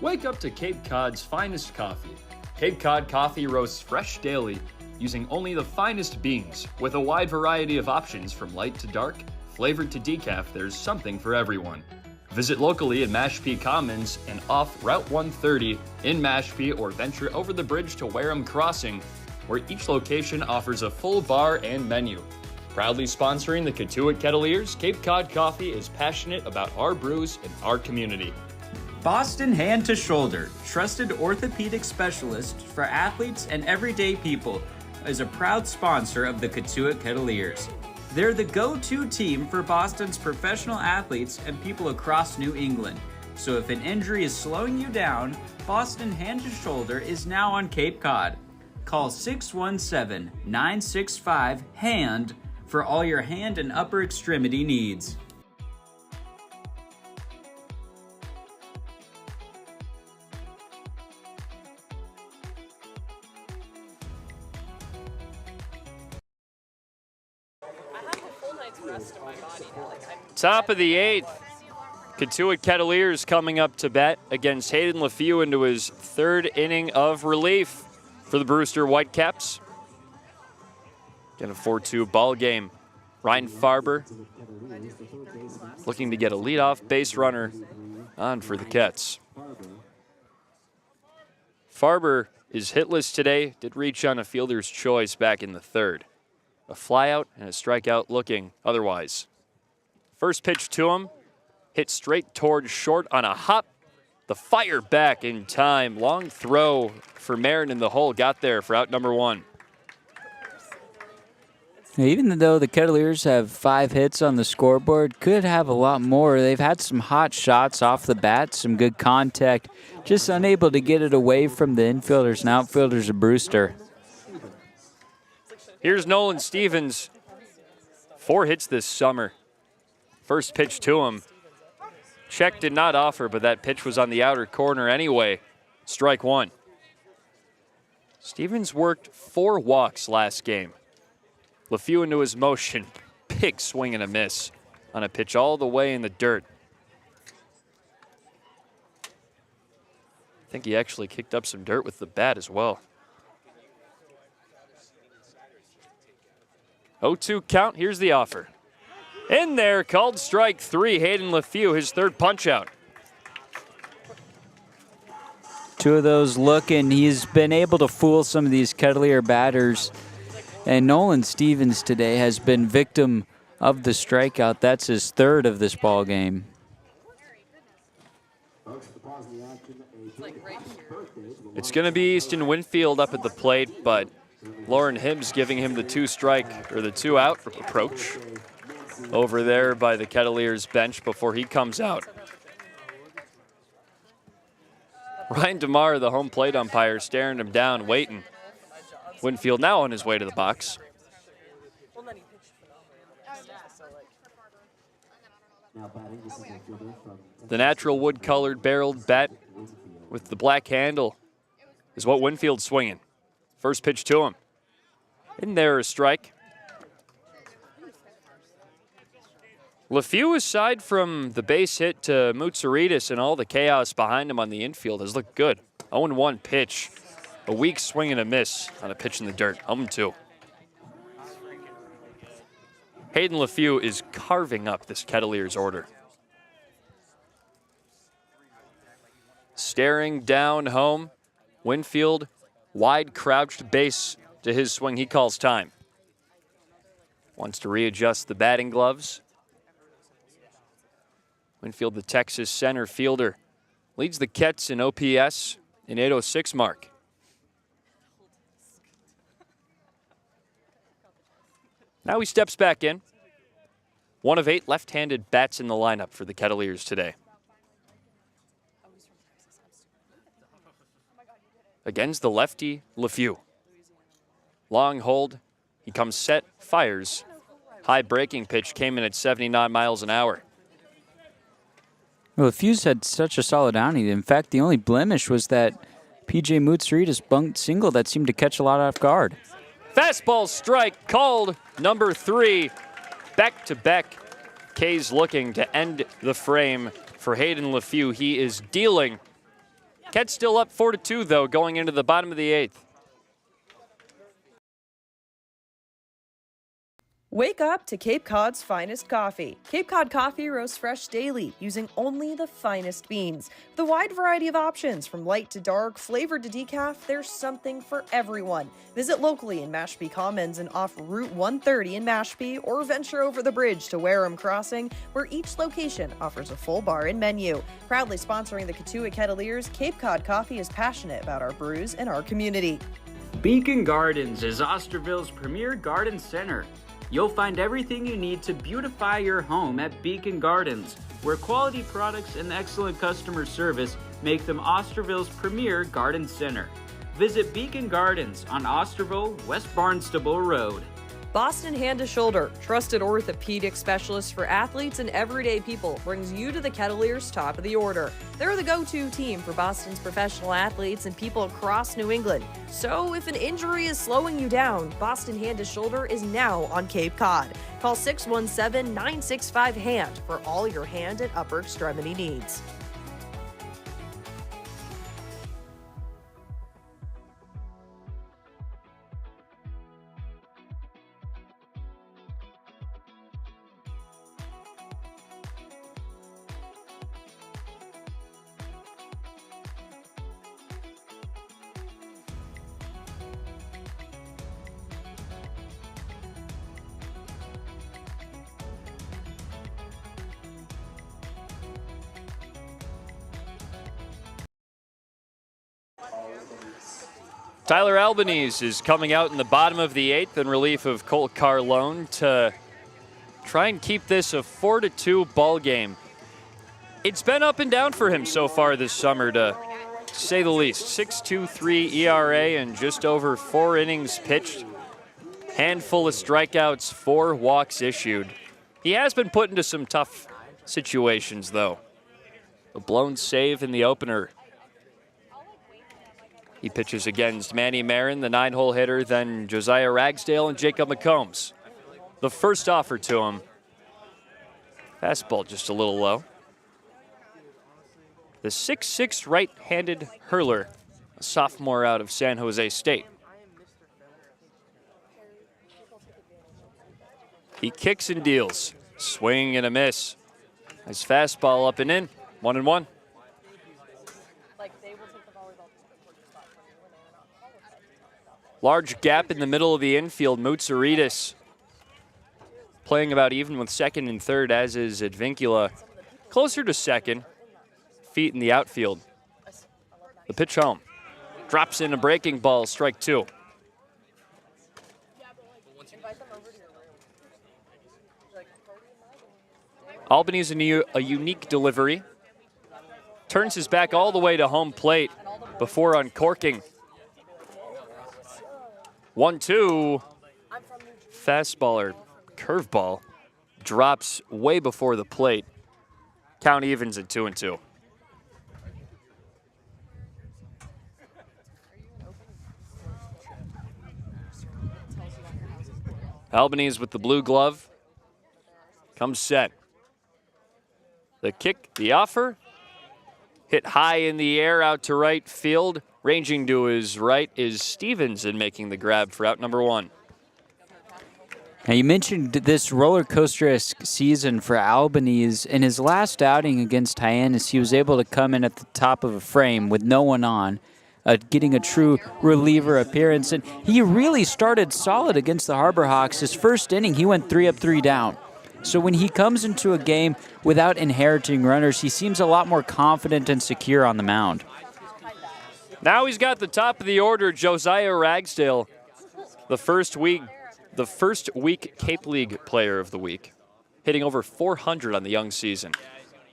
Wake up to Cape Cod's finest coffee. Cape Cod coffee roasts fresh daily, using only the finest beans. With a wide variety of options from light to dark, flavored to decaf, there's something for everyone. Visit locally in Mashpee Commons and off Route 130 in Mashpee, or venture over the bridge to Wareham Crossing, where each location offers a full bar and menu. Proudly sponsoring the Cotuit Kettleers, Cape Cod Coffee is passionate about our brews and our community.
Boston Hand to Shoulder, trusted orthopedic specialist for athletes and everyday people, is a proud sponsor of the Cotuit Kettleers. They're the go-to team for Boston's professional athletes and people across New England. So if an injury is slowing you down, Boston Hand to Shoulder is now on Cape Cod. Call 617-965-HAND for all your hand and upper extremity needs.
Top of the 8th, Cotuit Kettleers coming up to bat against Hayden LeFew into his 3rd inning of relief for the Brewster Whitecaps. Get a 4-2 ball game. Ryan Farber looking to get a leadoff base runner on for the Kets. Farber is hitless today, did reach on a fielder's choice back in the 3rd. A flyout and a strikeout looking otherwise. First pitch to him, hit straight towards short on a hop. The fire back in time. Long throw for Marin in the hole. Got there for out number 1.
Even though the Kettleers have 5 hits on the scoreboard, could have a lot more. They've had some hot shots off the bat, some good contact, just unable to get it away from the infielders and outfielders of Brewster.
Here's Nolan Stevens. 4 hits this summer. First pitch to him. Check did not offer, but that pitch was on the outer corner anyway. Strike 1. Stevens worked 4 walks last game. LeFew into his motion. Big swing and a miss on a pitch all the way in the dirt. I think he actually kicked up some dirt with the bat as well. 0-2 count. Here's the offer. In there, called strike 3. Hayden LeFew, his 3rd punch out.
2 of those looking. He's been able to fool some of these Kettleer batters. And Nolan Stevens today has been victim of the strikeout. That's his 3rd of this ball game.
It's going to be Easton Winfield up at the plate, but Lauren Hibbs giving him the 2-strike or the 2-out approach over there by the Kettleers bench before he comes out. Ryan DeMar, the home plate umpire, staring him down, waiting. Winfield now on his way to the box. The natural wood-colored barreled bat with the black handle is what Winfield's swinging. First pitch to him. In there, a strike. LeFew, aside from the base hit to Moutsouridis and all the chaos behind him on the infield, has looked good. 0-1 pitch. A weak swing and a miss on a pitch in the dirt. 0-2. Hayden LeFew is carving up this Kettleers order. Staring down home. Winfield, wide crouched base to his swing. He calls time. Wants to readjust the batting gloves. Winfield, the Texas center fielder, leads the Kets in OPS, an 806 mark. Now he steps back in. 1 of 8 left-handed bats in the lineup for the Kettleers today. Against the lefty, LeFew. Long hold. He comes set, fires. High breaking pitch came in at 79 miles an hour.
Well, LeFew's had such a solid outing. In fact, the only blemish was that P.J. Mutsaritas bunked single that seemed to catch a lot off guard.
Fastball strike called, number 3. Back-to-back K's looking to end the frame for Hayden LeFew. He is dealing. Kets still up 4-2, though, going into the bottom of the 8th.
Wake up to Cape Cod's finest coffee. Cape Cod coffee roasts fresh daily using only the finest beans. With a wide variety of options from light to dark, flavored to decaf, there's something for everyone. Visit locally in Mashpee Commons and off Route 130 in Mashpee, or venture over the bridge to Wareham Crossing, where each location offers a full bar and menu. Proudly sponsoring the Cotuit Kettleers, Cape Cod Coffee is passionate about our brews and our community.
Beacon Gardens is Osterville's premier garden center. You'll find everything you need to beautify your home at Beacon Gardens, where quality products and excellent customer service make them Osterville's premier garden center. Visit Beacon Gardens on Osterville, West Barnstable Road.
Boston Hand to Shoulder, trusted orthopedic specialist for athletes and everyday people, brings you to the Kettleers' top of the order. They're the go-to team for Boston's professional athletes and people across New England. So if an injury is slowing you down, Boston Hand to Shoulder is now on Cape Cod. Call 617-965-HAND for all your hand and upper extremity needs.
Tyler Albanese is coming out in the bottom of the 8th in relief of Colt Carlone to try and keep this a 4-2 ball game. It's been up and down for him so far this summer, to say the least. 6.23 ERA and just over 4 innings pitched. Handful of strikeouts, 4 walks issued. He has been put into some tough situations, though. A blown save in the opener. He pitches against Manny Marin, the 9-hole hitter, then Josiah Ragsdale and Jacob McCombs. The first offer to him. Fastball just a little low. The 6'6" right-handed hurler, a sophomore out of San Jose State. He kicks and deals. Swing and a miss. Nice fastball up and in. 1-1. Large gap in the middle of the infield. Mutsaritas playing about even with second and third, as is Advincula. Closer to second. Feet in the outfield. The pitch home. Drops in a breaking ball, strike 2. Albany's a unique delivery. Turns his back all the way to home plate before uncorking. 1-2. Fastball or curveball drops way before the plate. Count evens at 2-2. Albanese with the blue glove. Comes set. The kick, the offer. Hit high in the air out to right field. Ranging to his right is Stevenson making the grab for out number 1.
Now, you mentioned this roller coaster-esque season for Albanese. In his last outing against Hyannis, he was able to come in at the top of a frame with no one on, getting a true reliever appearance. And he really started solid against the Harbor Hawks. His first inning, he went 3 up, 3 down. So when he comes into a game without inheriting runners, he seems a lot more confident and secure on the mound.
Now he's got the top of the order, Josiah Ragsdale, the first week Cape League Player of the Week, hitting over 400 on the young season.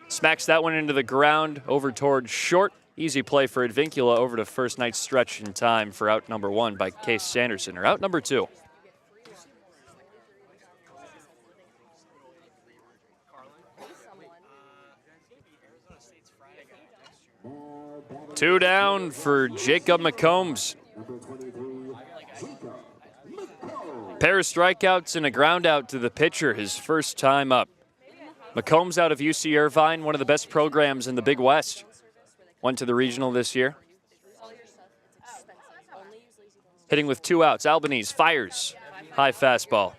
Smacks that one into the ground, over towards short. Easy play for Advincula over to first. Nice stretch in time for out number 1 by Case Sanderson, or out number 2. Two down for Jacob McCombs. Pair of strikeouts and a ground out to the pitcher, his first time up. McCombs out of UC Irvine, one of the best programs in the Big West. Went to the regional this year. Hitting with 2 outs. Albanese fires. High fastball.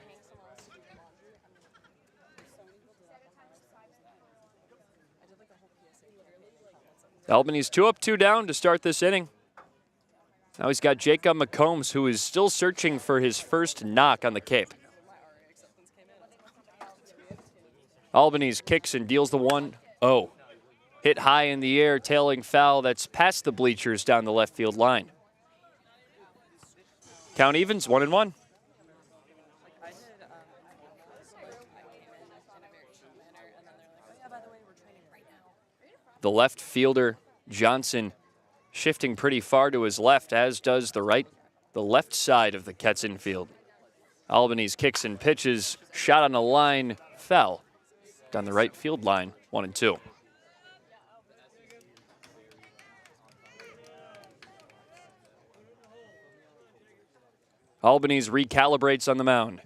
Albanese 2 up, 2 down to start this inning. Now he's got Jacob McCombs, who is still searching for his first knock on the Cape. Albanese kicks and deals the 1-0. Hit high in the air, tailing foul that's past the bleachers down the left field line. Count evens, 1-1. The left fielder, Johnson, shifting pretty far to his left, as does the left side of the Ketts infield. Albanese kicks and pitches, shot on a line, foul down the right field line, 1-2. Albanese recalibrates on the mound.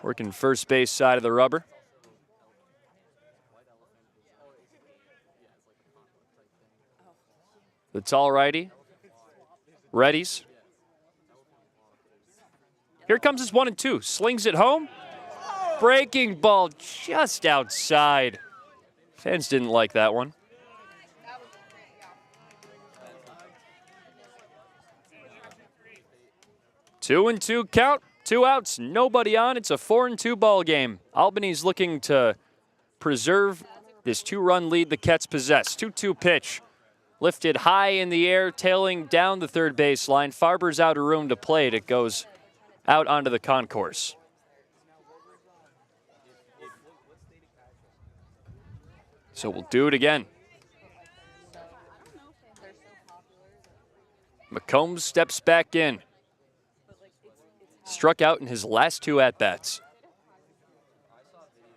Working first base side of the rubber. The tall righty. Readies. Here comes his 1-2. Slings it home. Breaking ball just outside. Fans didn't like that one. Two and 2 count. 2 outs. Nobody on. It's a 4-2 ball game. Albany's looking to preserve this 2-run lead the Ketts possess. 2-2 pitch. Lifted high in the air, tailing down the third base line. Farber's out of room to plate. It goes out onto the concourse. So we'll do it again. McCombs steps back in. Struck out in his last 2 at-bats.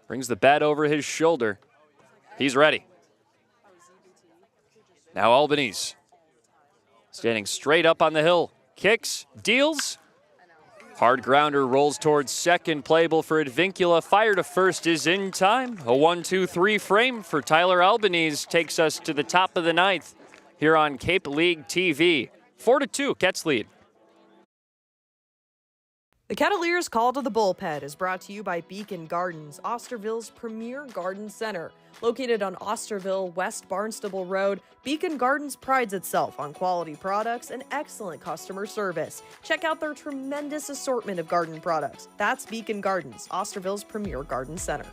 Brings the bat over his shoulder. He's ready. Now Albanese. Standing straight up on the hill. Kicks, deals. Hard grounder rolls towards second. Playable for Advincula. Fire to first is in time. A 1-2-3 frame for Tyler Albanese takes us to the top of the 9th here on Cape League TV. 4-2, Ketts lead.
The Kettleers Call to the Bullpen is brought to you by Beacon Gardens, Osterville's premier garden center. Located on Osterville, West Barnstable Road, Beacon Gardens prides itself on quality products and excellent customer service. Check out their tremendous assortment of garden products. That's Beacon Gardens, Osterville's premier garden center.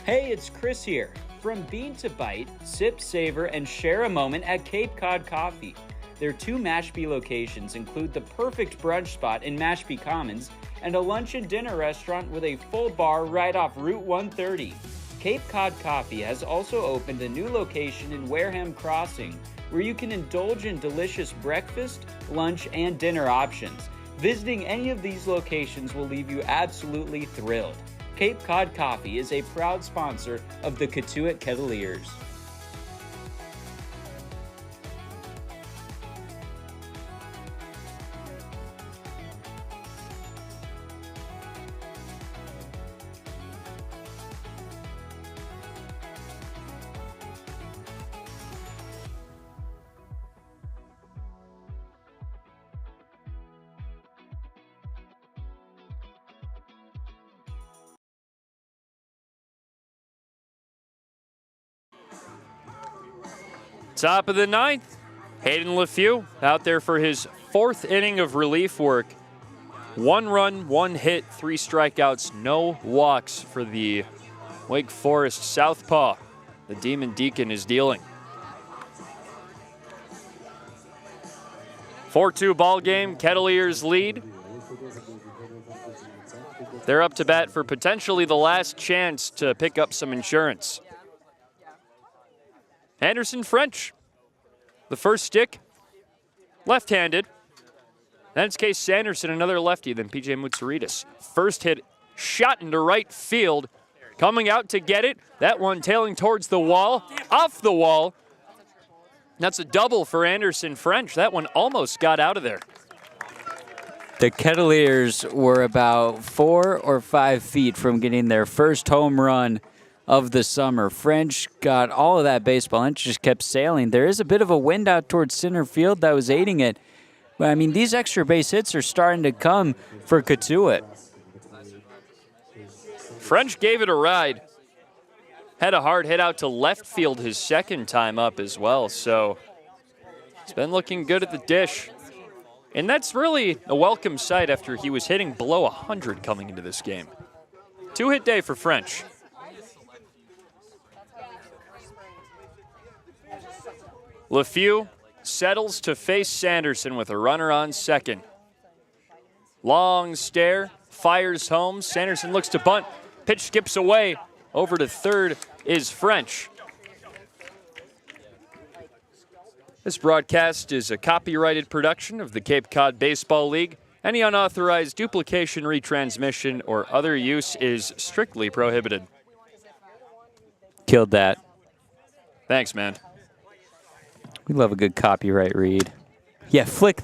Hey, it's Chris here. From bean to bite, sip, savor, and share a moment at Cape Cod Coffee. Their 2 Mashpee locations include the perfect brunch spot in Mashpee Commons and a lunch and dinner restaurant with a full bar right off Route 130. Cape Cod Coffee has also opened a new location in Wareham Crossing where you can indulge in delicious breakfast, lunch, and dinner options. Visiting any of these locations will leave you absolutely thrilled. Cape Cod Coffee is a proud sponsor of the Cotuit Kettleers.
Top of the 9th, Hayden LeFew out there for his 4th inning of relief work. 1 run, 1 hit, 3 strikeouts, no walks for the Wake Forest southpaw. The Demon Deacon is dealing. 4-2 ball game. Kettleers lead. They're up to bat for potentially the last chance to pick up some insurance. Anderson French, the first stick, left-handed. Then it's Case Sanderson, another lefty, then P.J. Mutsaritas. First hit shot into right field. Coming out to get it. That one tailing towards the wall, off the wall. That's a double for Anderson French. That one almost got out of there.
The Kettleers were about 4 or 5 feet from getting their first home run of the summer. French got all of that baseball and just kept sailing. There is a bit of a wind out towards center field that was aiding it. But, I mean, these extra base hits are starting to come for Cotuit.
French gave it a ride. Had a hard hit out to left field his second time up as well. So it's been looking good at the dish. And that's really a welcome sight after he was hitting below 100 coming into this game. 2-hit day for French. LeFew settles to face Sanderson with a runner on second. Long stare, fires home. Sanderson looks to bunt. Pitch skips away. Over to third is French. This broadcast is a copyrighted production of the Cape Cod Baseball League. Any unauthorized duplication, retransmission, or other use is strictly prohibited.
Killed that.
Thanks, man.
We love a good copyright read. Yeah, flick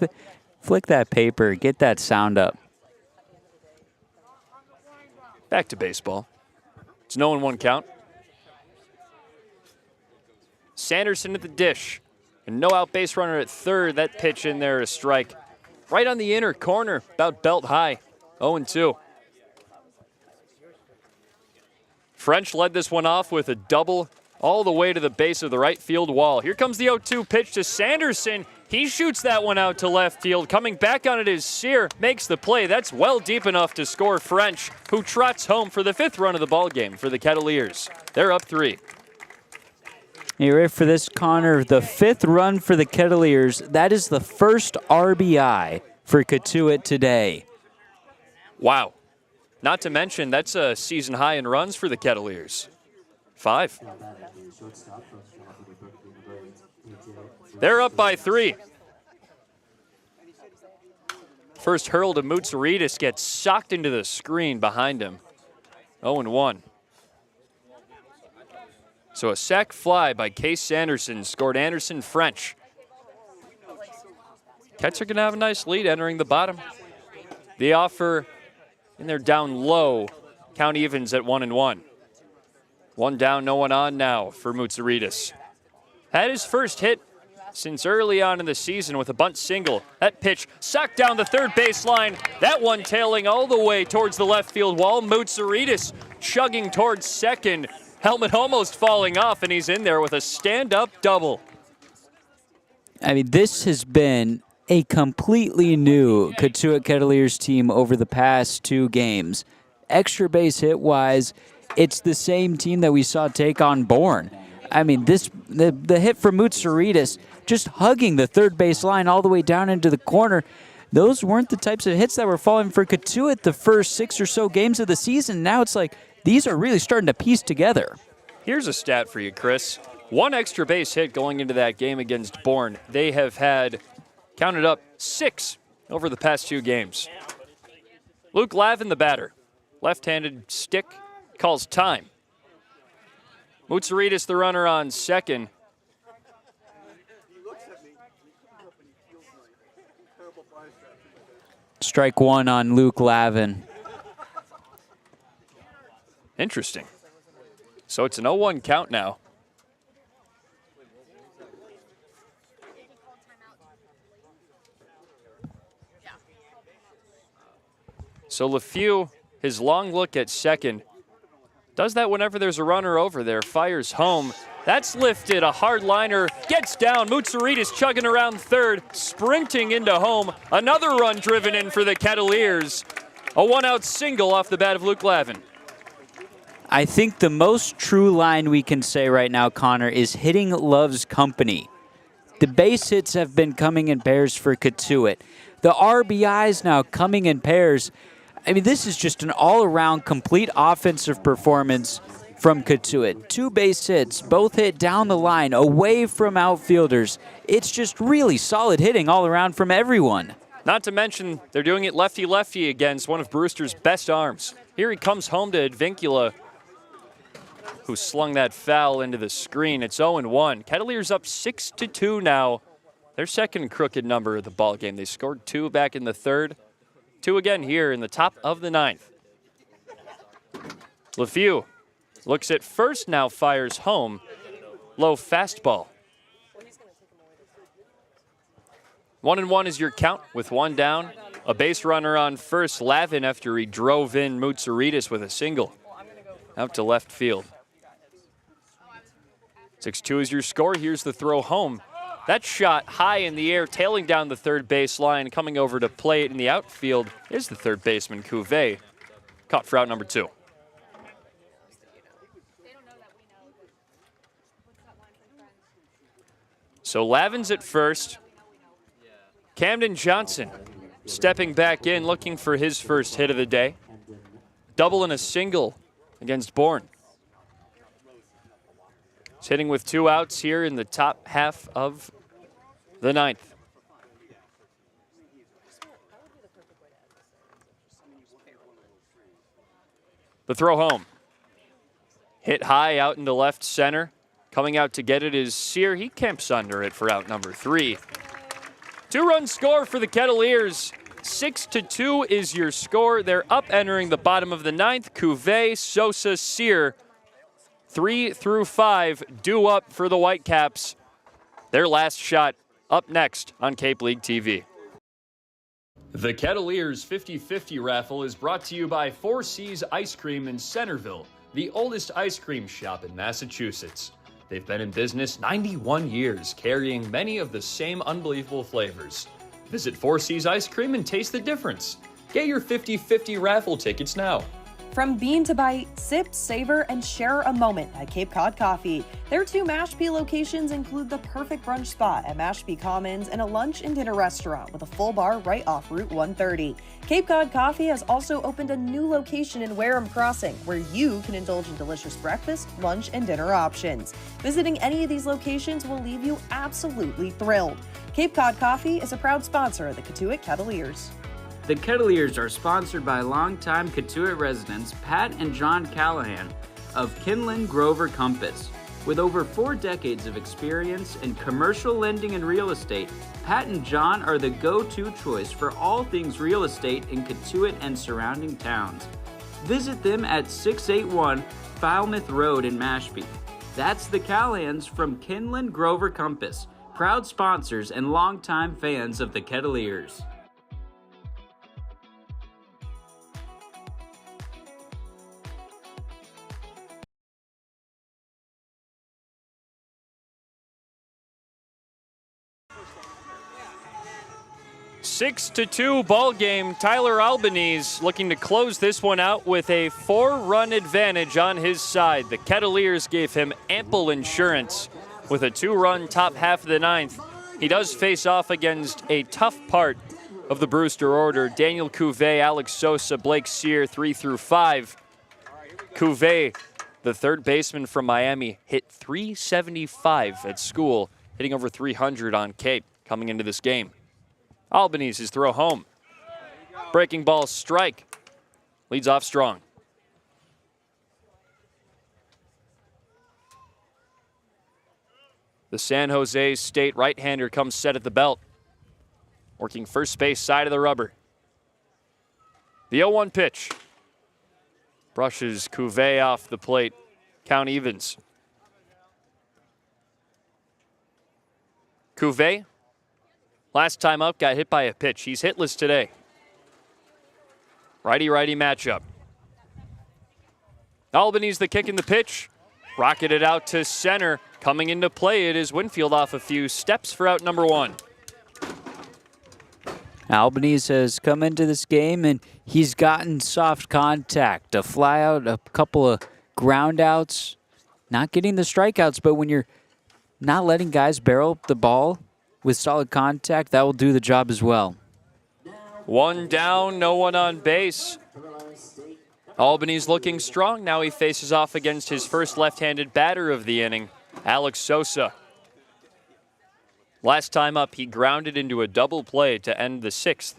that paper. Get that sound up.
Back to baseball. It's 0-1 count. Sanderson at the dish. And no out base runner at third. That pitch in there, a strike. Right on the inner corner, about belt high. 0-2. French led this one off with a double all the way to the base of the right field wall. Here comes the 0-2 pitch to Sanderson. He shoots that one out to left field. Coming back on it is Sear. Makes the play. That's well deep enough to score French, who trots home for the 5th run of the ball game for the Kettleers. They're up 3.
You ready for this, Connor? The 5th run for the Kettleers. That is the first RBI for Cotuit today.
Wow. Not to mention, that's a season high in runs for the Kettleers. 5. They're up by 3. First hurl to Mutsaritas gets socked into the screen behind him. 0-1. So a sac fly by Case Sanderson scored Anderson French. Cats are going to have a nice lead entering the bottom. They offer, and they're down low, count evens at 1-1. 1 down, no one on now for Mutsaritas. Had his first hit since early on in the season with a bunt single. That pitch socked down the third baseline. That one tailing all the way towards the left field wall. Mutsaritas chugging towards second. Helmet almost falling off, and he's in there with a stand-up double.
I mean, this has been a completely new Cotuit Kettleers team over the past 2 games. Extra base hit-wise, it's the same team that we saw take on Bourne. I mean, the hit from Mutsaritas, just hugging the third base line all the way down into the corner, those weren't the types of hits that were falling for Cotuit the first 6 or so games of the season. Now it's like these are really starting to piece together.
Here's a stat for you, Chris. 1 extra base hit going into that game against Bourne. They have had, counted up, 6 over the past 2 games. Luke Lavin, the batter. Left-handed stick, calls time. Mutsaritas, the runner on second.
Strike 1 on Luke Lavin.
Interesting. So it's an 0-1 count now. So LeFew, his long look at second, does that whenever there's a runner over there, fires home. That's lifted, a hard liner, gets down. Mutsuritas chugging around third, sprinting into home. Another run driven in for the Kettleers. A one-out single off the bat of Luke Lavin.
I think the most true line we can say right now, Connor, is hitting loves company. The base hits have been coming in pairs for Cotuit. The RBIs now coming in pairs. I mean, this is just an all-around complete offensive performance from Cotuit. 2 base hits, both hit down the line, away from outfielders. It's just really solid hitting all around from everyone.
Not to mention, they're doing it lefty-lefty against one of Brewster's best arms. Here he comes home to Advincula, who slung that foul into the screen. It's 0-1. Kettleers up 6-2 now. Their second crooked number of the ball game. They scored 2 back in the third. 2 again here in the top of the 9th. LeFew looks at first, now fires home. Low fastball. 1-1 is your count with 1 down. A base runner on first, Lavin, after he drove in Mutsuritas with a single. Out to left field. 6-2 is your score. Here's the throw home. That shot high in the air, tailing down the third baseline, coming over to play it in the outfield is the third baseman, Cotuit. Caught for out number 2. So Lavin's at first. Camden Johnson stepping back in, looking for his first hit of the day. Double and a single against Bourne. He's hitting with 2 outs here in the top half of the 9th. The throw home. Hit high out into left center. Coming out to get it is Sear. He camps under it for out number 3. 2-run score for the Kettleers. 6-2 is your score. They're up entering the bottom of the 9th. Cotuit, Sosa, Sear. 3 through 5 due up for the Whitecaps. Their last shot up next on Cape League TV.
The Kettleers 50-50 raffle is brought to you by 4 Seas Ice Cream in Centerville, the oldest ice cream shop in Massachusetts. They've been in business 91 years, carrying many of the same unbelievable flavors. Visit 4 Seas Ice Cream and taste the difference. Get your 50-50 raffle tickets now.
From bean to bite, sip, savor, and share a moment at Cape Cod Coffee. Their 2 Mashpee locations include the perfect brunch spot at Mashpee Commons and a lunch and dinner restaurant with a full bar right off Route 130. Cape Cod Coffee has also opened a new location in Wareham Crossing, where you can indulge in delicious breakfast, lunch, and dinner options. Visiting any of these locations will leave you absolutely thrilled. Cape Cod Coffee is a proud sponsor of the Cotuit Kettleers.
The Kettleers are sponsored by longtime Cotuit residents Pat and John Callahan of Kinlan Grover Compass. With over 4 decades of experience in commercial lending and real estate, Pat and John are the go-to choice for all things real estate in Cotuit and surrounding towns. Visit them at 681 Falmouth Road in Mashpee. That's the Callahans from Kinlan Grover Compass, proud sponsors and longtime fans of the Kettleers.
Six to 2 ball game. Tyler Albanese looking to close this one out with a 4-run advantage on his side. The Kettleers gave him ample insurance with a 2-run top half of the 9th. He does face off against a tough part of the Brewster order. Daniel Cotuit, Alex Sosa, Blake Sear, 3 through 5. Cotuit, the third baseman from Miami, hit .375 at school, hitting over .300 on Cape coming into this game. Albanese's throw home. Breaking ball strike. Leads off strong. The San Jose State right-hander comes set at the belt. Working first base side of the rubber. The 0-1 pitch. Brushes Cotuit off the plate. Count evens. Cotuit, last time up, got hit by a pitch. He's hitless today. Righty-righty matchup. Albanese the kick in the pitch. Rocketed out to center. Coming into play, it is Winfield off a few steps for out number 1.
Albanese has come into this game and he's gotten soft contact, a fly out, a couple of ground outs, not getting the strikeouts, but when you're not letting guys barrel the ball with solid contact, that will do the job as well.
1 down, no one on base. Albany's looking strong. Now he faces off against his first left-handed batter of the inning, Alex Sosa. Last time up, he grounded into a double play to end the 6th.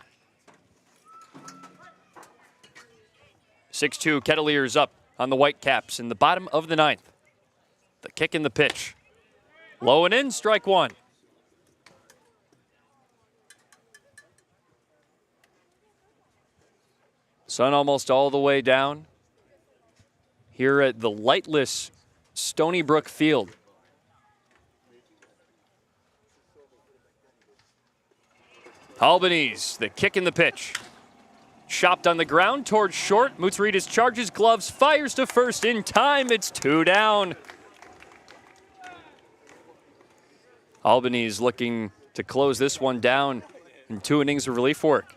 6-2 Kettleers up on the Whitecaps in the bottom of the 9th. The kick and the pitch. Low and in, strike 1. Sun almost all the way down here at the lightless Stony Brook Field. Albanese, the kick and the pitch. Chopped on the ground towards short. Mutsaritas charges gloves, fires to first in time. It's 2 down. Albanese looking to close this one down in 2 innings of relief work.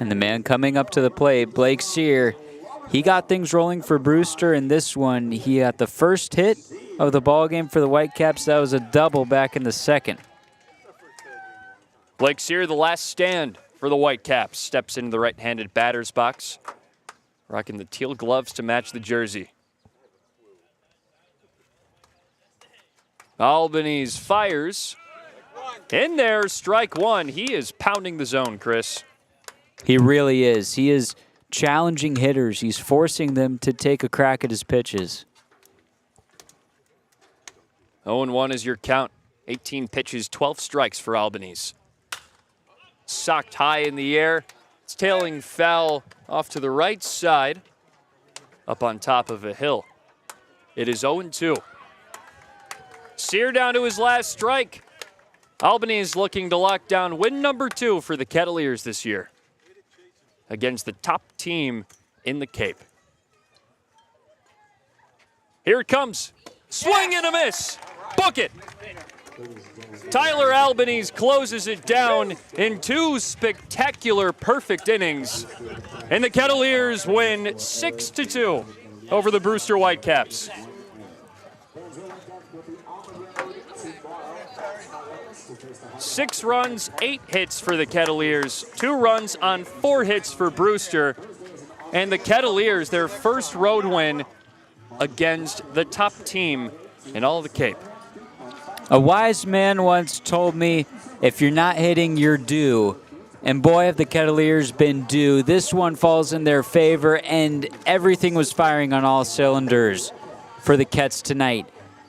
And the man coming up to the plate, Blake Sear, he got things rolling for Brewster in this one. He got the first hit of the ballgame for the Whitecaps. That was a double back in the 2nd.
Blake Sear, the last stand for the Whitecaps, steps into the right-handed batter's box, rocking the teal gloves to match the jersey. Albanese fires. In there, strike 1. He is pounding the zone, Chris.
He really is. He is challenging hitters. He's forcing them to take a crack at his pitches.
0-1 is your count. 18 pitches, 12 strikes for Albanese. Socked high in the air. It's tailing foul off to the right side, up on top of a hill. It is 0-2. Sear down to his last strike. Albanese looking to lock down win number 2 for the Kettleers this year against the top team in the Cape. Here it comes. Swing and a miss. Book it. Tyler Albanese closes it down in 2 spectacular perfect innings. And the Kettleers win 6-2 over the Brewster Whitecaps. Six runs, 8 hits for the Kettleers, 2 runs on 4 hits for Brewster. And the Kettleers, their first road win against the top team in all of the Cape.
A wise man once told me, if you're not hitting, you're due. And boy, have the Kettleers been due. This one falls in their favor, and everything was firing on all cylinders for the Kets tonight.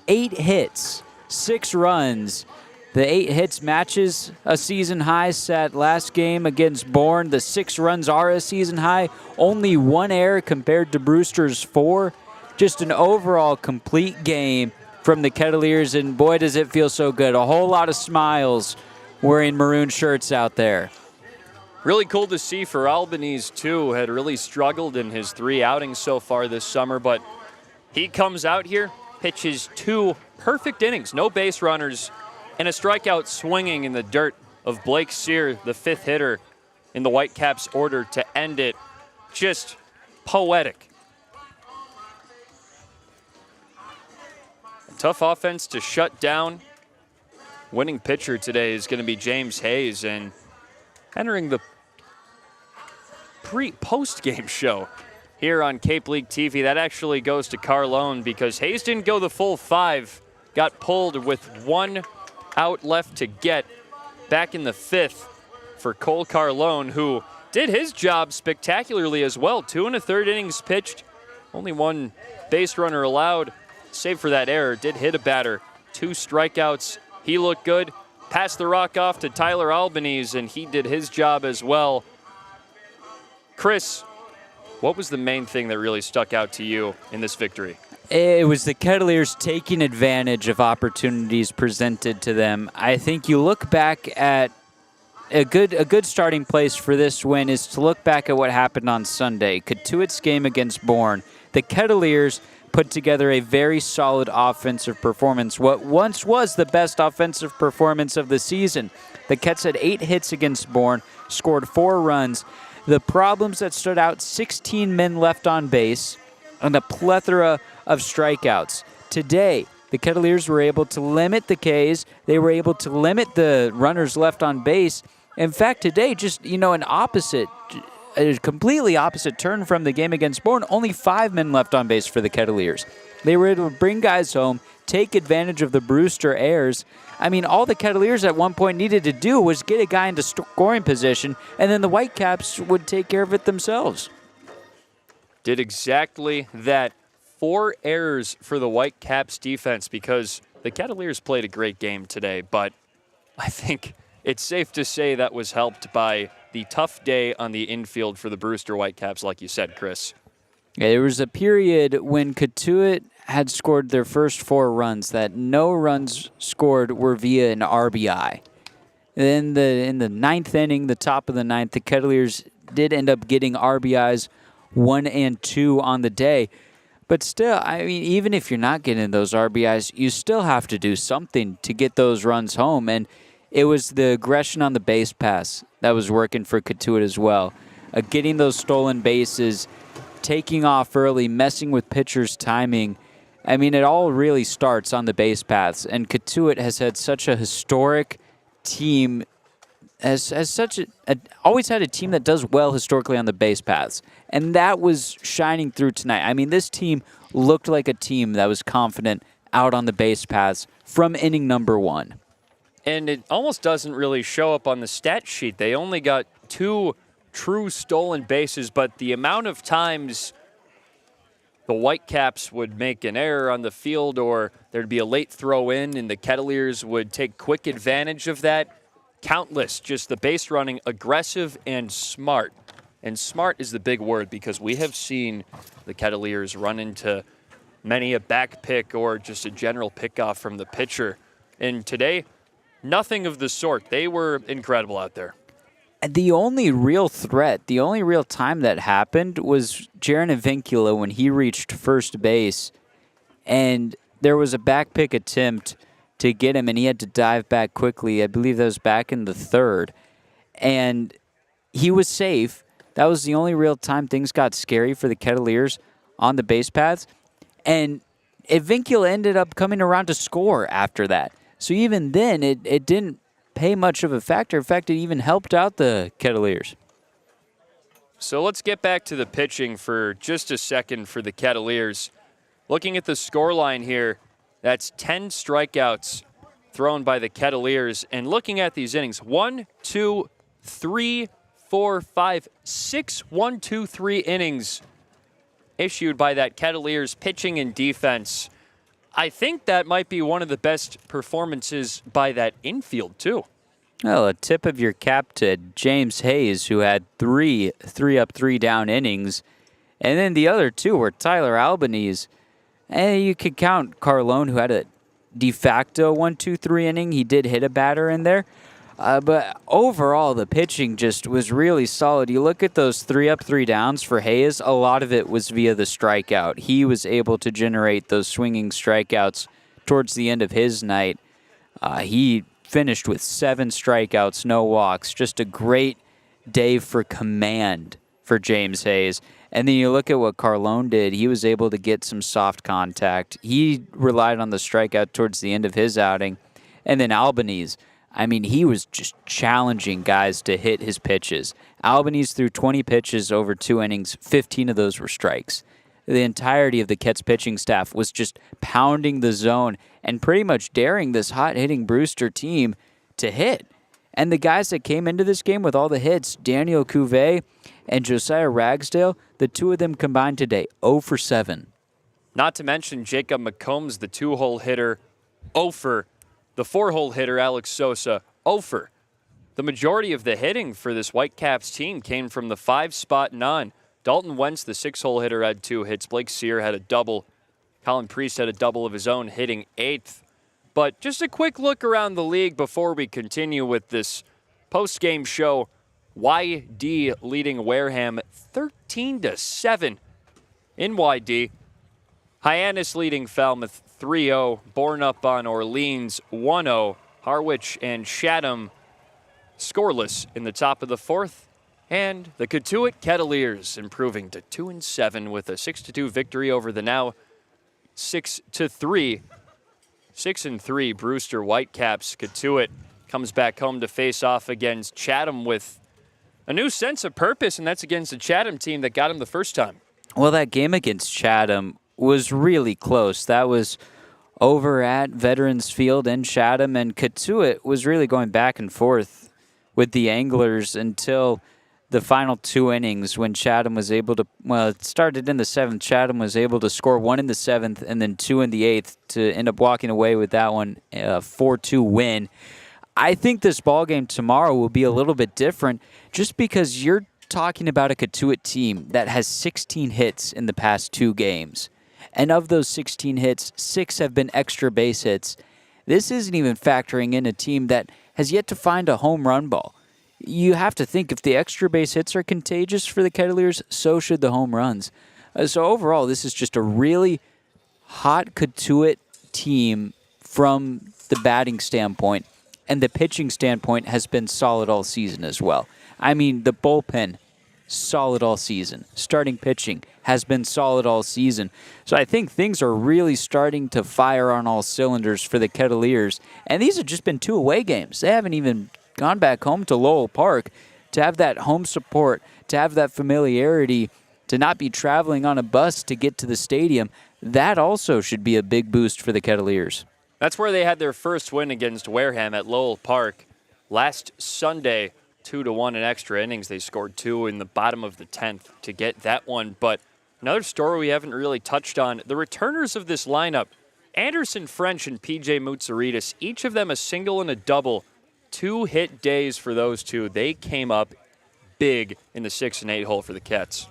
8 hits, 6 runs. The 8 hits matches a season high set last game against Bourne. The 6 runs are a season high. Only 1 error compared to Brewster's 4. Just an overall complete game from the Kettleers, and boy, does it feel so good. A whole lot of smiles wearing maroon shirts out there.
Really cool to see for Albanese, too. Had really struggled in his 3 outings so far this summer, but he comes out here, pitches 2 perfect innings, no base runners, and a strikeout swinging in the dirt of Blake Sear, the 5th hitter in the Whitecaps order to end it. Just poetic. A tough offense to shut down. Winning pitcher today is going to be James Hayes, and entering the post-game show here on Cape League TV. That actually goes to Carlone because Hayes didn't go the full 5, got pulled with 1 out left to get back in the 5th for Cole Carlone, who did his job spectacularly as well. 2 1/3 innings pitched, only 1 base runner allowed, save for that error. Did hit a batter, 2 strikeouts. He looked good. Passed the rock off to Tyler Albanese, and he did his job as well. Chris, what was the main thing that really stuck out to you in this victory?
It was the Kettleers taking advantage of opportunities presented to them. I think you look back at a good starting place for this win is to look back at what happened on Sunday, Cotuit's game against Bourne. The Kettleers put together a very solid offensive performance. What once was the best offensive performance of the season. The Kets had 8 hits against Bourne, scored 4 runs. The problems that stood out, 16 men left on base, and a plethora of strikeouts. Today, the Kettleers were able to limit the Ks. They were able to limit the runners left on base. In fact, today, just, a completely opposite turn from the game against Bourne. Only 5 men left on base for the Kettleers. They were able to bring guys home, take advantage of the Brewster errors. I mean, all the Kettleers at one point needed to do was get a guy into scoring position, and then the Whitecaps would take care of it themselves.
Did exactly that. 4 errors for the Whitecaps defense because the Kettleers played a great game today, but I think it's safe to say that was helped by the tough day on the infield for the Brewster Whitecaps, like you said, Chris.
Yeah, there was a period when Cotuit had scored their first 4 runs that no runs scored were via an RBI. In the 9th inning, the top of the 9th, the Kettleers did end up getting RBIs 1 and 2 on the day. But still, I mean, even if you're not getting those RBIs, you still have to do something to get those runs home. And it was the aggression on the base pass that was working for Cotuit as well. Getting those stolen bases, taking off early, messing with pitchers' timing. I mean, it all really starts on the base paths. And Cotuit has had such a historic team, always had a team that does well historically on the base paths. And that was shining through tonight. I mean, this team looked like a team that was confident out on the base paths from inning number 1.
And it almost doesn't really show up on the stat sheet. They only got 2 true stolen bases, but the amount of times the Whitecaps would make an error on the field or there'd be a late throw in and the Kettleers would take quick advantage of that, countless. Just the base running, aggressive and smart. And smart is the big word because we have seen the Kettleers run into many a back pick or just a general pickoff from the pitcher. And today, nothing of the sort. They were incredible out there.
The only real threat, the only real time that happened was Jaron Avincula when he reached first base. And there was a back pick attempt to get him, and he had to dive back quickly. I believe that was back in the 3rd. And he was safe. That was the only real time things got scary for the Kettleers on the base paths. And Avincula ended up coming around to score after that. So even then, it didn't pay much of a factor. In fact, it even helped out the Kettleers.
So let's get back to the pitching for just a second for the Kettleers. Looking at the scoreline here, that's 10 strikeouts thrown by the Kettleers. And looking at these innings, 1, 2, 3, 4, 5, 6 1, 2, 3 innings issued by that Kettleers pitching and defense. I think that might be one of the best performances by that infield, too.
Well, a tip of your cap to James Hayes, who had 3 up, 3 down innings. And then the other 2 were Tyler Albanese. And you could count Carlone, who had a de facto 1, 2, 3 inning. He did hit a batter in there. But overall, the pitching just was really solid. You look at those 3 up, 3 downs for Hayes, a lot of it was via the strikeout. He was able to generate those swinging strikeouts towards the end of his night. He finished with 7 strikeouts, no walks. Just a great day for command for James Hayes. And then you look at what Carlone did. He was able to get some soft contact. He relied on the strikeout towards the end of his outing. And then Albanese, I mean, he was just challenging guys to hit his pitches. Albanese threw 20 pitches over 2 innings. 15 of those were strikes. The entirety of the Kets pitching staff was just pounding the zone and pretty much daring this hot-hitting Brewster team to hit. And the guys that came into this game with all the hits, Daniel Cuvée and Josiah Ragsdale, the 2 of them combined today, 0 for 7.
Not to mention Jacob McCombs, the 2-hole hitter, 0 for. The 4-hole hitter, Alex Sosa, 0 for. The majority of the hitting for this Whitecaps team came from the 5 spot and on. Dalton Wentz, the 6-hole hitter, had 2 hits. Blake Sear had a double. Colin Priest had a double of his own, hitting 8th. But just a quick look around the league before we continue with this post-game show. YD leading Wareham 13-7 in YD. Hyannis leading Falmouth 3-0. Bourne on Orleans 1-0. Harwich and Chatham scoreless in the top of the fourth. And the Cotuit Kettleers improving to 2-7 with a 6-2 victory over the now 6-3 Brewster Whitecaps. Cotuit comes back home to face off against Chatham with a new sense of purpose, and that's against a Chatham team that got him the first time.
Well, that game against Chatham was really close. That was over at Veterans Field in Chatham, and Cotuit was really going back and forth with the Anglers until the final 2 innings when Chatham was able to, well, it started in the 7th. Chatham was able to score 1 in the 7th and then 2 in the 8th to end up walking away with that one, a 4-2 win. I think this ballgame tomorrow will be a little bit different just because you're talking about a Cotuit team that has 16 hits in the past 2 games. And of those 16 hits, 6 have been extra base hits. This isn't even factoring in a team that has yet to find a home run ball. You have to think if the extra base hits are contagious for the Kettleers, so should the home runs. So overall, this is just a really hot Cotuit team from the batting standpoint, and the pitching standpoint has been solid all season as well. I mean, the bullpen, solid all season. Starting pitching has been solid all season. So I think things are really starting to fire on all cylinders for the Kettleers. And these have just been 2 away games. They haven't even gone back home to Lowell Park. To have that home support, to have that familiarity, to not be traveling on a bus to get to the stadium, that also should be a big boost for the Kettleers.
That's where they had their first win against Wareham at Lowell Park last Sunday. 2-1 in extra innings. They scored 2 in the bottom of the 10th to get that one. But another story we haven't really touched on, the returners of this lineup, Anderson French and PJ Moutsouridis, each of them a single and a double. 2 hit days for those two. They came up big in the 6 and 8 hole for the Kets.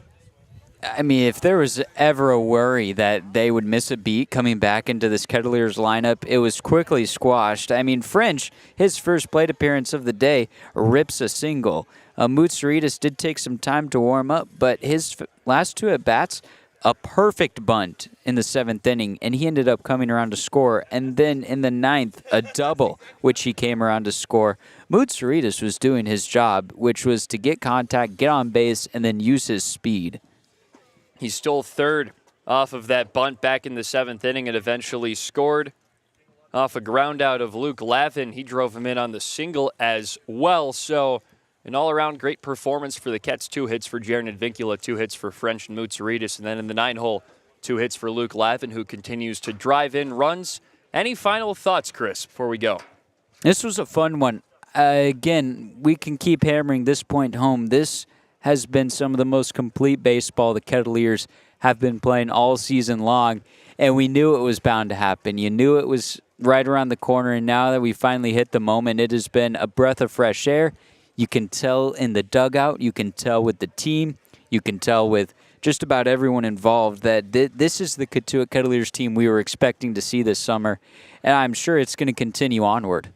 I mean, if there was ever a worry that they would miss a beat coming back into this Kettleers lineup, it was quickly squashed. I mean, French, his first plate appearance of the day, rips a single. Moutsouridis did take some time to warm up, but his last 2 at-bats, a perfect bunt in the 7th inning, and he ended up coming around to score. And then in the 9th, a double, which he came around to score. Moutsouridis was doing his job, which was to get contact, get on base, and then use his speed.
He stole third off of that bunt back in the 7th inning and eventually scored off a ground out of Luke Lavin. He drove him in on the single as well. So an all-around great performance for the Kets. 2 hits for Jaron Advincula, 2 hits for French and Moutsouridis. And then in the 9 hole, 2 hits for Luke Lavin, who continues to drive in runs. Any final thoughts, Chris, before we go?
This was a fun one. Again, we can keep hammering this point home. This has been some of the most complete baseball the Kettleers have been playing all season long, and we knew it was bound to happen. You knew it was right around the corner, and now that we finally hit the moment, it has been a breath of fresh air. You can tell in the dugout, you can tell with the team, you can tell with just about everyone involved that this is the Cotuit Kettleers team we were expecting to see this summer, and I'm sure it's going to continue onward.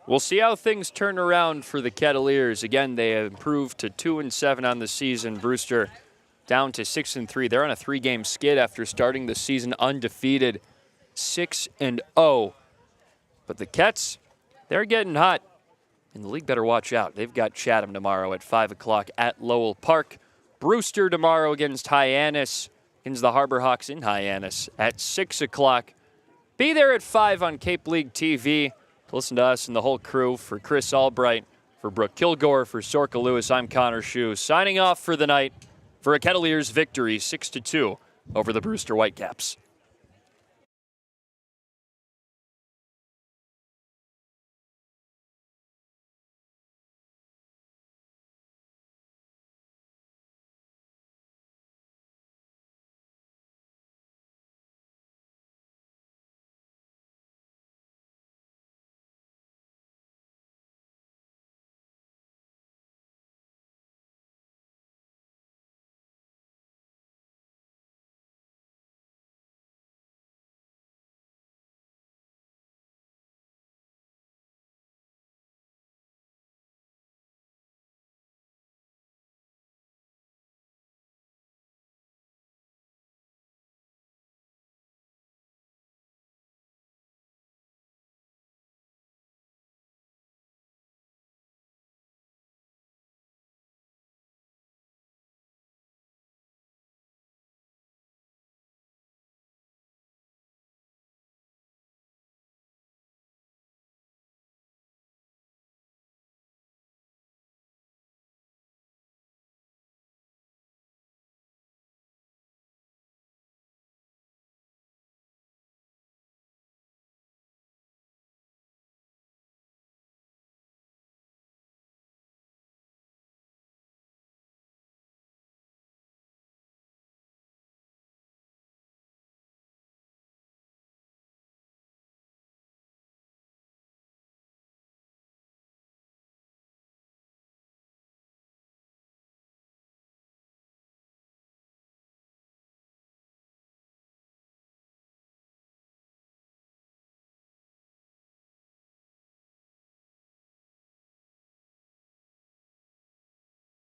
We'll see how things turn around for the Kettleers. Again, they have improved to 2-7 on the season. Brewster down to 6-3. They're on a 3-game skid after starting the season undefeated, 6-0. But the Kets, they're getting hot, and the league better watch out. They've got Chatham tomorrow at 5 o'clock at Lowell Park. Brewster tomorrow against Hyannis, against the Harbor Hawks in Hyannis at 6 o'clock. Be there at 5 on Cape League TV. Listen to us and the whole crew. For Chris Albright, for Brooke Kilgore, for Sorka Lewis, I'm Connor Shue. Signing off for the night for a Kettleers victory 6-2 over the Brewster Whitecaps.